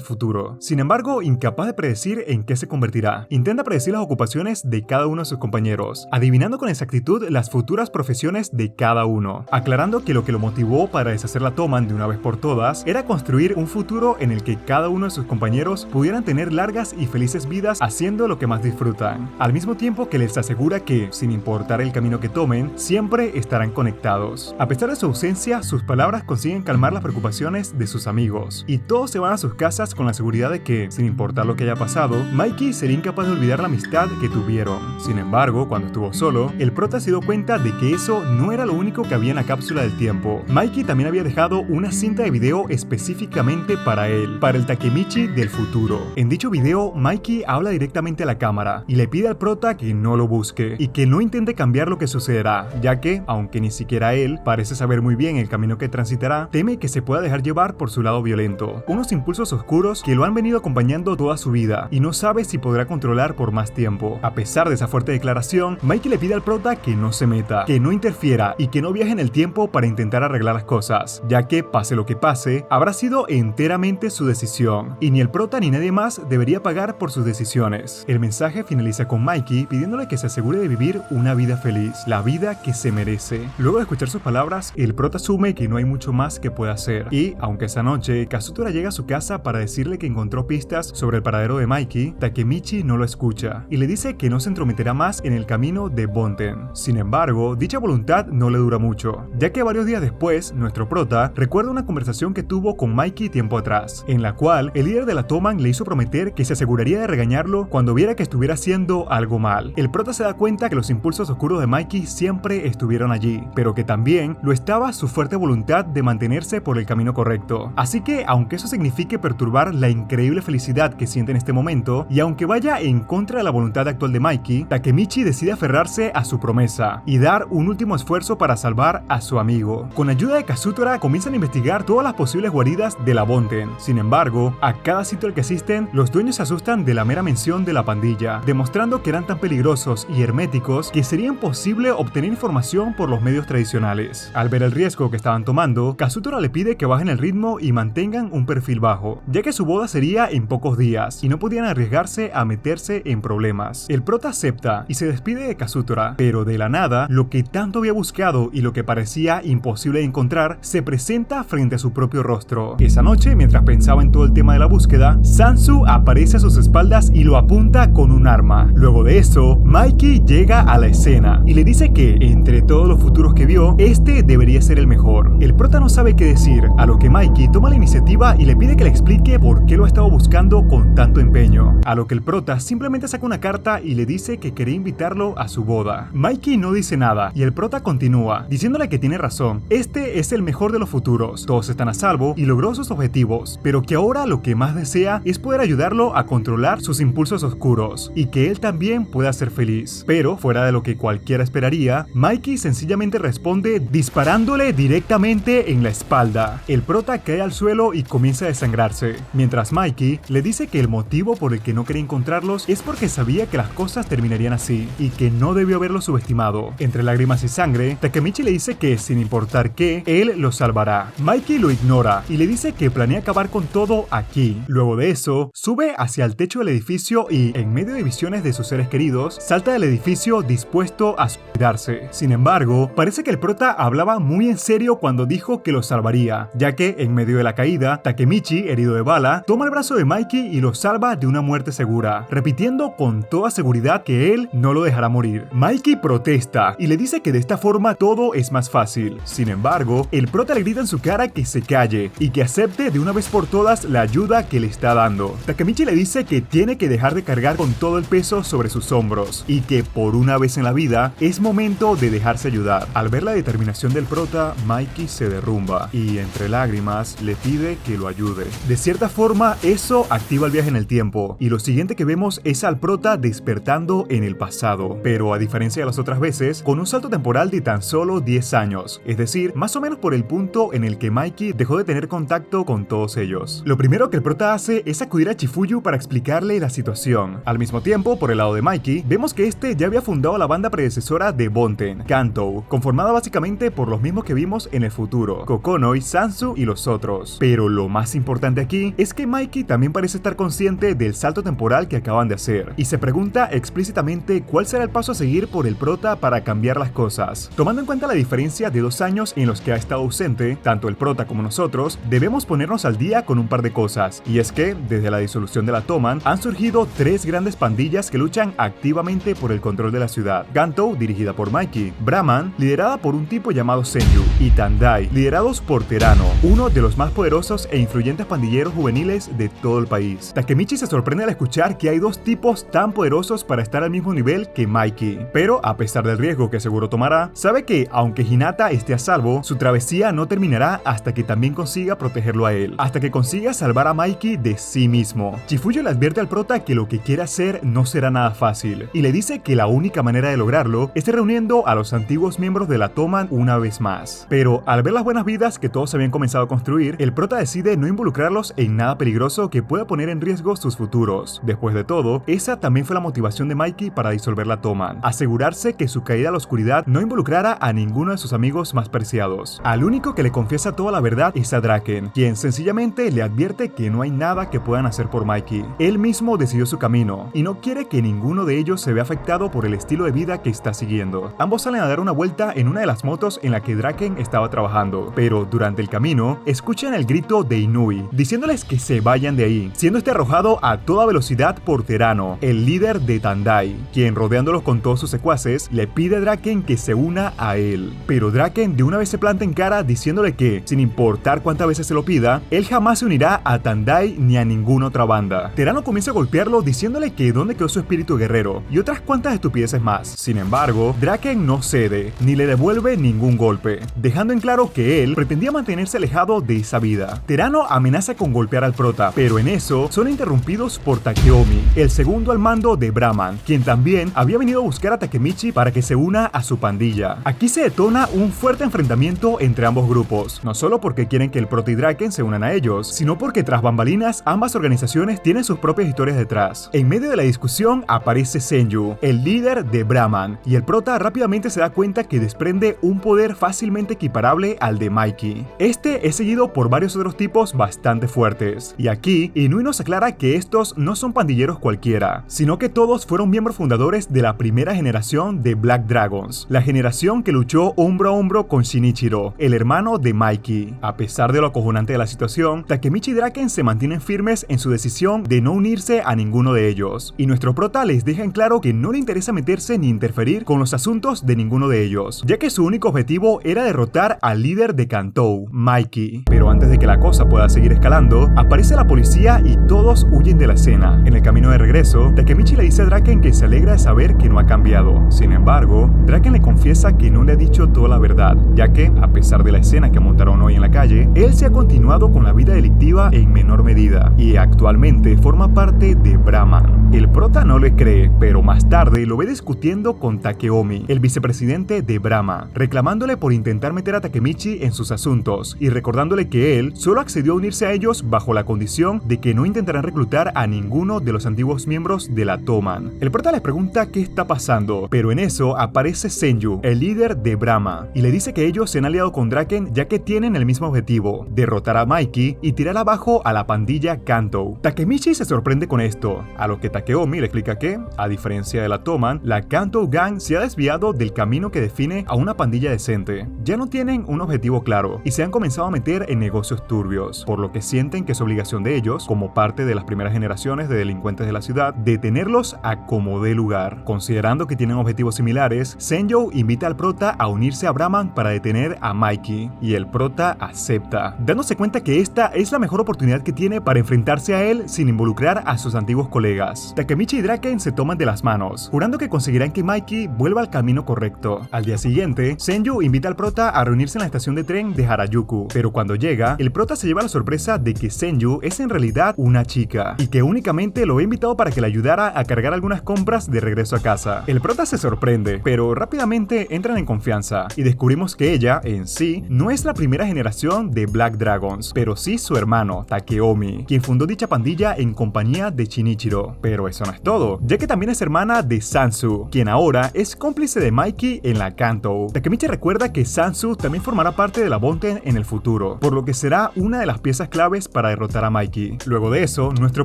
futuro. Sin embargo, incapaz de predecir en qué se convertirá, intenta predecir las ocupaciones de cada uno de sus compañeros, adivinando con exactitud las futuras profesiones de cada uno, aclarando que lo que lo motivó para deshacer la Toman de una vez por todas era construir un futuro en el que cada uno de sus compañeros pudieran tener largas y felices vidas haciendo lo que más disfrutan, al mismo tiempo que les asegura que, sin importar el camino que tomen, siempre estarán conectados. A pesar de su ausencia, sus palabras consiguen calmar las preocupaciones de sus amigos, y todos se van a sus casas con la seguridad de que, sin importar lo que haya pasado, Mikey sería incapaz de olvidar la amistad que tuvieron. Sin embargo, cuando estuvo solo, el prota se dio cuenta de que eso no era lo único que había en la cápsula del tiempo. Mikey también había dejado una cinta de video específicamente para él, para el Takemichi del futuro. En dicho video, Mikey habla directamente a la cámara y le pide al prota que no lo busque y que no intente cambiar lo que sucederá, ya que, aunque ni siquiera él parece saber muy bien el camino que transitará, teme que se pueda dejar llevar por su lado violento, unos impulsos oscuros que lo han venido acompañando toda su vida y no sabe si podrá controlar por más tiempo. A pesar de esa fuerte declaración, Mikey le pide al prota que no se meta, que no interfiera y que no viaje en el tiempo para intentar arreglar las cosas, ya que, pase lo que pase, habrá sido enteramente su decisión y ni el prota ni nadie más debería pagar por sus decisiones. El mensaje finaliza con Mikey pidiéndole que se asegure de vivir una vida feliz, la vida que se merece. Luego de escuchar sus palabras, el prota asume que no hay mucho más que pueda hacer y, aunque esa noche Kazutora llega a su casa para decirle que encontró pistas sobre el paradero de Mikey, Takemichi no lo escucha y le dice que no se entrometerá más en el camino de Bonten. Sin embargo, dicha voluntad no le dura mucho, ya que varios días después, nuestro prota recuerda una conversación que tuvo con Mikey tiempo atrás, en la cual el líder de la Toman le hizo prometer que se aseguraría de regañarlo cuando viera que estuviera haciendo algo mal. El prota se da cuenta que los impulsos oscuros de Mikey siempre estuvieron allí, pero que también lo estaba su fuerte voluntad de mantenerse por el camino correcto. Así que, aunque eso signifique perturbar la increíble felicidad que siente en este momento, y aunque vaya en contra de la voluntad actual de Mikey, Takemichi decide aferrarse a su promesa y dar un último esfuerzo para salvar a su amigo. Con ayuda de Kazutora comienzan a investigar todas las posibles guaridas de la Bonten. Sin embargo, a cada sitio al que asisten, los dueños se asustan de la mera mención de la pandilla, demostrando que eran tan peligrosos y herméticos que sería imposible obtener información por los medios tradicionales. Al ver el riesgo que estaban tomando, Kazutora le pide que bajen el ritmo y mantengan un perfil bajo, ya que su boda sería en pocos días y no podían arriesgarse a meterse en problemas. El prota acepta y se despide de Kazutora, pero de la nada, lo que tanto había buscado y lo que parecía imposible de encontrar se presenta frente a su propio rostro. Esa noche, mientras pensaba en todo el tema de la búsqueda, Sansu aparece a sus espaldas y lo apunta con un arma. Luego de eso, Mikey llega a la escena y le dice que, entre todos los futuros que vio, este debería ser el mejor. El prota no sabe qué decir, a lo que Mikey toma la iniciativa y le pide que le explique por qué lo ha estado buscando con tanto empeño. A lo que el prota simplemente saca una carta y le dice que quería invitarlo a su boda. Mikey no dice nada y el prota continúa, diciéndole que tiene razón. Este es el mejor de los futuros, todos están a salvo y logró sus objetivos, pero que ahora lo que más desea es poder ayudarlo a controlar sus impulsos oscuros y que él también pueda ser feliz. Pero, fuera de lo que cualquiera esperaría, Mikey sencillamente responde disparándole directamente en la espalda. El prota cae al suelo y comienza a desangrarse, mientras Mikey le dice que el motivo por el que no quería encontrarlos es porque sabía que las cosas terminarían así y que no debió haberlo subestimado. Entre lágrimas y sangre, Takemichi le dice que sin importar qué, él lo salvará. Mikey lo ignora y le dice que planea acabar con todo aquí. Luego de eso, sube hacia el techo del edificio y, en medio de visiones de sus seres queridos, salta del edificio dispuesto a suicidarse. Sin embargo, parece que el prota hablaba muy en serio cuando dijo que lo salvaría, ya que en medio de la caída, Takemichi, herido de bala, toma el brazo de Mikey y lo salva de una muerte segura, repitiendo con toda seguridad que él no lo dejará morir. Mikey protesta y le dice que de esta forma todo es más fácil. Sin embargo, el prota le grita en su cara que se calle y que acepte de una vez por todas la ayuda que le está dando. Takemichi le dice que tiene que dejar de cargar con todo el peso sobre sus hombros y que por una vez en la vida es momento de dejarse ayudar. Al ver la determinación del prota, Mikey se derrumba y entre lágrimas le pide que lo ayude. De cierta forma, eso activa el viaje en el tiempo y lo siguiente que vemos es al prota despertando en el pasado, pero a diferencia de las otras veces, con un salto temporal de tan solo 10 años, es decir, más o menos por el punto en el que Mikey dejó de tener contacto con todos ellos. Lo primero que el prota hace es acudir a Chifuyu para explicarle la situación. Al mismo tiempo, por el lado de Mikey, vemos que este ya había fundado la banda predecesora de Bonten, Kantou, conformada básicamente por los mismos que vimos en el futuro, Kokonoi, Sansu y los otros. Pero lo más importante aquí es que Mikey también parece estar consciente del salto temporal que acaban de hacer, y se pregunta explícitamente cuál será el paso a seguir por el prota para cambiar las cosas. Tomando en cuenta la diferencia de 2 años en los que ha estado ausente, tanto el prota como nosotros, debemos ponernos al día con un par de cosas, y es que, desde la disolución de la Toman, han surgido 3 grandes pandillas que luchan activamente por el control de la ciudad. Kantou, dirigida por Mikey, Brahman, liderada por un tipo llamado Senju, y Tandai, liderados por Terano, uno de los más poderosos e influyentes pandilleros juveniles de todo el país. Takemichi se sorprende al escuchar que hay 2 tipos tan poderosos para estar al mismo nivel que Mikey, pero a pesar del riesgo que seguro tomará, sabe que, aunque Hinata esté a salvo, su travesía no terminará hasta que también consiga protegerlo a él, hasta que consiga salvar a Mikey de sí mismo. Chifuyu le advierte al prota que lo que quiere hacer no será nada fácil, y le dice que la única manera de lograrlo es reuniendo a los antiguos miembros de la Toman una vez más. Pero al ver las buenas vidas que todos habían comenzado a construir, el prota decide no involucrarlos en nada peligroso que pueda poner en riesgo sus futuros. Después de todo, esa también fue la motivación de Mikey para disolver la Toman, asegurarse que su caída a la oscuridad no involucrara a ninguno de sus amigos más preciados. Al único que le confiesa toda la verdad es a Draken, quien sencillamente le advierte que no hay nada que puedan hacer por Mikey. Él mismo decidió su camino y no quiere que ninguno de ellos se vea afectado por el estilo de vida que está siguiendo. Ambos salen a dar una vuelta en una de las motos en la que Draken estaba trabajando, pero durante el camino escuchan el grito de Inui, diciéndoles que se vayan de ahí, siendo este arrojado a toda velocidad por Terano, el líder de Tandai, quien rodeándolos con todos sus secuaces, le pide a Draken que se una a él. Pero Draken de una vez se planta en cara diciéndole que, sin importar cuántas veces se lo pida, él jamás se unirá a Tandai ni a ninguna otra banda. Terano comienza a golpearlo diciéndole que dónde quedó su espíritu guerrero y otras cuantas estupideces más. Sin embargo, Draken no cede, ni le devuelve ningún golpe, dejando en claro que él pretendía mantenerse alejado de esa vida. Terano amenaza con golpear al prota, pero en eso son interrumpidos por Takeomi, el segundo al mando de Brahman, quien también había venido a buscar a Takemichi para que se una a su pandilla. Aquí se detona un fuerte enfrentamiento entre ambos grupos, no solo porque quieren que el prota y Draken se unan a ellos, sino porque tras bambalinas ambas organizaciones tienen sus propias propias historias detrás. En medio de la discusión aparece Senju, el líder de Brahman, y el prota rápidamente se da cuenta que desprende un poder fácilmente equiparable al de Mikey. Este es seguido por varios otros tipos bastante fuertes, y aquí Inui nos aclara que estos no son pandilleros cualquiera, sino que todos fueron miembros fundadores de la primera generación de Black Dragons, la generación que luchó hombro a hombro con Shinichiro, el hermano de Mikey. A pesar de lo acojonante de la situación, Takemichi y Draken se mantienen firmes en su decisión de no unirse a ninguno de ellos, y nuestro prota les deja en claro que no le interesa meterse ni interferir con los asuntos de ninguno de ellos, ya que su único objetivo era derrotar al líder de Kantou, Mikey. Pero antes de que la cosa pueda seguir escalando, aparece la policía y todos huyen de la escena. En el camino de regreso, Takemichi le dice a Draken que se alegra de saber que no ha cambiado. Sin embargo, Draken le confiesa que no le ha dicho toda la verdad, ya que, a pesar de la escena que montaron hoy en la calle, él se ha continuado con la vida delictiva en menor medida, y actualmente forma parte de Brahman. El prota no le cree, pero más tarde lo ve discutiendo con Takeomi, el vicepresidente de Brahma, reclamándole por intentar meter a Takemichi en sus asuntos, y recordándole que él solo accedió a unirse a ellos bajo la condición de que no intentarán reclutar a ninguno de los antiguos miembros de la Toman. El prota les pregunta qué está pasando, pero en eso aparece Senju, el líder de Brahma, y le dice que ellos se han aliado con Draken ya que tienen el mismo objetivo, derrotar a Mikey y tirar abajo a la pandilla Kantou. Takemichi se sorprende con esto, a lo que Takeomi le explica que, a diferencia de la Toman, la Kantou Gang se ha desviado del camino que define a una pandilla decente. Ya no tienen un objetivo claro y se han comenzado a meter en negocios turbios, por lo que sienten que es obligación de ellos, como parte de las primeras generaciones de delincuentes de la ciudad, detenerlos a como dé lugar. Considerando que tienen objetivos similares, Senju invita al prota a unirse a Brahman para detener a Mikey, y el prota acepta, dándose cuenta que esta es la mejor oportunidad que tiene para enfrentarse a él sin involucrar a sus antiguos colegas. Takemichi y Draken se toman de las manos, jurando que conseguirán que Mikey vuelva al camino correcto. Al día siguiente, Senju invita al prota a reunirse en la estación de tren de Harajuku, pero cuando llega, el prota se lleva la sorpresa de que Senju es en realidad una chica, y que únicamente lo había invitado para que le ayudara a cargar algunas compras de regreso a casa. El prota se sorprende, pero rápidamente entran en confianza, y descubrimos que ella, en sí, no es la primera generación de Black Dragons, pero sí su hermano, Takeomi, quien fundó dicha pandilla en compañía de Shinichiro. Pero eso no es todo, ya que también es hermana de Sansu, quien ahora es cómplice de Mikey en la Kantou. Takemichi recuerda que Sansu también formará parte de la Bonten en el futuro, por lo que será una de las piezas claves para derrotar a Mikey. Luego de eso, nuestro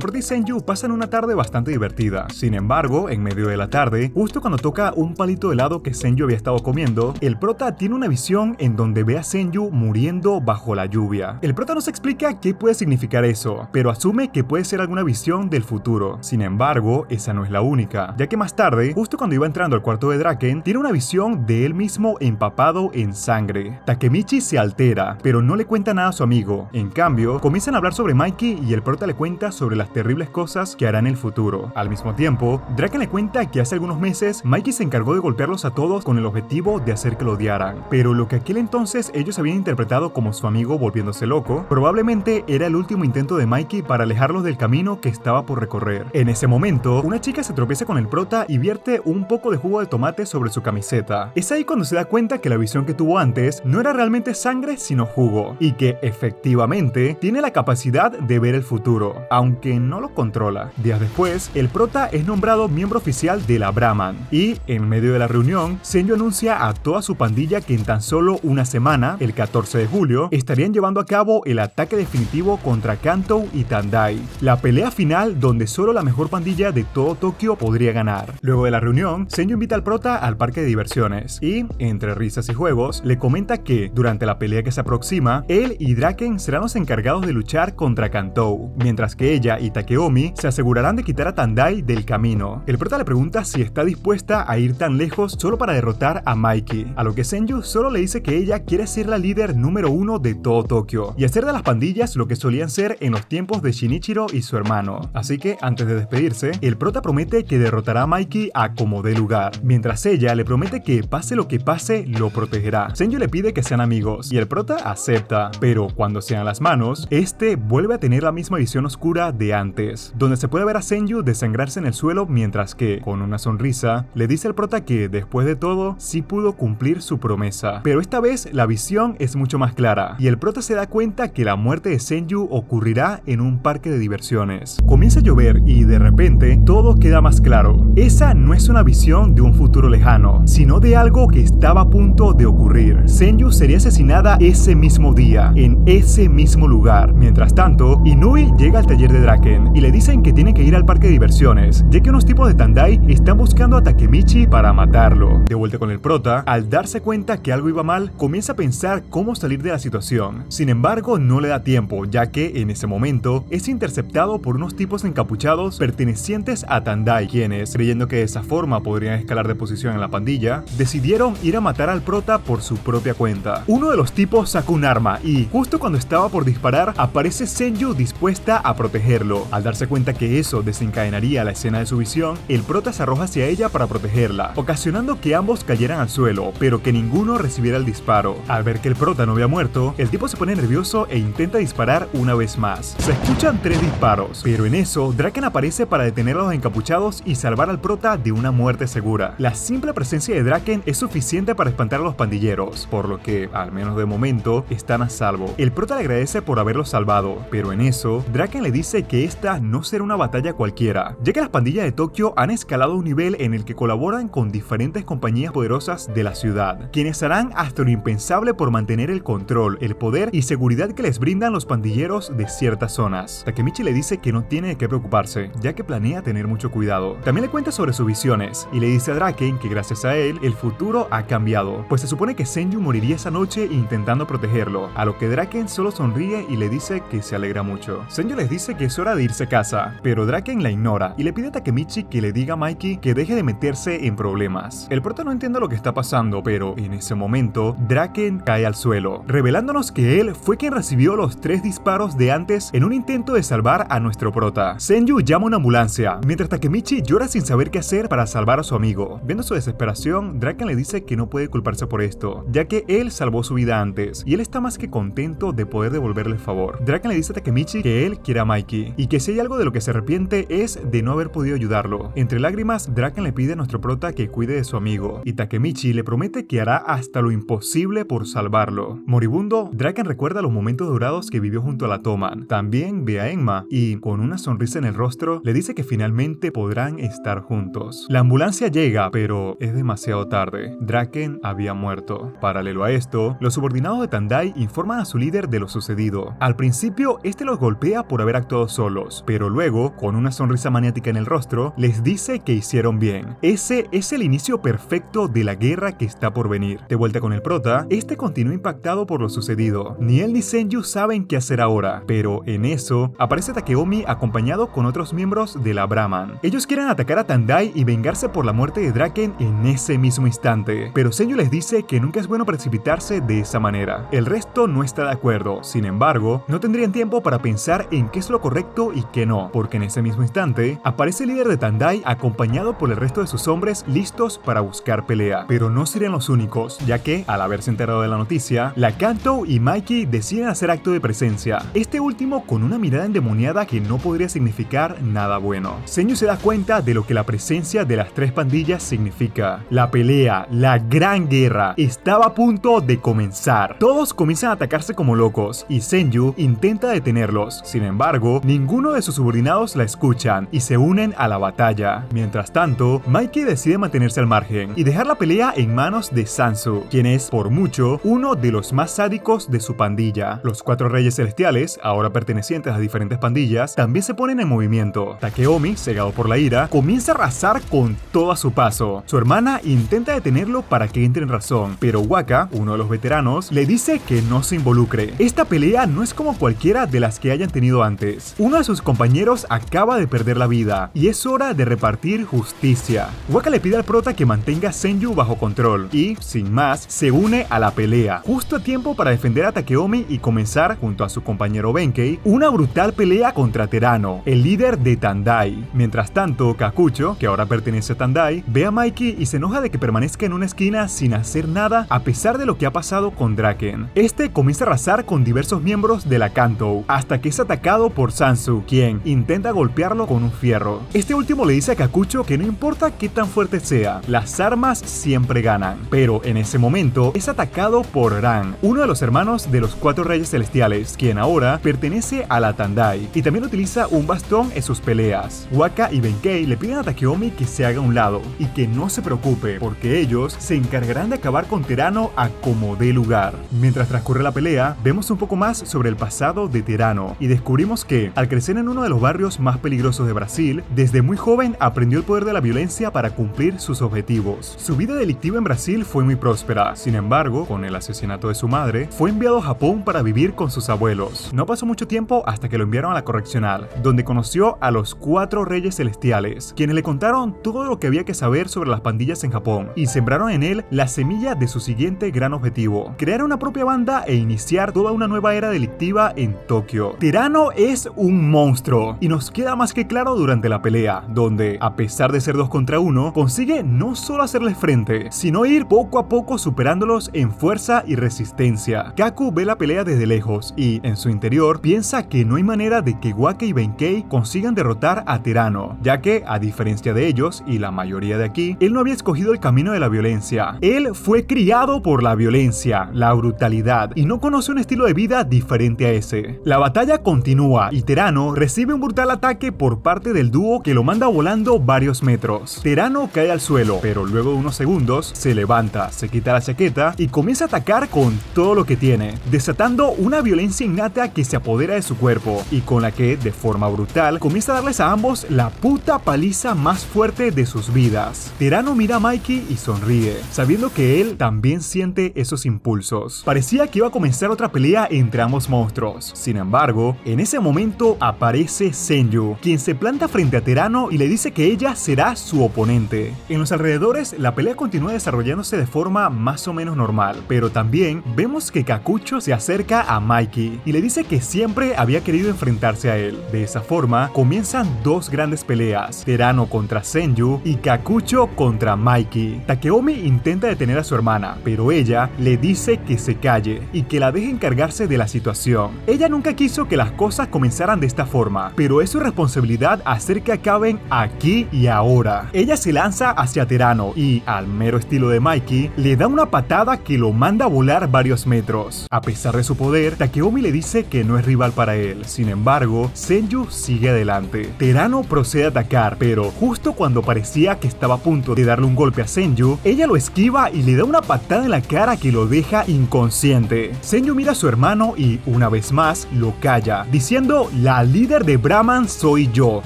prota y Senju pasan una tarde bastante divertida. Sin embargo, en medio de la tarde, justo cuando toca un palito de helado que Senju había estado comiendo, el prota tiene una visión en donde ve a Senju muriendo bajo la lluvia. El prota nos explica qué puede significar eso, pero asume que puede ser alguna visión del futuro. Sin embargo, esa no es la única, ya que más tarde, justo cuando iba entrando al cuarto de Draken, tiene una visión de él mismo empapado en sangre. Takemichi se altera, pero no le cuenta nada a su amigo. En cambio, comienzan a hablar sobre Mikey y el prota le cuenta sobre las terribles cosas que hará en el futuro. Al mismo tiempo, Draken le cuenta que hace algunos meses Mikey se encargó de golpearlos a todos con el objetivo de hacer que lo odiaran, pero lo que aquel entonces ellos habían interpretado como su amigo volviéndose loco, probablemente era el último intento de Mikey para alejarlos del camino que estaba por recorrer. En ese momento, una chica se tropieza con el prota y vierte un poco de jugo de tomate sobre su camiseta. Es ahí cuando se da cuenta que la visión que tuvo antes no era realmente sangre sino jugo, y que efectivamente tiene la capacidad de ver el futuro, aunque no lo controla. Días después, el prota es nombrado miembro oficial de la Brahman, y en medio de la reunión, Senju anuncia a toda su pandilla que en tan solo una semana, el 14 de julio, estarían llevando a cabo el ataque definitivo contra Kantou y Tandai, la pelea final donde solo la mejor pandilla de todo Tokio podría ganar. Luego de la reunión, Senju invita al prota al parque de diversiones y, entre risas y juegos, le comenta que, durante la pelea que se aproxima, él y Draken serán los encargados de luchar contra Kantou, mientras que ella y Takeomi se asegurarán de quitar a Tandai del camino. El prota le pregunta si está dispuesta a ir tan lejos solo para derrotar a Mikey, a lo que Senju solo le dice que ella quiere ser la líder número 1 de todo Tokio y hacer de las pandillas lo que solían ser en los tiempos de Shinichiro y su hermano. Así que, antes de despedirse, el prota promete que derrotará a Mikey a como dé lugar, mientras ella le promete que pase lo que pase, lo protegerá. Senju le pide que sean amigos y el prota acepta, pero cuando se dan las manos, este vuelve a tener la misma visión oscura de antes, donde se puede ver a Senju desangrarse en el suelo mientras que, con una sonrisa, le dice al prota que, después de todo, sí pudo cumplir su promesa. Pero esta vez la visión es mucho más clara, y el prota se da cuenta que la muerte de Senju ocurrirá en un parque de diversiones. Comienza a llover y de repente todo queda más claro. Esa no es una visión de un futuro lejano, sino de algo que estaba a punto de ocurrir. Senju sería asesinada ese mismo día, en ese mismo lugar. Mientras tanto, Inui llega al taller de Draken y le dicen que tiene que ir al parque de diversiones, ya que unos tipos de Tandai están buscando a Takemichi para matarlo. De vuelta con el prota, al darse cuenta que algo iba mal, comienza a pensar cómo salir de la situación. Sin embargo, no le da tiempo, ya que en ese momento es interceptado por unos tipos encapuchados pertenecientes a Tandai, quienes, creyendo que de esa forma podrían escalar de posición en la pandilla, decidieron ir a matar al prota por su propia cuenta. Uno de los tipos saca un arma y, justo cuando estaba por disparar, aparece Senju dispuesta a protegerlo. Al darse cuenta que eso desencadenaría la escena de su visión, el prota se arroja hacia ella para protegerla, ocasionando que ambos cayeran al suelo, pero que ninguno recibiera el disparo. Al ver que el prota no había muerto, el tipo se pone nervioso e intenta disparar una vez más. Se escuchan 3 disparos, pero en eso, Draken aparece para detener a los encapuchados y salvar al prota de una muerte segura. La simple presencia de Draken es suficiente para espantar a los pandilleros, por lo que, al menos de momento, están a salvo. El prota le agradece por haberlos salvado, pero en eso, Draken le dice que esta no será una batalla cualquiera, ya que las pandillas de Tokio han escalado a un nivel en el que colaboran con diferentes compañías poderosas de la ciudad, quienes harán hasta lo impensable por mantener el control, el poder y seguridad que les brindan los pandilleros de ciertas zonas. Takemichi le dice que no tiene de qué preocuparse, ya que planea tener mucho cuidado. También le cuenta sobre sus visiones y le dice a Draken que gracias a él, el futuro ha cambiado, pues se supone que Senju moriría esa noche intentando protegerlo, a lo que Draken solo sonríe y le dice que se alegra mucho. Senju les dice que es hora de irse a casa, pero Draken la ignora y le pide a Takemichi que le diga a Mikey que deje de meterse en problemas. El prota no entiende lo que está pasando, pero en ese momento, Draken cae al suelo, revelándonos que él fue quien recibió los 3 disparos de antes en un intento de salvar a nuestro prota. Senju llama a una ambulancia, mientras Takemichi llora sin saber qué hacer para salvar a su amigo. Viendo su desesperación, Draken le dice que no puede culparse por esto, ya que él salvó su vida antes, y él está más que contento de poder devolverle el favor. Draken le dice a Takemichi que él quiere a Mikey, y que si hay algo de lo que se arrepiente es de no haber podido ayudarlo. Entre lágrimas, Draken le pide a nuestro prota que cuide de su amigo, y Takemichi le promete que hará hasta lo imposible por salvarlo. Moribundo, Draken recuerda los momentos dorados que vivió junto a la Toman. También ve a Enma, y con una sonrisa en el rostro, le dice que finalmente podrán estar juntos. La ambulancia llega, pero es demasiado tarde. Draken había muerto. Paralelo a esto, los subordinados de Tandai informan a su líder de lo sucedido. Al principio, este los golpea por haber actuado solos, pero luego, con una sonrisa maniática en el rostro, les dice que hicieron bien. Ese es el inicio perfecto de la guerra que está por venir. De vuelta con el prota, este continúa impactado por lo sucedido. Ni él ni Senju saben qué hacer ahora, pero en eso, aparece Takeomi acompañado con otros miembros de la Brahman. Ellos quieren atacar a Tandai y vengarse por la muerte de Draken en ese mismo instante, pero Senju les dice que nunca es bueno precipitarse de esa manera. El resto no está de acuerdo, sin embargo, no tendrían tiempo para pensar en qué es lo correcto y qué no, porque en ese mismo instante, aparece el líder de Tandai acompañado por el resto de sus hombres listos para buscar pelea, pero no serían los únicos, ya que, al haberse enterado de la noticia, la Kanto y Mikey deciden hacer acto de presencia, este último con una mirada endemoniada que no podría significar nada bueno. Senju se da cuenta de lo que la presencia de las 3 pandillas significa. La pelea, la gran guerra, estaba a punto de comenzar. Todos comienzan a atacarse como locos, y Senju intenta detenerlos. Sin embargo, ninguno de sus subordinados la escuchan, y se unen a la batalla. Mientras tanto, Mikey decide mantenerse al margen, y dejar la pelea en manos de Sansu, quien es, por mucho, uno de los más sádicos de su pandilla. Los 4 reyes celestiales, ahora pertenecientes a diferentes pandillas, también se ponen en movimiento. Takeomi, cegado por la ira, comienza a arrasar con todo a su paso. Su hermana intenta detenerlo para que entre en razón, pero Waka, uno de los veteranos, le dice que no se involucre. Esta pelea no es como cualquiera de las que hayan tenido antes. Uno de sus compañeros acaba de perder la vida, y es hora de repartir justicia. Waka le pide al prota que mantenga a Senju bajo control, y, sin más, se une a la pelea, justo a tiempo para defender a Takeomi y comenzar, junto a su compañero Benkei, una brutal pelea contra Terano, el líder de Tandai. Mientras tanto, Kakucho, que ahora pertenece a Tandai, ve a Mikey y se enoja de que permanezca en una esquina sin hacer nada a pesar de lo que ha pasado con Draken. Este comienza a arrasar con diversos miembros de la Kanto, hasta que es atacado por Sansu, quien intenta golpearlo con un fierro. Este último le dice a Kakucho que no importa qué tan fuerte sea, las armas siempre ganan. Pero en ese momento es atacado por Ran, uno de los hermanos de los 4 reyes celestiales, quien ahora pertenece a la Tandai, y también utiliza utiliza un bastón en sus peleas. Waka y Benkei le piden a Takeomi que se haga a un lado y que no se preocupe porque ellos se encargarán de acabar con Terano a como dé lugar. Mientras transcurre la pelea, vemos un poco más sobre el pasado de Terano y descubrimos que, al crecer en uno de los barrios más peligrosos de Brasil, desde muy joven aprendió el poder de la violencia para cumplir sus objetivos. Su vida delictiva en Brasil fue muy próspera. Sin embargo, con el asesinato de su madre, fue enviado a Japón para vivir con sus abuelos. No pasó mucho tiempo hasta que lo enviaron a la correccional, donde conoció a los 4 reyes celestiales, quienes le contaron todo lo que había que saber sobre las pandillas en Japón y sembraron en él la semilla de su siguiente gran objetivo: crear una propia banda e iniciar toda una nueva era delictiva en Tokio. Terano es un monstruo y nos queda más que claro durante la pelea, donde, a pesar de ser 2 contra 1, consigue no solo hacerles frente, sino ir poco a poco superándolos en fuerza y resistencia. Kaku ve la pelea desde lejos y, en su interior, piensa que no hay manera de que Waka y Benkei consigan derrotar a Terano, ya que, a diferencia de ellos y la mayoría de aquí, él no había escogido el camino de la violencia. Él fue criado por la violencia, la brutalidad, y no conoce un estilo de vida diferente a ese. La batalla continúa y Terano recibe un brutal ataque por parte del dúo que lo manda volando varios metros. Terano cae al suelo, pero luego de unos segundos se levanta, se quita la chaqueta y comienza a atacar con todo lo que tiene, desatando una violencia innata que se apodera de su cuerpo y con la que, de forma brutal, comienza a darles a ambos la puta paliza más fuerte de sus vidas. Terano mira a Mikey y sonríe, sabiendo que él también siente esos impulsos. Parecía que iba a comenzar otra pelea entre ambos monstruos. Sin embargo, en ese momento aparece Senju, quien se planta frente a Terano y le dice que ella será su oponente. En los alrededores, la pelea continúa desarrollándose de forma más o menos normal, pero también vemos que Kakucho se acerca a Mikey y le dice que siempre había querido enfrentarse a él. De esa forma, comienzan 2 grandes peleas: Terano contra Senju y Kakucho contra Mikey. Takeomi intenta detener a su hermana, pero ella le dice que se calle y que la deje encargarse de la situación. Ella nunca quiso que las cosas comenzaran de esta forma, pero es su responsabilidad hacer que acaben aquí y ahora. Ella se lanza hacia Terano y, al mero estilo de Mikey, le da una patada que lo manda a volar varios metros. A pesar de su poder, Takeomi le dice que no es rival para él. Sin embargo, Senju sigue adelante. Terano procede a atacar, pero justo cuando parecía que estaba a punto de darle un golpe a Senju, ella lo esquiva y le da una patada en la cara que lo deja inconsciente. Senju mira a su hermano y, una vez más, lo calla, diciendo: "La líder de Brahman soy yo",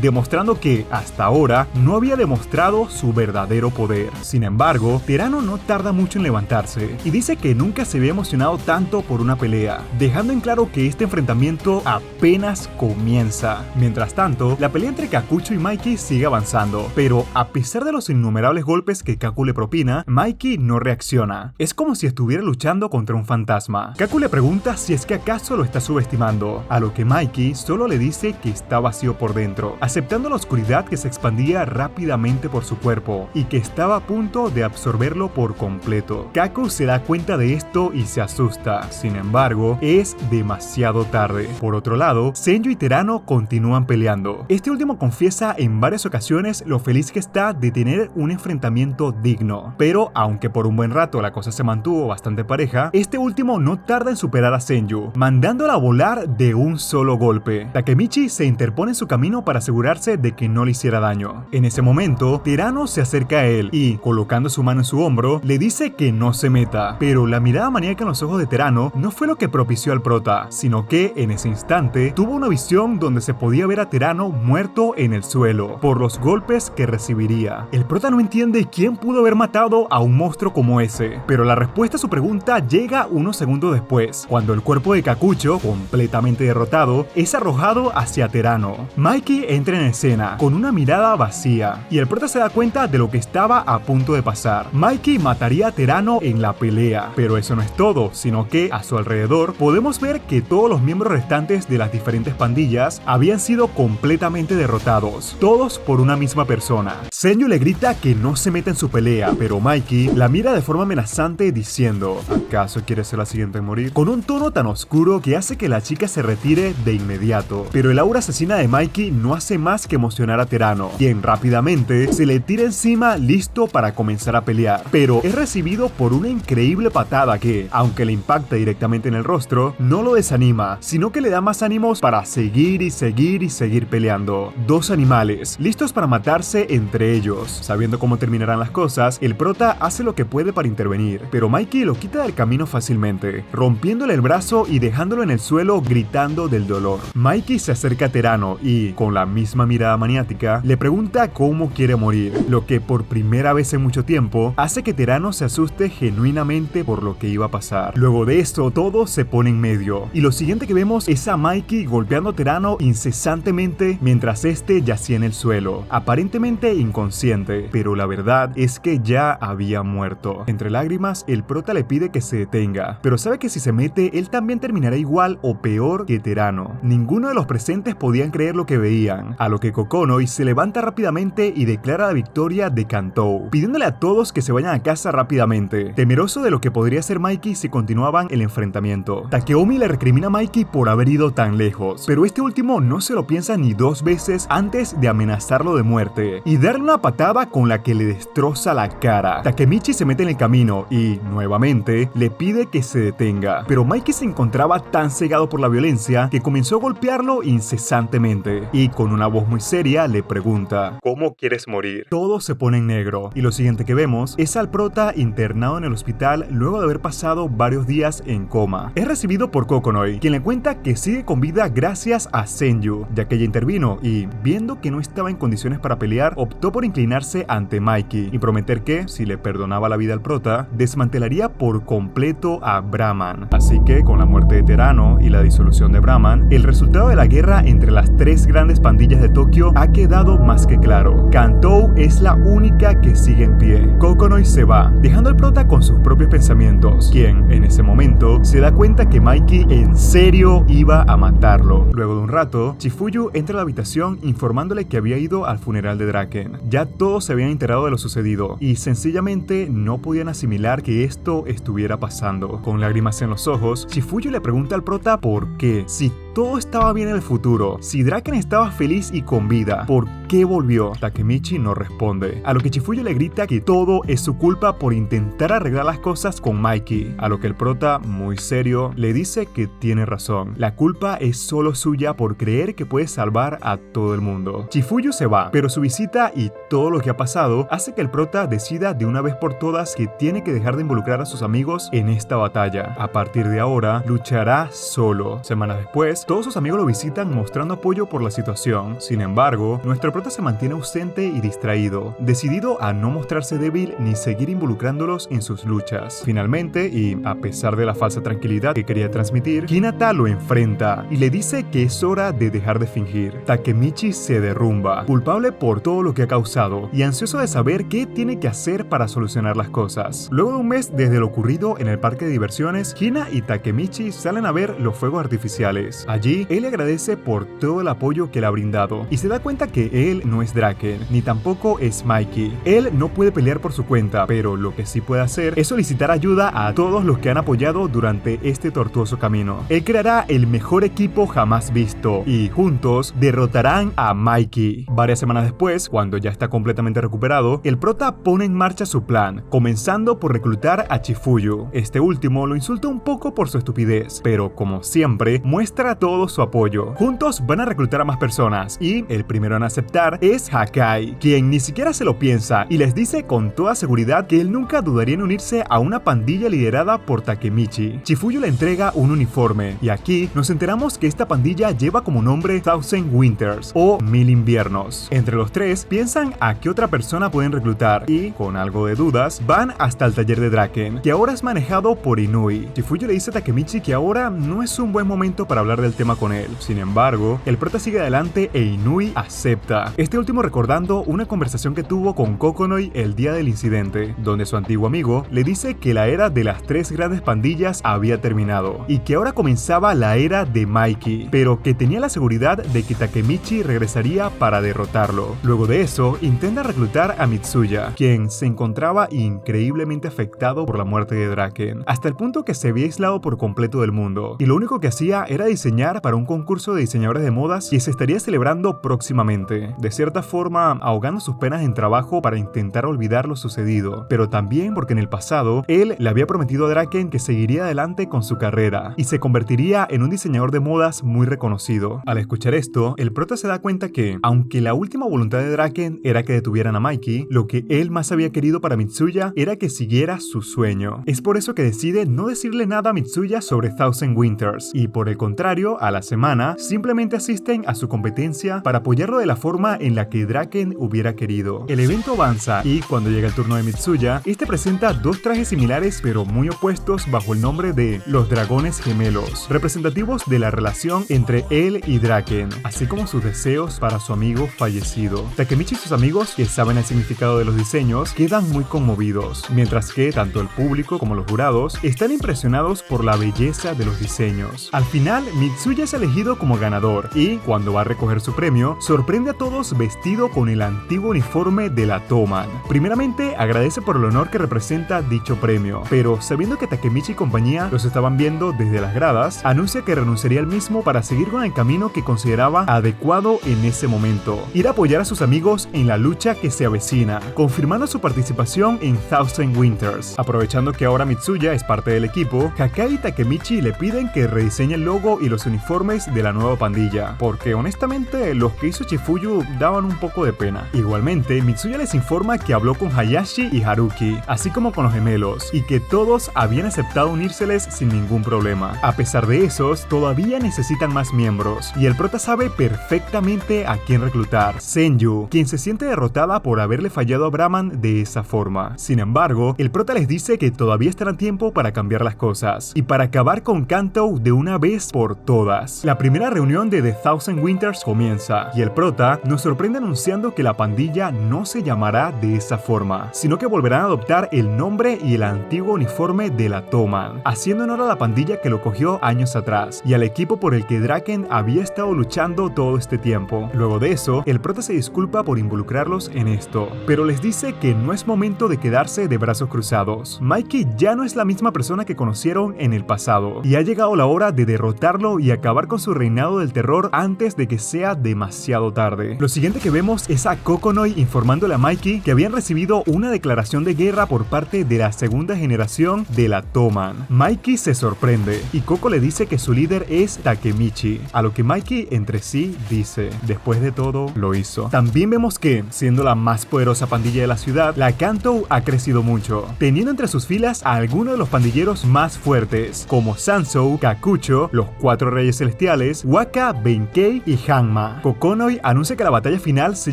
demostrando que, hasta ahora, no había demostrado su verdadero poder. Sin embargo, Terano no tarda mucho en levantarse y dice que nunca se había emocionado tanto por una pelea, dejando en claro que este enfrentamiento apenas comienza. Mientras tanto, la pelea entre Kakucho y Mikey sigue avanzando, pero a pesar de los innumerables golpes que Kaku le propina, Mikey no reacciona. Es como si estuviera luchando contra un fantasma. Kaku le pregunta si es que acaso lo está subestimando, a lo que Mikey solo le dice que está vacío por dentro, aceptando la oscuridad que se expandía rápidamente por su cuerpo y que estaba a punto de absorberlo por completo. Kaku se da cuenta de esto y se asusta. Sin embargo, es demasiado tarde. Por otro lado, Senju y Terano continúan peleando. Este último confiesa en varias ocasiones lo feliz que está de tener un enfrentamiento digno. Pero, aunque por un buen rato la cosa se mantuvo bastante pareja, este último no tarda en superar a Senju, mandándola a volar de un solo golpe. Takemichi se interpone en su camino para asegurarse de que no le hiciera daño. En ese momento, Terano se acerca a él y, colocando su mano en su hombro, le dice que no se meta. Pero la mirada maníaca en los ojos de Terano no fue lo que propició al prota, sino que, en ese instante, tuvo una visión donde se podía ver a Terano muerto en el suelo, por los golpes que recibiría. El prota no entiende quién pudo haber matado a un monstruo como ese, pero la respuesta a su pregunta llega unos segundos después, cuando el cuerpo de Kakucho, completamente derrotado, es arrojado hacia Terano. Mikey entra en escena, con una mirada vacía, y el prota se da cuenta de lo que estaba a punto de pasar. Mikey mataría a Terano en la pelea, pero eso no es todo, sino que, a su alrededor, podemos ver que todos los miembros restantes de las diferentes pandillas habían sido completamente derrotados, todos por una misma persona. Senju le grita que no se meta en su pelea, pero Mikey la mira de forma amenazante diciendo: ¿acaso quieres ser la siguiente en morir? Con un tono tan oscuro que hace que la chica se retire de inmediato. Pero el aura asesina de Mikey no hace más que emocionar a Terano, quien rápidamente se le tira encima listo para comenzar a pelear, pero es recibido por una increíble patada que, aunque le impacta directamente en el rostro, no lo desanima, sino que le da más ánimos para seguir y seguir y seguir peleando. Dos animales, listos para matarse entre ellos. Sabiendo cómo terminarán las cosas, el prota hace lo que puede para intervenir, pero Mikey lo quita del camino fácilmente, rompiéndole el brazo y dejándolo en el suelo gritando del dolor. Mikey se acerca a Terano y, con la misma mirada maniática, le pregunta cómo quiere morir, lo que por primera vez en mucho tiempo hace que Terano se asuste genuinamente por lo que iba a pasar. Luego de esto, todo se pone en medio, y lo siguiente que vemos es a Mikey golpeando a Terano incesantemente mientras este yacía en el suelo, aparentemente inconsciente, pero la verdad es que ya había muerto. Entre lágrimas, el prota le pide que se detenga, pero sabe que si se mete, él también terminará igual o peor que Terano. Ninguno de los presentes podían creer lo que veían, a lo que Kokonoi se levanta rápidamente y declara la victoria de Kantou, pidiéndole a todos que se vayan a casa rápidamente, temeroso de lo que podría hacer Mikey si continuaban el enfrentamiento. Takeomi le recrimina a Mikey por haber ido tan lejos, pero este último no se lo piensa ni dos veces antes de amenazarlo de muerte y darle una patada con la que le destroza la cara. Takemichi se mete en el camino y, nuevamente, le pide que se detenga, pero Mikey se encontraba tan cegado por la violencia que comenzó a golpearlo incesantemente y con una voz muy seria le pregunta: ¿cómo quieres morir? Todo se pone en negro y lo siguiente que vemos es al prota internado en el hospital luego de haber pasado varios días en coma. Es recibido por Kokonoi, quien le cuenta que sigue con vida gracias a Senju, ya que ella intervino y, viendo que no estaba en condiciones para pelear, optó por inclinarse ante Mikey y prometer que, si le perdonaba la vida al prota, desmantelaría por completo a Brahman. Así que, con la muerte de Terano y la disolución de Brahman, el resultado de la guerra entre las tres grandes pandillas de Tokio ha quedado más que claro. Kantou es la única que sigue en pie. Kokonoi se va, dejando al prota con sus propios pensamientos, quien, en ese momento, se da cuenta que Mikey en serio iba a matarlo. Luego de un rato, Chifuyu entra a la habitación informándole que había ido al funeral de Draken. Ya todos se habían enterado de lo sucedido y sencillamente no podían asimilar que esto estuviera pasando. Con lágrimas en los ojos, Chifuyu le pregunta al prota por qué, si todo estaba bien en el futuro, si Draken estaba feliz y con vida, ¿por qué volvió? Takemichi no responde, a lo que Chifuyu le grita que todo es su culpa por intentar arreglar las cosas con Mikey, a lo que el prota, muy serio, le dice que tiene razón. La culpa es solo suya por creer que puede salvar a todo el mundo. Chifuyu se va, pero su visita y todo lo que ha pasado hace que el prota decida de una vez por todas que tiene que dejar de involucrar a sus amigos en esta batalla. A partir de ahora, luchará solo. Semanas después, todos sus amigos lo visitan mostrando apoyo por la situación. Sin embargo, nuestro prota se mantiene ausente y distraído, decidido a no mostrarse débil ni seguir involucrándolos en sus luchas. Finalmente, y a pesar de la falsa tranquilidad que quería transmitir, Hinata lo enfrenta y le dice que es hora de dejar de fingir. Takemichi se derrumba, culpable por todo lo que ha causado y ansioso de saber qué tiene que hacer para solucionar las cosas. Luego de un mes desde lo ocurrido en el parque de diversiones, Hina y Takemichi salen a ver los fuegos artificiales. Allí, él le agradece por todo el apoyo que le ha brindado y se da cuenta que él no es Draken, ni tampoco es Mikey. Él no puede pelear por su cuenta, pero lo que sí puede hacer es solicitar ayuda a todos los que han apoyado durante este tortuoso camino. Él creará el mejor equipo jamás visto y juntos derrotarán a Mikey. Varias semanas después, cuando ya está completamente recuperado, el prota pone en marcha su plan, comenzando por reclutar a Chifuyu. Este último lo insulta un poco por su estupidez, pero como siempre, muestra todo su apoyo. Juntos van a reclutar a más personas y el primero en aceptar es Hakai, quien ni siquiera se lo piensa y les dice con toda seguridad que él nunca dudaría en unirse a una pandilla liderada por Takemichi. Chifuyu le entrega un uniforme y aquí nos enteramos que esta pandilla lleva como nombre Thousand Winters o 1000 inviernos. Entre los tres piensan a qué otra persona pueden reclutar y, con algo de dudas, van hasta el taller de Draken, que ahora es manejado por Inui. Chifuyu le dice a Takemichi que ahora no es un buen momento para hablar del tema con él. Sin embargo, el prota sigue adelante e Inui acepta. Este último recordando una conversación que tuvo con Kokonoi el día del incidente, donde su antiguo amigo le dice que la era de las tres grandes pandillas había terminado y que ahora comenzaba la era de Mikey, pero que tenía la seguridad de que Takemichi regresaría para derrotarlo. Luego de eso, intenta reclutar a Mitsuya, quien se encontraba increíblemente afectado por la muerte de Draken, hasta el punto que se había aislado por completo del mundo, y lo único que hacía era diseñar para un concurso de diseñadores de modas que se estaría celebrando próximamente. de cierta forma ahogando sus penas en trabajo para intentar olvidar lo sucedido, pero también porque en el pasado él le había prometido a Draken que seguiría adelante con su carrera y se convertiría en un diseñador de modas muy reconocido. Al escuchar esto, el prota se da cuenta que, aunque la última voluntad de Draken era que detuvieran a Mikey, lo que él más había querido para Mitsuya era que siguiera su sueño. Es por eso que decide no decirle nada a Mitsuya sobre Thousand Winters y, por el contrario, a la semana simplemente asisten a su competencia para apoyarlo de la forma en la que Draken hubiera querido. El evento avanza y cuando llega el turno de Mitsuya, este presenta dos trajes similares pero muy opuestos bajo el nombre de los Dragones Gemelos, representativos de la relación entre él y Draken, así como sus deseos para su amigo fallecido. Takemichi y sus amigos, que saben el significado de los diseños, quedan muy conmovidos, mientras que tanto el público como los jurados están impresionados por la belleza de los diseños. Al final, Mitsuya es elegido como ganador y, cuando va a recoger su premio, sorprende a todos vestido con el antiguo uniforme de la Toman. Primeramente, agradece por el honor que representa dicho premio, pero sabiendo que Takemichi y compañía los estaban viendo desde las gradas, anuncia que renunciaría al mismo para seguir con el camino que consideraba adecuado en ese momento, ir a apoyar a sus amigos en la lucha que se avecina, confirmando su participación en Thousand Winters. Aprovechando que ahora Mitsuya es parte del equipo, Hakai y Takemichi le piden que rediseñe el logo y los uniformes de la nueva pandilla, porque honestamente los que hizo Chifuyu daban un poco de pena. Igualmente, Mitsuya les informa que habló con Hayashi y Haruki, así como con los gemelos, y que todos habían aceptado unírseles sin ningún problema. A pesar de esos, todavía necesitan más miembros, y el prota sabe perfectamente a quién reclutar: Senju, quien se siente derrotada por haberle fallado a Brahman de esa forma. Sin embargo, el prota les dice que todavía estará a tiempo para cambiar las cosas, y para acabar con Kanto de una vez por todas. La primera reunión de The Thousand Winters comienza, y el prota nos sorprende anunciando que la pandilla no se llamará de esa forma, sino que volverán a adoptar el nombre y el antiguo uniforme de la Toman, haciendo honor a la pandilla que lo cogió años atrás, y al equipo por el que Draken había estado luchando todo este tiempo. Luego de eso, el prota se disculpa por involucrarlos en esto, pero les dice que no es momento de quedarse de brazos cruzados. Mikey ya no es la misma persona que conocieron en el pasado, y ha llegado la hora de derrotarlo y acabar con su reinado del terror antes de que sea demasiado tarde. Lo siguiente que vemos es a Kokonoi informándole a Mikey que habían recibido una declaración de guerra por parte de la segunda generación de la Toman. Mikey se sorprende y Koko le dice que su líder es Takemichi, a lo que Mikey entre sí dice: después de todo, lo hizo. También vemos que, siendo la más poderosa pandilla de la ciudad, la Kanto ha crecido mucho, teniendo entre sus filas a algunos de los pandilleros más fuertes, como Sansou, Kakucho, los Cuatro Reyes Celestiales, Waka, Benkei y Hanma. Kokonoi anuncia que la batalla final se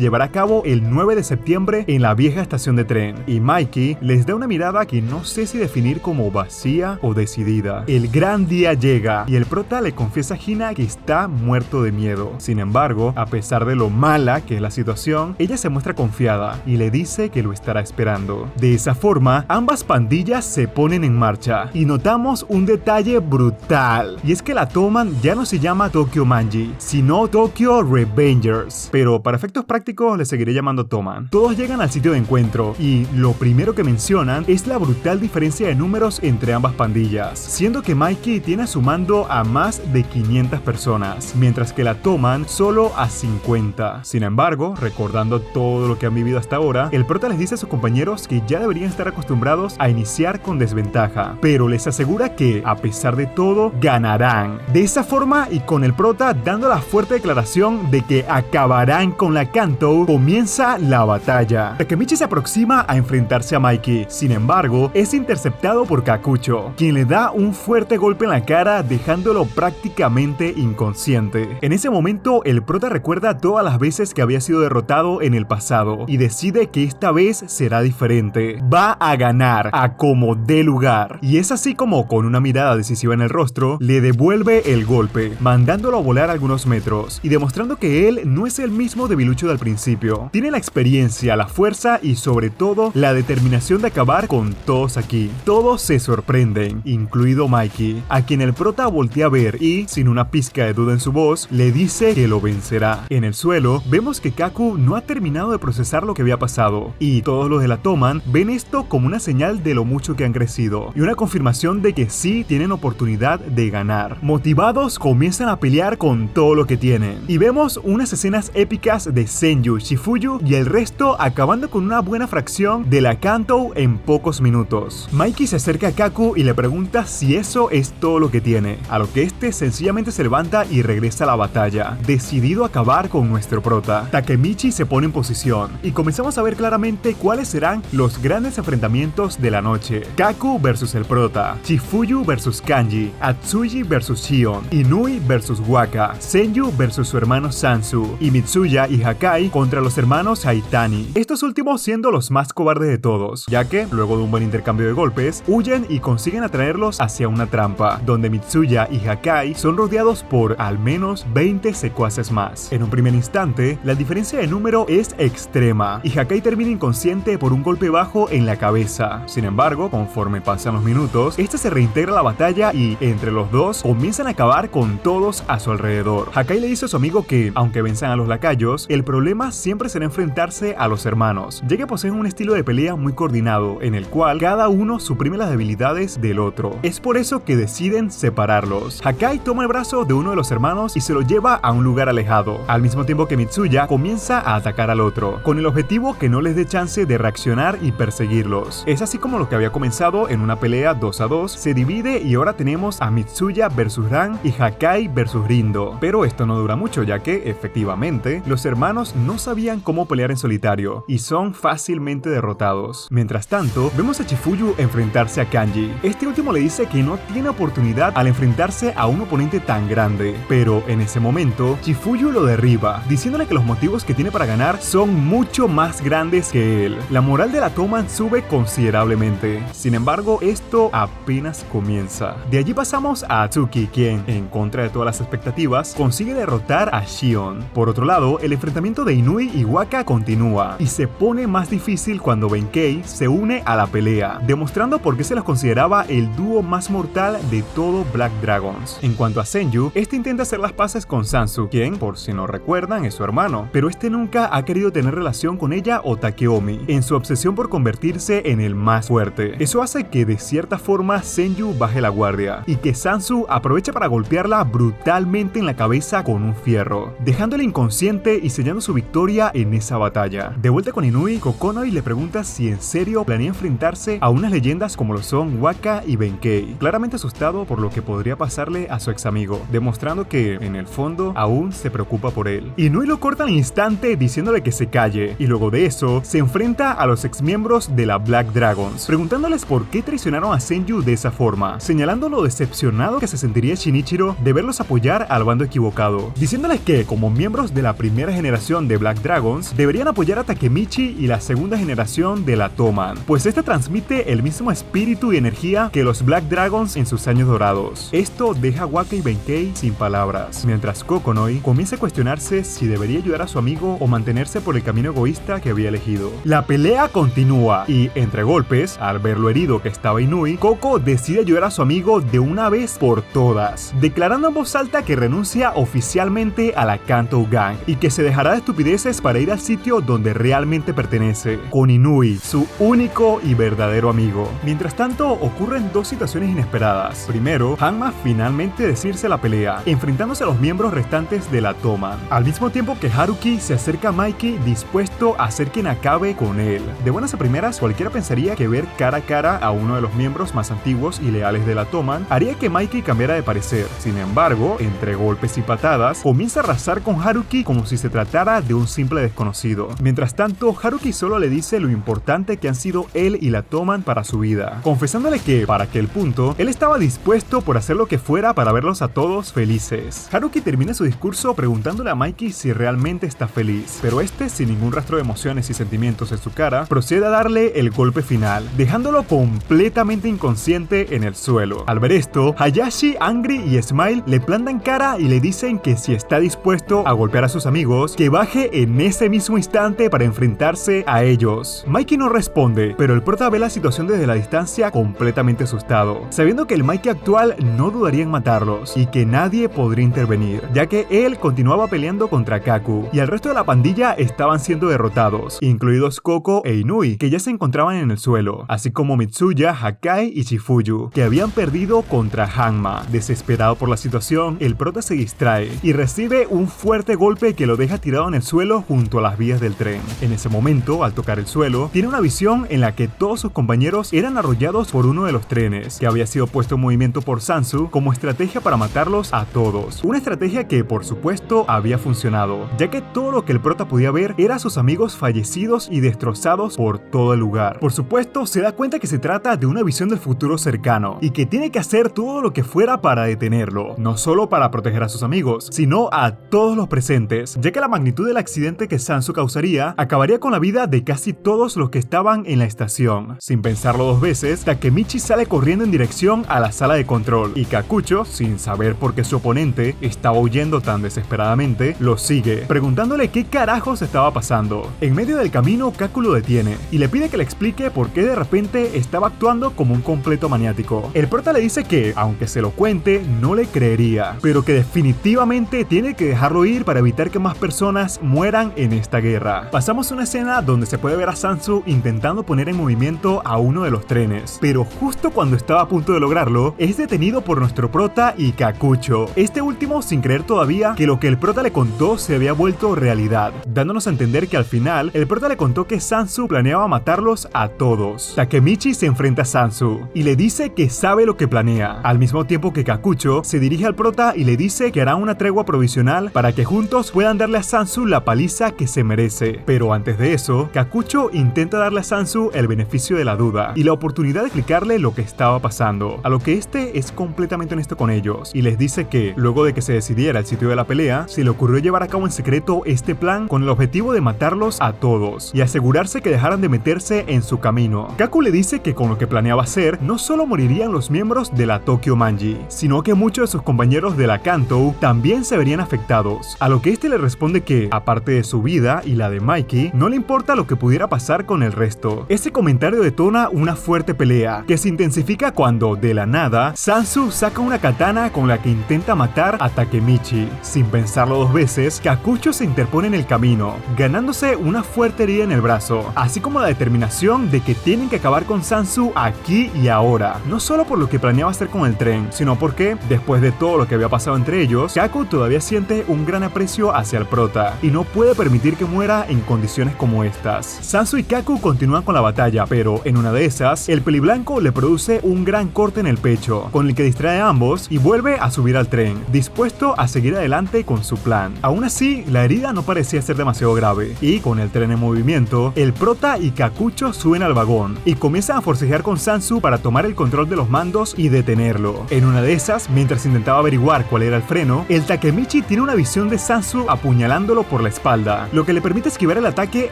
llevará a cabo el 9 de septiembre en la vieja estación de tren, y Mikey les da una mirada que no sé si definir como vacía o decidida. El gran día llega, y el prota le confiesa a Hina que está muerto de miedo. Sin embargo, a pesar de lo mala que es la situación, ella se muestra confiada y le dice que lo estará esperando. De esa forma, ambas pandillas se ponen en marcha, y notamos un detalle brutal, y es que la Toman ya no se llama Tokyo Manji, sino Tokyo Revengers, pero para efectos prácticos le seguiré llamando Toman. Todos llegan al sitio de encuentro, y lo primero que mencionan es la brutal diferencia de números entre ambas pandillas, siendo que Mikey tiene a su mando a más de 500 personas, mientras que la Toman solo a 50. Sin embargo, recordando todo lo que han vivido hasta ahora, el prota les dice a sus compañeros que ya deberían estar acostumbrados a iniciar con desventaja, pero les asegura que, a pesar de todo, ganarán. De esa forma, y con el prota dando la fuerte declaración de que acabarán con la Kanto, comienza la batalla. Takemichi se aproxima a enfrentarse a Mikey, sin embargo, es interceptado por Kakucho, quien le da un fuerte golpe en la cara, dejándolo prácticamente inconsciente. En ese momento, el prota recuerda todas las veces que había sido derrotado en el pasado, y decide que esta vez será diferente. Va a ganar a como dé lugar, y es así como, con una mirada decisiva en el rostro, le devuelve el golpe, mandándolo a volar algunos metros, y demostrando que él no es el mismo debilucho del principio. Tiene la experiencia, la fuerza y sobre todo la determinación de acabar con todos aquí. Todos se sorprenden, incluido Mikey, a quien el prota voltea a ver y, sin una pizca de duda en su voz, le dice que lo vencerá. En el suelo, vemos que Kaku no ha terminado de procesar lo que había pasado, y todos los de la Toman ven esto como una señal de lo mucho que han crecido, y una confirmación de que sí tienen oportunidad de ganar. Motivados, comienzan a pelear con todo lo que tienen, y vemos unas escenas épicas épicas de Senju, Shifuyu y el resto, acabando con una buena fracción de la Kanto en pocos minutos. Mikey se acerca a Kaku y le pregunta si eso es todo lo que tiene, a lo que este sencillamente se levanta y regresa a la batalla, decidido a acabar con nuestro prota. Takemichi se pone en posición y comenzamos a ver claramente cuáles serán los grandes enfrentamientos de la noche. Kaku versus el prota, Shifuyu versus Kanji, Atsushi versus Shion, Inui versus Waka, Senju versus su hermano Sansu y Mitsuya y Hakai contra los hermanos Haitani. Estos últimos siendo los más cobardes de todos, ya que, luego de un buen intercambio de golpes, huyen y consiguen atraerlos hacia una trampa, donde Mitsuya y Hakai son rodeados por al menos 20 secuaces más. En un primer instante, la diferencia de número es extrema, y Hakai termina inconsciente por un golpe bajo en la cabeza. Sin embargo, conforme pasan los minutos, este se reintegra a la batalla y, entre los dos, comienzan a acabar con todos a su alrededor. Hakai le dice a su amigo que, aunque venzan a los lacayos, el problema siempre será enfrentarse a los hermanos, ya que poseen un estilo de pelea muy coordinado, en el cual cada uno suprime las debilidades del otro. Es por eso que deciden separarlos. Hakai toma el brazo de uno de los hermanos y se lo lleva a un lugar alejado, al mismo tiempo que Mitsuya comienza a atacar al otro, con el objetivo que no les dé chance de reaccionar y perseguirlos. Es así como lo que había comenzado en una pelea 2 a 2 se divide y ahora tenemos a Mitsuya versus Ran y Hakai versus Rindo. Pero esto no dura mucho, ya que, efectivamente, los hermanos no sabían cómo pelear en solitario y son fácilmente derrotados. Mientras tanto, vemos a Shifuyu enfrentarse a Kanji. Este último le dice que no tiene oportunidad al enfrentarse a un oponente tan grande, pero en ese momento, Shifuyu lo derriba, diciéndole que los motivos que tiene para ganar son mucho más grandes que él. La moral de la Toman sube considerablemente. Sin embargo, esto apenas comienza. De allí pasamos a Atsuki, quien, en contra de todas las expectativas, consigue derrotar a Shion. Por otro lado, el enfrentamiento de Inui y Waka continúa, y se pone más difícil cuando Benkei se une a la pelea, demostrando por qué se los consideraba el dúo más mortal de todo Black Dragons. En cuanto a Senju, este intenta hacer las paces con Sansu, quien, por si no recuerdan, es su hermano, pero este nunca ha querido tener relación con ella o Takeomi, en su obsesión por convertirse en el más fuerte. Eso hace que de cierta forma Senju baje la guardia, y que Sansu aprovecha para golpearla brutalmente en la cabeza con un fierro, dejándola inconsciente y sellando su victoria en esa batalla. De vuelta con Inui, Kokonoi le pregunta si en serio planea enfrentarse a unas leyendas como lo son Waka y Benkei, claramente asustado por lo que podría pasarle a su ex amigo, demostrando que, en el fondo, aún se preocupa por él. Inui lo corta al instante diciéndole que se calle, y luego de eso, se enfrenta a los ex miembros de la Black Dragons, preguntándoles por qué traicionaron a Senju de esa forma, señalando lo decepcionado que se sentiría Shinichiro de verlos apoyar al bando equivocado, diciéndoles que, como miembros de la primera generación de Black Dragons, deberían apoyar a Takemichi y la segunda generación de la Toman, pues esta transmite el mismo espíritu y energía que los Black Dragons en sus años dorados. Esto deja a Waka y Benkei sin palabras, mientras Kokonoi comienza a cuestionarse si debería ayudar a su amigo o mantenerse por el camino egoísta que había elegido. La pelea continúa y, entre golpes, al ver lo herido que estaba Inui, Koko decide ayudar a su amigo de una vez por todas, declarando en voz alta que renuncia oficialmente a la Kanto Gang y que se dejará de estupideces para ir al sitio donde realmente pertenece, con Inui, su único y verdadero amigo. Mientras tanto, ocurren dos situaciones inesperadas. Primero, Hanma finalmente decirse la pelea, enfrentándose a los miembros restantes de la Toman, al mismo tiempo que Haruki se acerca a Mikey dispuesto a ser quien acabe con él. De buenas a primeras, cualquiera pensaría que ver cara a cara a uno de los miembros más antiguos y leales de la Toman haría que Mikey cambiara de parecer. Sin embargo, entre golpes y patadas, comienza a arrasar con Haruki como si se tratara de un simple desconocido. Mientras tanto, Haruki solo le dice lo importante que han sido él y la Toman para su vida, confesándole que, para aquel punto, él estaba dispuesto por hacer lo que fuera para verlos a todos felices. Haruki termina su discurso preguntándole a Mikey si realmente está feliz, pero este, sin ningún rastro de emociones y sentimientos en su cara, procede a darle el golpe final, dejándolo completamente inconsciente en el suelo. Al ver esto, Hayashi, Angry y Smile le plantan cara y le dicen que si está dispuesto a golpear a sus amigos, que baje en ese mismo instante para enfrentarse a ellos. Mikey no responde, pero el prota ve la situación desde la distancia completamente asustado, sabiendo que el Mikey actual no dudaría en matarlos y que nadie podría intervenir, ya que él continuaba peleando contra Kaku y el resto de la pandilla estaban siendo derrotados, incluidos Koko e Inui, que ya se encontraban en el suelo, así como Mitsuya, Hakai y Shifuyu, que habían perdido contra Hanma. Desesperado por la situación, el prota se distrae y recibe un fuerte golpe que que lo deja tirado en el suelo junto a las vías del tren. En ese momento, al tocar el suelo, tiene una visión en la que todos sus compañeros eran arrollados por uno de los trenes, que había sido puesto en movimiento por Sansu como estrategia para matarlos a todos. Una estrategia que, por supuesto, había funcionado, ya que todo lo que el prota podía ver era a sus amigos fallecidos y destrozados por todo el lugar. Por supuesto, se da cuenta que se trata de una visión del futuro cercano, y que tiene que hacer todo lo que fuera para detenerlo, no solo para proteger a sus amigos, sino a todos los presentes, ya que la magnitud del accidente que Sansu causaría acabaría con la vida de casi todos los que estaban en la estación. Sin pensarlo dos veces, Takemichi sale corriendo en dirección a la sala de control, y Kakucho, sin saber por qué su oponente estaba huyendo tan desesperadamente, lo sigue, preguntándole qué carajos estaba pasando. En medio del camino, Kaku lo detiene y le pide que le explique por qué de repente estaba actuando como un completo maniático. El prota le dice que, aunque se lo cuente, no le creería, pero que definitivamente tiene que dejarlo ir para evitar que más personas mueran en esta guerra. Pasamos una escena donde se puede ver a Sansu intentando poner en movimiento a uno de los trenes, pero justo cuando estaba a punto de lograrlo, es detenido por nuestro prota y Kakucho, este último sin creer todavía que lo que el prota le contó se había vuelto realidad, dándonos a entender que al final el prota le contó que Sansu planeaba matarlos a todos. Takemichi se enfrenta a Sansu y le dice que sabe lo que planea, al mismo tiempo que Kakucho se dirige al prota y le dice que hará una tregua provisional para que juntos puedan darle a Sansu la paliza que se merece. Pero antes de eso, Kakucho intenta darle a Sansu el beneficio de la duda y la oportunidad de explicarle lo que estaba pasando, a lo que este es completamente honesto con ellos y les dice que, luego de que se decidiera el sitio de la pelea, se le ocurrió llevar a cabo en secreto este plan con el objetivo de matarlos a todos y asegurarse que dejaran de meterse en su camino. Kaku le dice que con lo que planeaba hacer, no solo morirían los miembros de la Tokyo Manji, sino que muchos de sus compañeros de la Kanto también se verían afectados, a lo que este le responde que, aparte de su vida y la de Mikey, no le importa lo que pudiera pasar con el resto. Ese comentario detona una fuerte pelea, que se intensifica cuando, de la nada, Sansu saca una katana con la que intenta matar a Takemichi. Sin pensarlo dos veces, Kakucho se interpone en el camino, ganándose una fuerte herida en el brazo, así como la determinación de que tienen que acabar con Sansu aquí y ahora, no solo por lo que planeaba hacer con el tren, sino porque, después de todo lo que había pasado entre ellos, Kaku todavía siente un gran aprecio hacia el prota, y no puede permitir que muera en condiciones como estas. Sansu y Kaku continúan con la batalla, pero en una de esas, el peliblanco le produce un gran corte en el pecho, con el que distrae a ambos y vuelve a subir al tren, dispuesto a seguir adelante con su plan. Aún así, la herida no parecía ser demasiado grave, y con el tren en movimiento, el prota y Kakucho suben al vagón, y comienzan a forcejear con Sansu para tomar el control de los mandos y detenerlo. En una de esas, mientras intentaba averiguar cuál era el freno, el Takemichi tiene una visión de Sansu apuñalándolo por la espalda, lo que le permite esquivar el ataque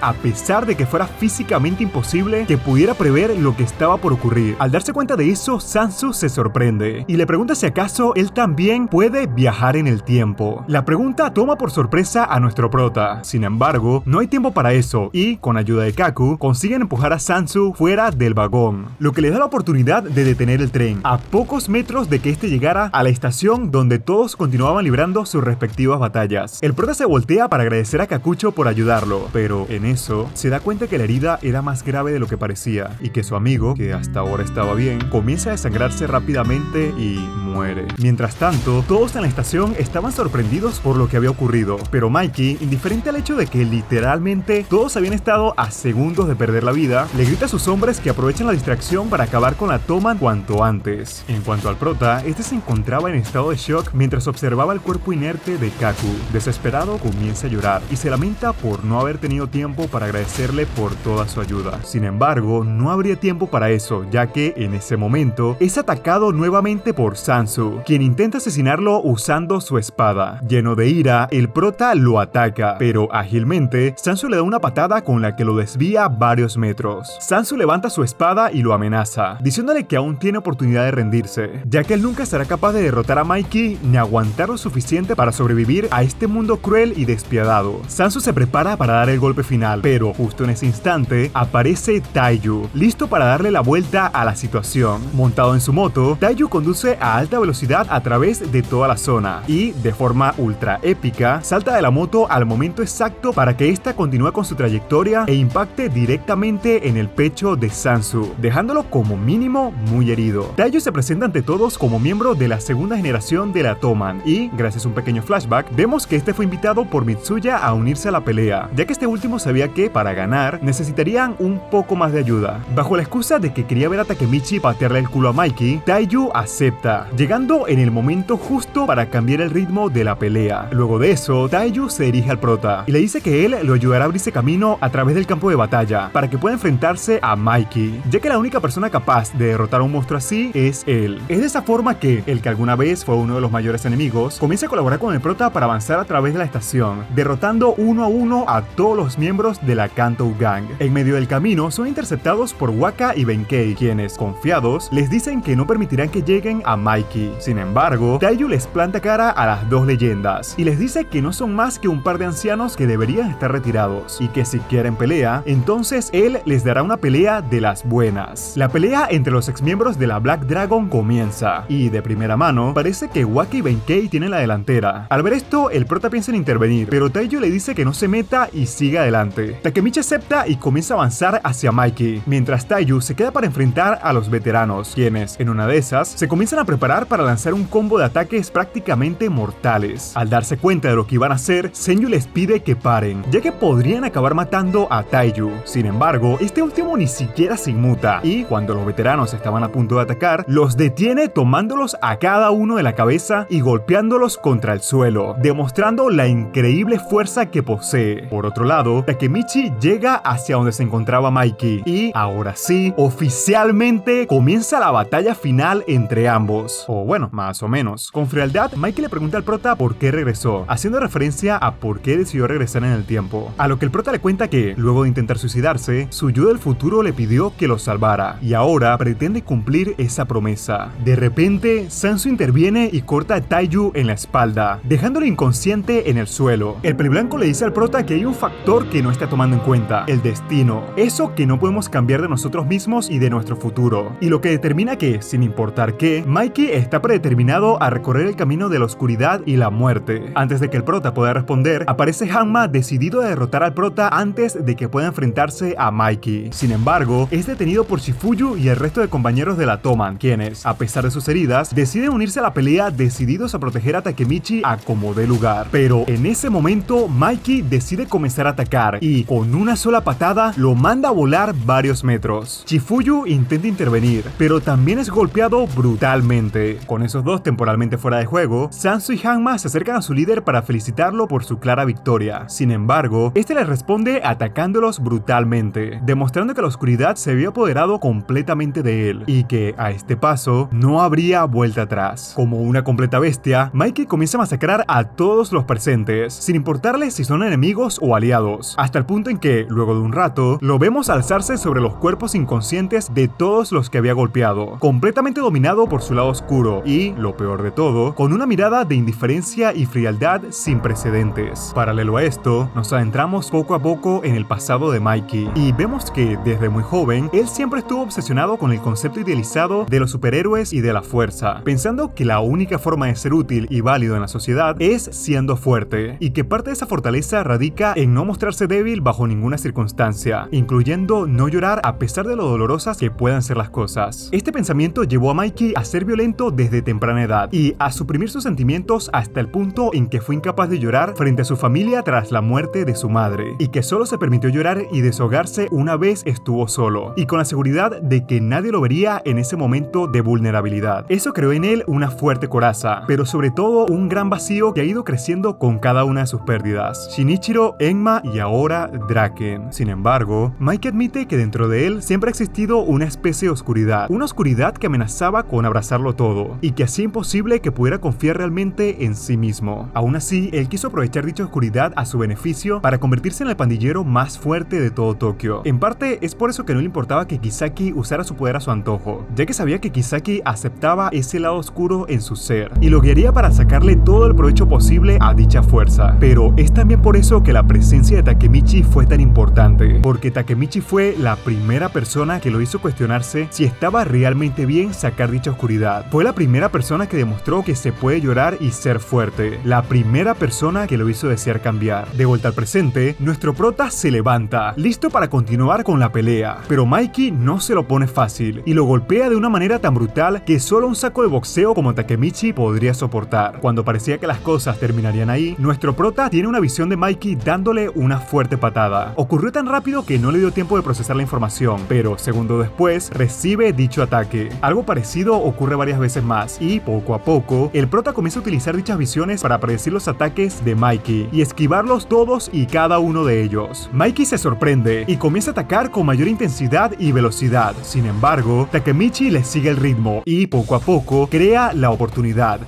a pesar de que fuera físicamente imposible que pudiera prever lo que estaba por ocurrir. Al darse cuenta de eso, Sansu se sorprende y le pregunta si acaso él también puede viajar en el tiempo. La pregunta toma por sorpresa a nuestro prota. Sin embargo, no hay tiempo para eso y, con ayuda de Kaku, consiguen empujar a Sansu fuera del vagón, lo que le da la oportunidad de detener el tren, a pocos metros de que este llegara a la estación donde todos continuaban librando sus respectivas batallas. El prota se voltea para agradecer a Kakucho por ayudarlo, pero en eso se da cuenta que la herida era más grave de lo que parecía y que su amigo, que hasta ahora estaba bien, comienza a desangrarse rápidamente y muere. Mientras tanto, todos en la estación estaban sorprendidos por lo que había ocurrido, pero Mikey, indiferente al hecho de que literalmente todos habían estado a segundos de perder la vida, le grita a sus hombres que aprovechen la distracción para acabar con la Toman cuanto antes. En cuanto al prota, este se encontraba en estado de shock mientras observaba el cuerpo inerte de Kaku. Desesperado, comienza a llorar y se lamenta por no haber tenido tiempo para agradecerle por toda su ayuda. Sin embargo, no habría tiempo para eso, ya que en ese momento es atacado nuevamente por Sansu, quien intenta asesinarlo usando su espada. Lleno de ira, el prota lo ataca, pero ágilmente Sansu le da una patada con la que lo desvía varios metros. Sansu levanta su espada y lo amenaza, diciéndole que aún tiene oportunidad de rendirse, ya que él nunca será capaz de derrotar a Mikey ni aguantar lo suficiente para sobrevivir a este mundo cruel y despiadado. Sansu se prepara para dar el golpe final, pero justo en ese instante aparece Taiyu, listo para darle la vuelta a la situación. Montado en su moto, Taiyu conduce a alta velocidad a través de toda la zona y, de forma ultra épica, salta de la moto al momento exacto para que ésta continúe con su trayectoria e impacte directamente en el pecho de Sansu, dejándolo como mínimo muy herido. Taiyu se presenta ante todos como miembro de la segunda generación de la Toman y, gracias a un pequeño flashback, vemos que este fue invitado por Mitsuya a unirse a la pelea, ya que este último sabía que, para ganar, necesitarían un poco más de ayuda. Bajo la excusa de que quería ver a Takemichi patearle el culo a Mikey, Taiyu acepta, llegando en el momento justo para cambiar el ritmo de la pelea. Luego de eso, Taiyu se dirige al prota y le dice que él lo ayudará a abrirse camino a través del campo de batalla para que pueda enfrentarse a Mikey, ya que la única persona capaz de derrotar a un monstruo así es él. Es de esa forma que el que alguna vez fue uno de los mayores enemigos comienza a colaborar con el prota para avanzar a través de la estación, derrotando uno a uno a todos los miembros de la Kanto Gang. En medio del camino son interceptados por Waka y Benkei, quienes, confiados, les dicen que no permitirán que lleguen a Mikey. Sin embargo, Taiyu les planta cara a las dos leyendas y les dice que no son más que un par de ancianos que deberían estar retirados y que si quieren pelea, entonces él les dará una pelea de las buenas. La pelea entre los exmiembros de la Black Dragon comienza y de primera mano parece que Waka y Benkei tienen la delantera. Al ver esto, el prota piensa en intervenir, pero Taiyu le dice que no se meta y sigue adelante. Takemichi acepta y comienza a avanzar hacia Mikey, mientras Taiyu se queda para enfrentar a los veteranos, quienes, en una de esas, se comienzan a preparar para lanzar un combo de ataques prácticamente mortales. Al darse cuenta de lo que iban a hacer, Senju les pide que paren, ya que podrían acabar matando a Taiyu. Sin embargo, este último ni siquiera se inmuta, y cuando los veteranos estaban a punto de atacar, los detiene tomándolos a cada uno de la cabeza y golpeándolos contra el suelo, demostrando la increíble fuerza que posee. Por otro lado, Takemichi llega hacia donde se encontraba Mikey, y ahora sí, oficialmente comienza la batalla final entre ambos. O bueno, más o menos. Con frialdad, Mikey le pregunta al prota por qué regresó, haciendo referencia a por qué decidió regresar en el tiempo. A lo que el prota le cuenta que, luego de intentar suicidarse, su yo del futuro le pidió que lo salvara, y ahora pretende cumplir esa promesa. De repente, Sansu interviene y corta a Taiyu en la espalda, dejándolo inconsciente en el suelo. El peliblanco le dice al prota que hay un factor que no está tomando en cuenta: el destino. Eso que no podemos cambiar de nosotros mismos y de nuestro futuro. Y lo que determina que, sin importar qué, Mikey está predeterminado a recorrer el camino de la oscuridad y la muerte. Antes de que el prota pueda responder, aparece Hanma decidido a derrotar al prota antes de que pueda enfrentarse a Mikey. Sin embargo, es detenido por Shifuyu y el resto de compañeros de la Toman, quienes, a pesar de sus heridas, deciden unirse a la pelea decididos a proteger a Takemichi a como dé lugar. Pero en ese momento, Mikey decide comenzar a atacar y, con una sola patada, lo manda a volar varios metros. Shifuyu intenta intervenir, pero también es golpeado brutalmente. Con esos dos temporalmente fuera de juego, Sansu y Hanma se acercan a su líder para felicitarlo por su clara victoria. Sin embargo, este les responde atacándolos brutalmente, demostrando que la oscuridad se había apoderado completamente de él y que, a este paso, no habría vuelta atrás. Como una completa bestia, Mikey comienza a masacrar a todos los presentes, sin importarle si son enemigos o aliados, hasta el punto en que, luego de un rato, lo vemos alzarse sobre los cuerpos inconscientes de todos los que había golpeado, completamente dominado por su lado oscuro y, lo peor de todo, con una mirada de indiferencia y frialdad sin precedentes. Paralelo a esto, nos adentramos poco a poco en el pasado de Mikey y vemos que, desde muy joven, él siempre estuvo obsesionado con el concepto idealizado de los superhéroes y de la fuerza, pensando que la única forma de ser útil y válido en la sociedad es siendo fuerte, y que parte de esa fortaleza radica en no mostrarse débil bajo ninguna circunstancia, incluyendo no llorar a pesar de lo dolorosas que puedan ser las cosas. Este pensamiento llevó a Mikey a ser violento desde temprana edad y a suprimir sus sentimientos hasta el punto en que fue incapaz de llorar frente a su familia tras la muerte de su madre, y que solo se permitió llorar y desahogarse una vez estuvo solo, y con la seguridad de que nadie lo vería en ese momento de vulnerabilidad. Eso creó en él una fuerte coraza, pero sobre todo un gran vacío que ha ido creciendo con cada una de sus pérdidas: Shinichiro, Enma y ahora Draken. Sin embargo, Mikey admite que dentro de él siempre ha existido una especie de oscuridad, una oscuridad que amenazaba con abrazarlo todo, y que hacía imposible que pudiera confiar realmente en sí mismo. Aún así, él quiso aprovechar dicha oscuridad a su beneficio para convertirse en el pandillero más fuerte de todo Tokio. En parte, es por eso que no le importaba que Kisaki usara su poder a su antojo, ya que sabía que Kisaki aceptaba ese lado oscuro en su ser, y lo guiaría para sacarle todo el provecho posible a dicha fuerza. Pero es también por eso que la presencia de Takemichi fue tan importante, porque Takemichi fue la primera persona que lo hizo cuestionarse si estaba realmente bien sacar dicha oscuridad. Fue la primera persona que demostró que se puede llorar y ser fuerte, la primera persona que lo hizo desear cambiar. De vuelta al presente, nuestro prota se levanta, listo para continuar con la pelea, pero Mikey no se lo pone fácil y lo golpea de una manera tan brutal que solo un saco de boxeo como Takemichi podría soportar. Cuando parecía que las cosas terminarían ahí, ahí, nuestro prota tiene una visión de Mikey dándole una fuerte patada. Ocurrió tan rápido que no le dio tiempo de procesar la información, pero segundos después recibe dicho ataque. Algo parecido ocurre varias veces más y poco a poco el prota comienza a utilizar dichas visiones para predecir los ataques de Mikey y esquivarlos todos y cada uno de ellos. Mikey se sorprende y comienza a atacar con mayor intensidad y velocidad. Sin embargo, Takemichi le sigue el ritmo y poco a poco crea la oportunidad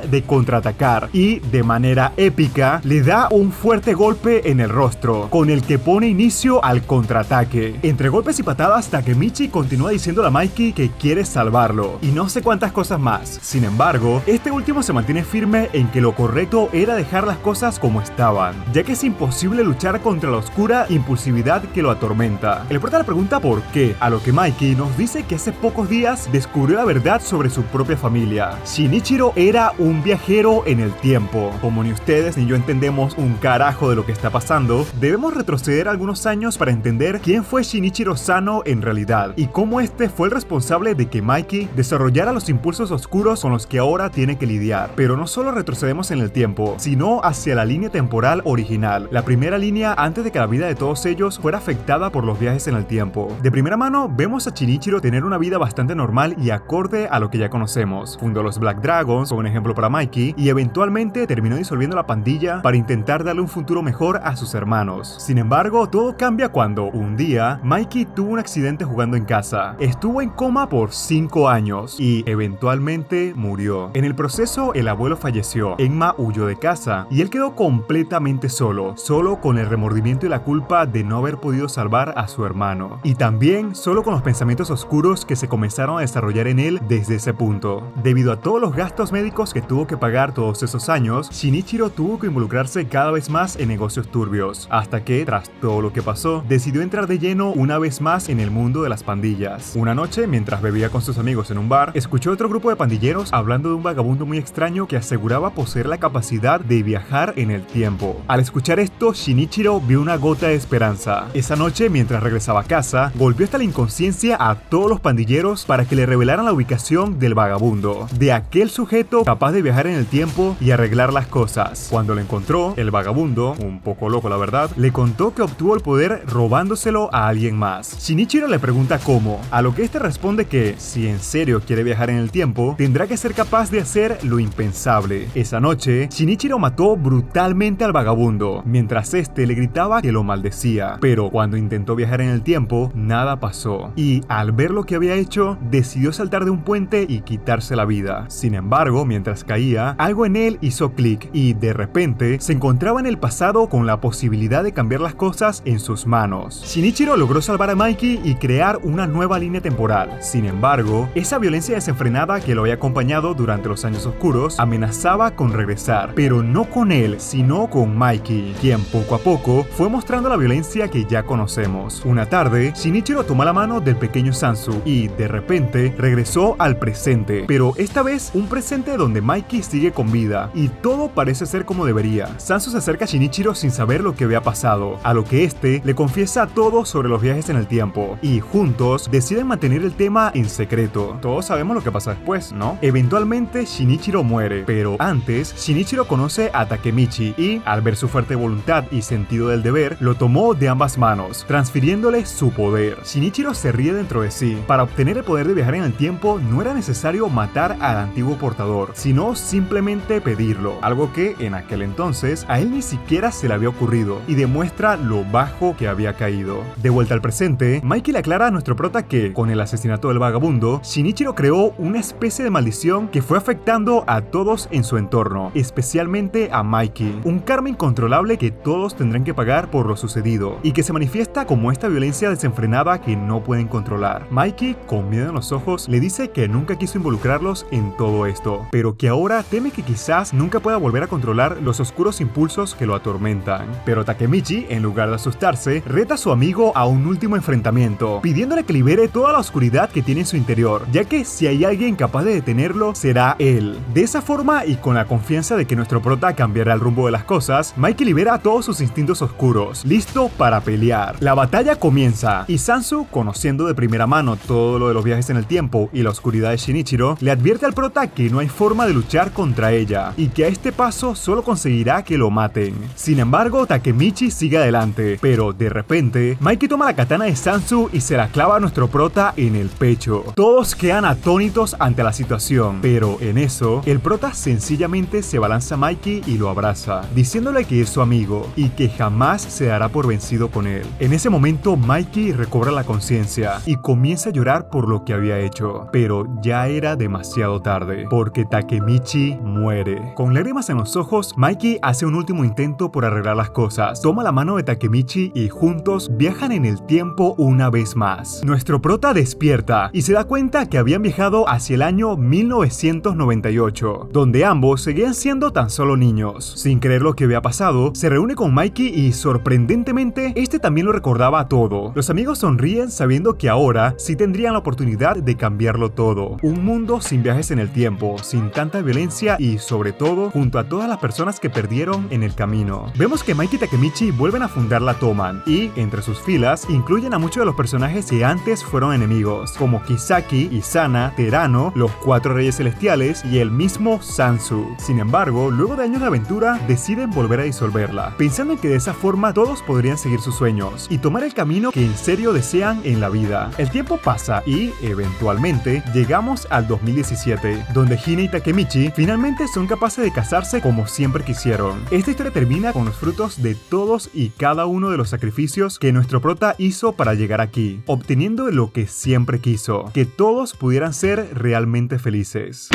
de contraatacar y de manera épica le da un fuerte golpe en el rostro, con el que pone inicio al contraataque. Entre golpes y patadas, Takemichi continúa diciéndole a Mikey que quiere salvarlo y no sé cuántas cosas más. Sin embargo, este último se mantiene firme en que lo correcto era dejar las cosas como estaban, ya que es imposible luchar contra la oscura impulsividad que lo atormenta. El prota le pregunta por qué, a lo que Mikey nos dice que hace pocos días descubrió la verdad sobre su propia familia. Shinichiro era un viajero en el tiempo. Como ni ustedes ni yo entendemos un carajo de lo que está pasando, debemos retroceder algunos años para entender quién fue Shinichiro Sano en realidad y cómo este fue el responsable de que Mikey desarrollara los impulsos oscuros con los que ahora tiene que lidiar. Pero no solo retrocedemos en el tiempo, sino hacia la línea temporal original, la primera línea antes de que la vida de todos ellos fuera afectada por los viajes en el tiempo. De primera mano vemos a Shinichiro tener una vida bastante normal y acorde a lo que ya conocemos. Fundó los Black Dragons, como un ejemplo para Mikey, y eventualmente terminó disolviendo la pandilla para intentar darle un futuro mejor a sus hermanos. Sin embargo, todo cambia cuando, un día, Mikey tuvo un accidente jugando en casa. Estuvo en coma por 5 años y eventualmente murió. En el proceso, el abuelo falleció, Enma huyó de casa y él quedó completamente solo con el remordimiento y la culpa de no haber podido salvar a su hermano. Y también solo con los pensamientos oscuros que se comenzaron a desarrollar en él desde ese punto. Debido a todos los gastos médicos que tuvo que pagar todos esos años, Shinichiro tuvo que involucrarse cada vez más en negocios turbios, hasta que, tras todo lo que pasó, decidió entrar de lleno una vez más en el mundo de las pandillas. Una noche, mientras bebía con sus amigos en un bar, escuchó otro grupo de pandilleros hablando de un vagabundo muy extraño que aseguraba poseer la capacidad de viajar en el tiempo. Al escuchar esto, Shinichiro vio una gota de esperanza. Esa noche, mientras regresaba a casa, volvió hasta la inconsciencia a todos los pandilleros para que le revelaran la ubicación del vagabundo, de aquel sujeto capaz de viajar en el tiempo y arreglar las cosas. Cuando lo encontró, el vagabundo, un poco loco la verdad, le contó que obtuvo el poder robándoselo a alguien más. Shinichiro le pregunta cómo, a lo que este responde que, si en serio quiere viajar en el tiempo, tendrá que ser capaz de hacer lo impensable. Esa noche, Shinichiro mató brutalmente al vagabundo, mientras este le gritaba que lo maldecía. Pero cuando intentó viajar en el tiempo, nada pasó. Y al ver lo que había hecho, decidió saltar de un puente y quitarse la vida. Sin embargo, mientras caía, algo en él hizo clic y de repente se encontraba en el pasado con la posibilidad de cambiar las cosas en sus manos. Shinichiro logró salvar a Mikey y crear una nueva línea temporal. Sin embargo, esa violencia desenfrenada que lo había acompañado durante los años oscuros amenazaba con regresar, pero no con él, sino con Mikey, quien poco a poco fue mostrando la violencia que ya conocemos. Una tarde, Shinichiro tomó la mano del pequeño Sansu y de repente regresó al presente, pero esta vez un presente donde Mikey sigue con vida y todo parece ser como debería. Sansu se acerca a Shinichiro sin saber lo que había pasado, a lo que este le confiesa todo sobre los viajes en el tiempo y juntos deciden mantener el tema en secreto. Todos sabemos lo que pasa después, ¿no? Eventualmente Shinichiro muere, pero antes Shinichiro conoce a Takemichi y, al ver su fuerte voluntad y sentido del deber, lo tomó de ambas manos, transfiriéndole su poder. Shinichiro se ríe dentro de sí. Para obtener el poder de viajar en el tiempo no era necesario matar al antiguo portador, sino simplemente pedirlo, algo que en aquel entonces a él ni siquiera se le había ocurrido y demuestra lo bajo que había caído. De vuelta al presente, Mikey le aclara a nuestro prota que, con el asesinato del vagabundo, Shinichiro creó una especie de maldición que fue afectando a todos en su entorno, especialmente a Mikey, un karma incontrolable que todos tendrán que pagar por lo sucedido y que se manifiesta como esta violencia desenfrenada que no pueden controlar. Mikey, con miedo en los ojos, le dice que nunca quiso involucrarlos en todo esto, pero que ahora teme que quizás nunca pueda volver a controlar los oscuros impulsos que lo atormentan. Pero Takemichi, en lugar de asustarse, reta a su amigo a un último enfrentamiento, pidiéndole que libere toda la oscuridad que tiene en su interior, ya que si hay alguien capaz de detenerlo, será él. De esa forma y con la confianza de que nuestro prota cambiará el rumbo de las cosas, Mikey libera a todos sus instintos oscuros, listo para pelear. La batalla comienza y Sansu, conociendo de primera mano todo lo de los viajes en el tiempo y la oscuridad de Shinichiro, le advierte al prota que no hay forma de luchar contra ella y que a este este paso solo conseguirá que lo maten. Sin embargo, Takemichi sigue adelante, pero de repente, Mikey toma la katana de Sansu y se la clava a nuestro prota en el pecho. Todos quedan atónitos ante la situación, pero en eso, el prota sencillamente se balanza a Mikey y lo abraza, diciéndole que es su amigo y que jamás se dará por vencido con él. En ese momento, Mikey recobra la conciencia y comienza a llorar por lo que había hecho, pero ya era demasiado tarde, porque Takemichi muere. Con lágrimas en los ojos, Mikey hace un último intento por arreglar las cosas, toma la mano de Takemichi y juntos viajan en el tiempo una vez más. Nuestro prota despierta y se da cuenta que habían viajado hacia el año 1998, donde ambos seguían siendo tan solo niños. Sin creer lo que había pasado, se reúne con Mikey y sorprendentemente, este también lo recordaba todo. Los amigos sonríen sabiendo que ahora sí tendrían la oportunidad de cambiarlo todo. Un mundo sin viajes en el tiempo, sin tanta violencia y sobre todo, junto a todas las personas que perdieron en el camino. Vemos que Mikey y Takemichi vuelven a fundar la Toman y, entre sus filas, incluyen a muchos de los personajes que antes fueron enemigos, como Kisaki, Izana, Terano, los 4 Reyes Celestiales y el mismo Sansu. Sin embargo, luego de años de aventura, deciden volver a disolverla, pensando en que de esa forma todos podrían seguir sus sueños y tomar el camino que en serio desean en la vida. El tiempo pasa y, eventualmente, llegamos al 2017, donde Hina y Takemichi finalmente son capaces de casarse como siempre quisieron. Esta historia termina con los frutos de todos y cada uno de los sacrificios que nuestro prota hizo para llegar aquí, obteniendo lo que siempre quiso, que todos pudieran ser realmente felices.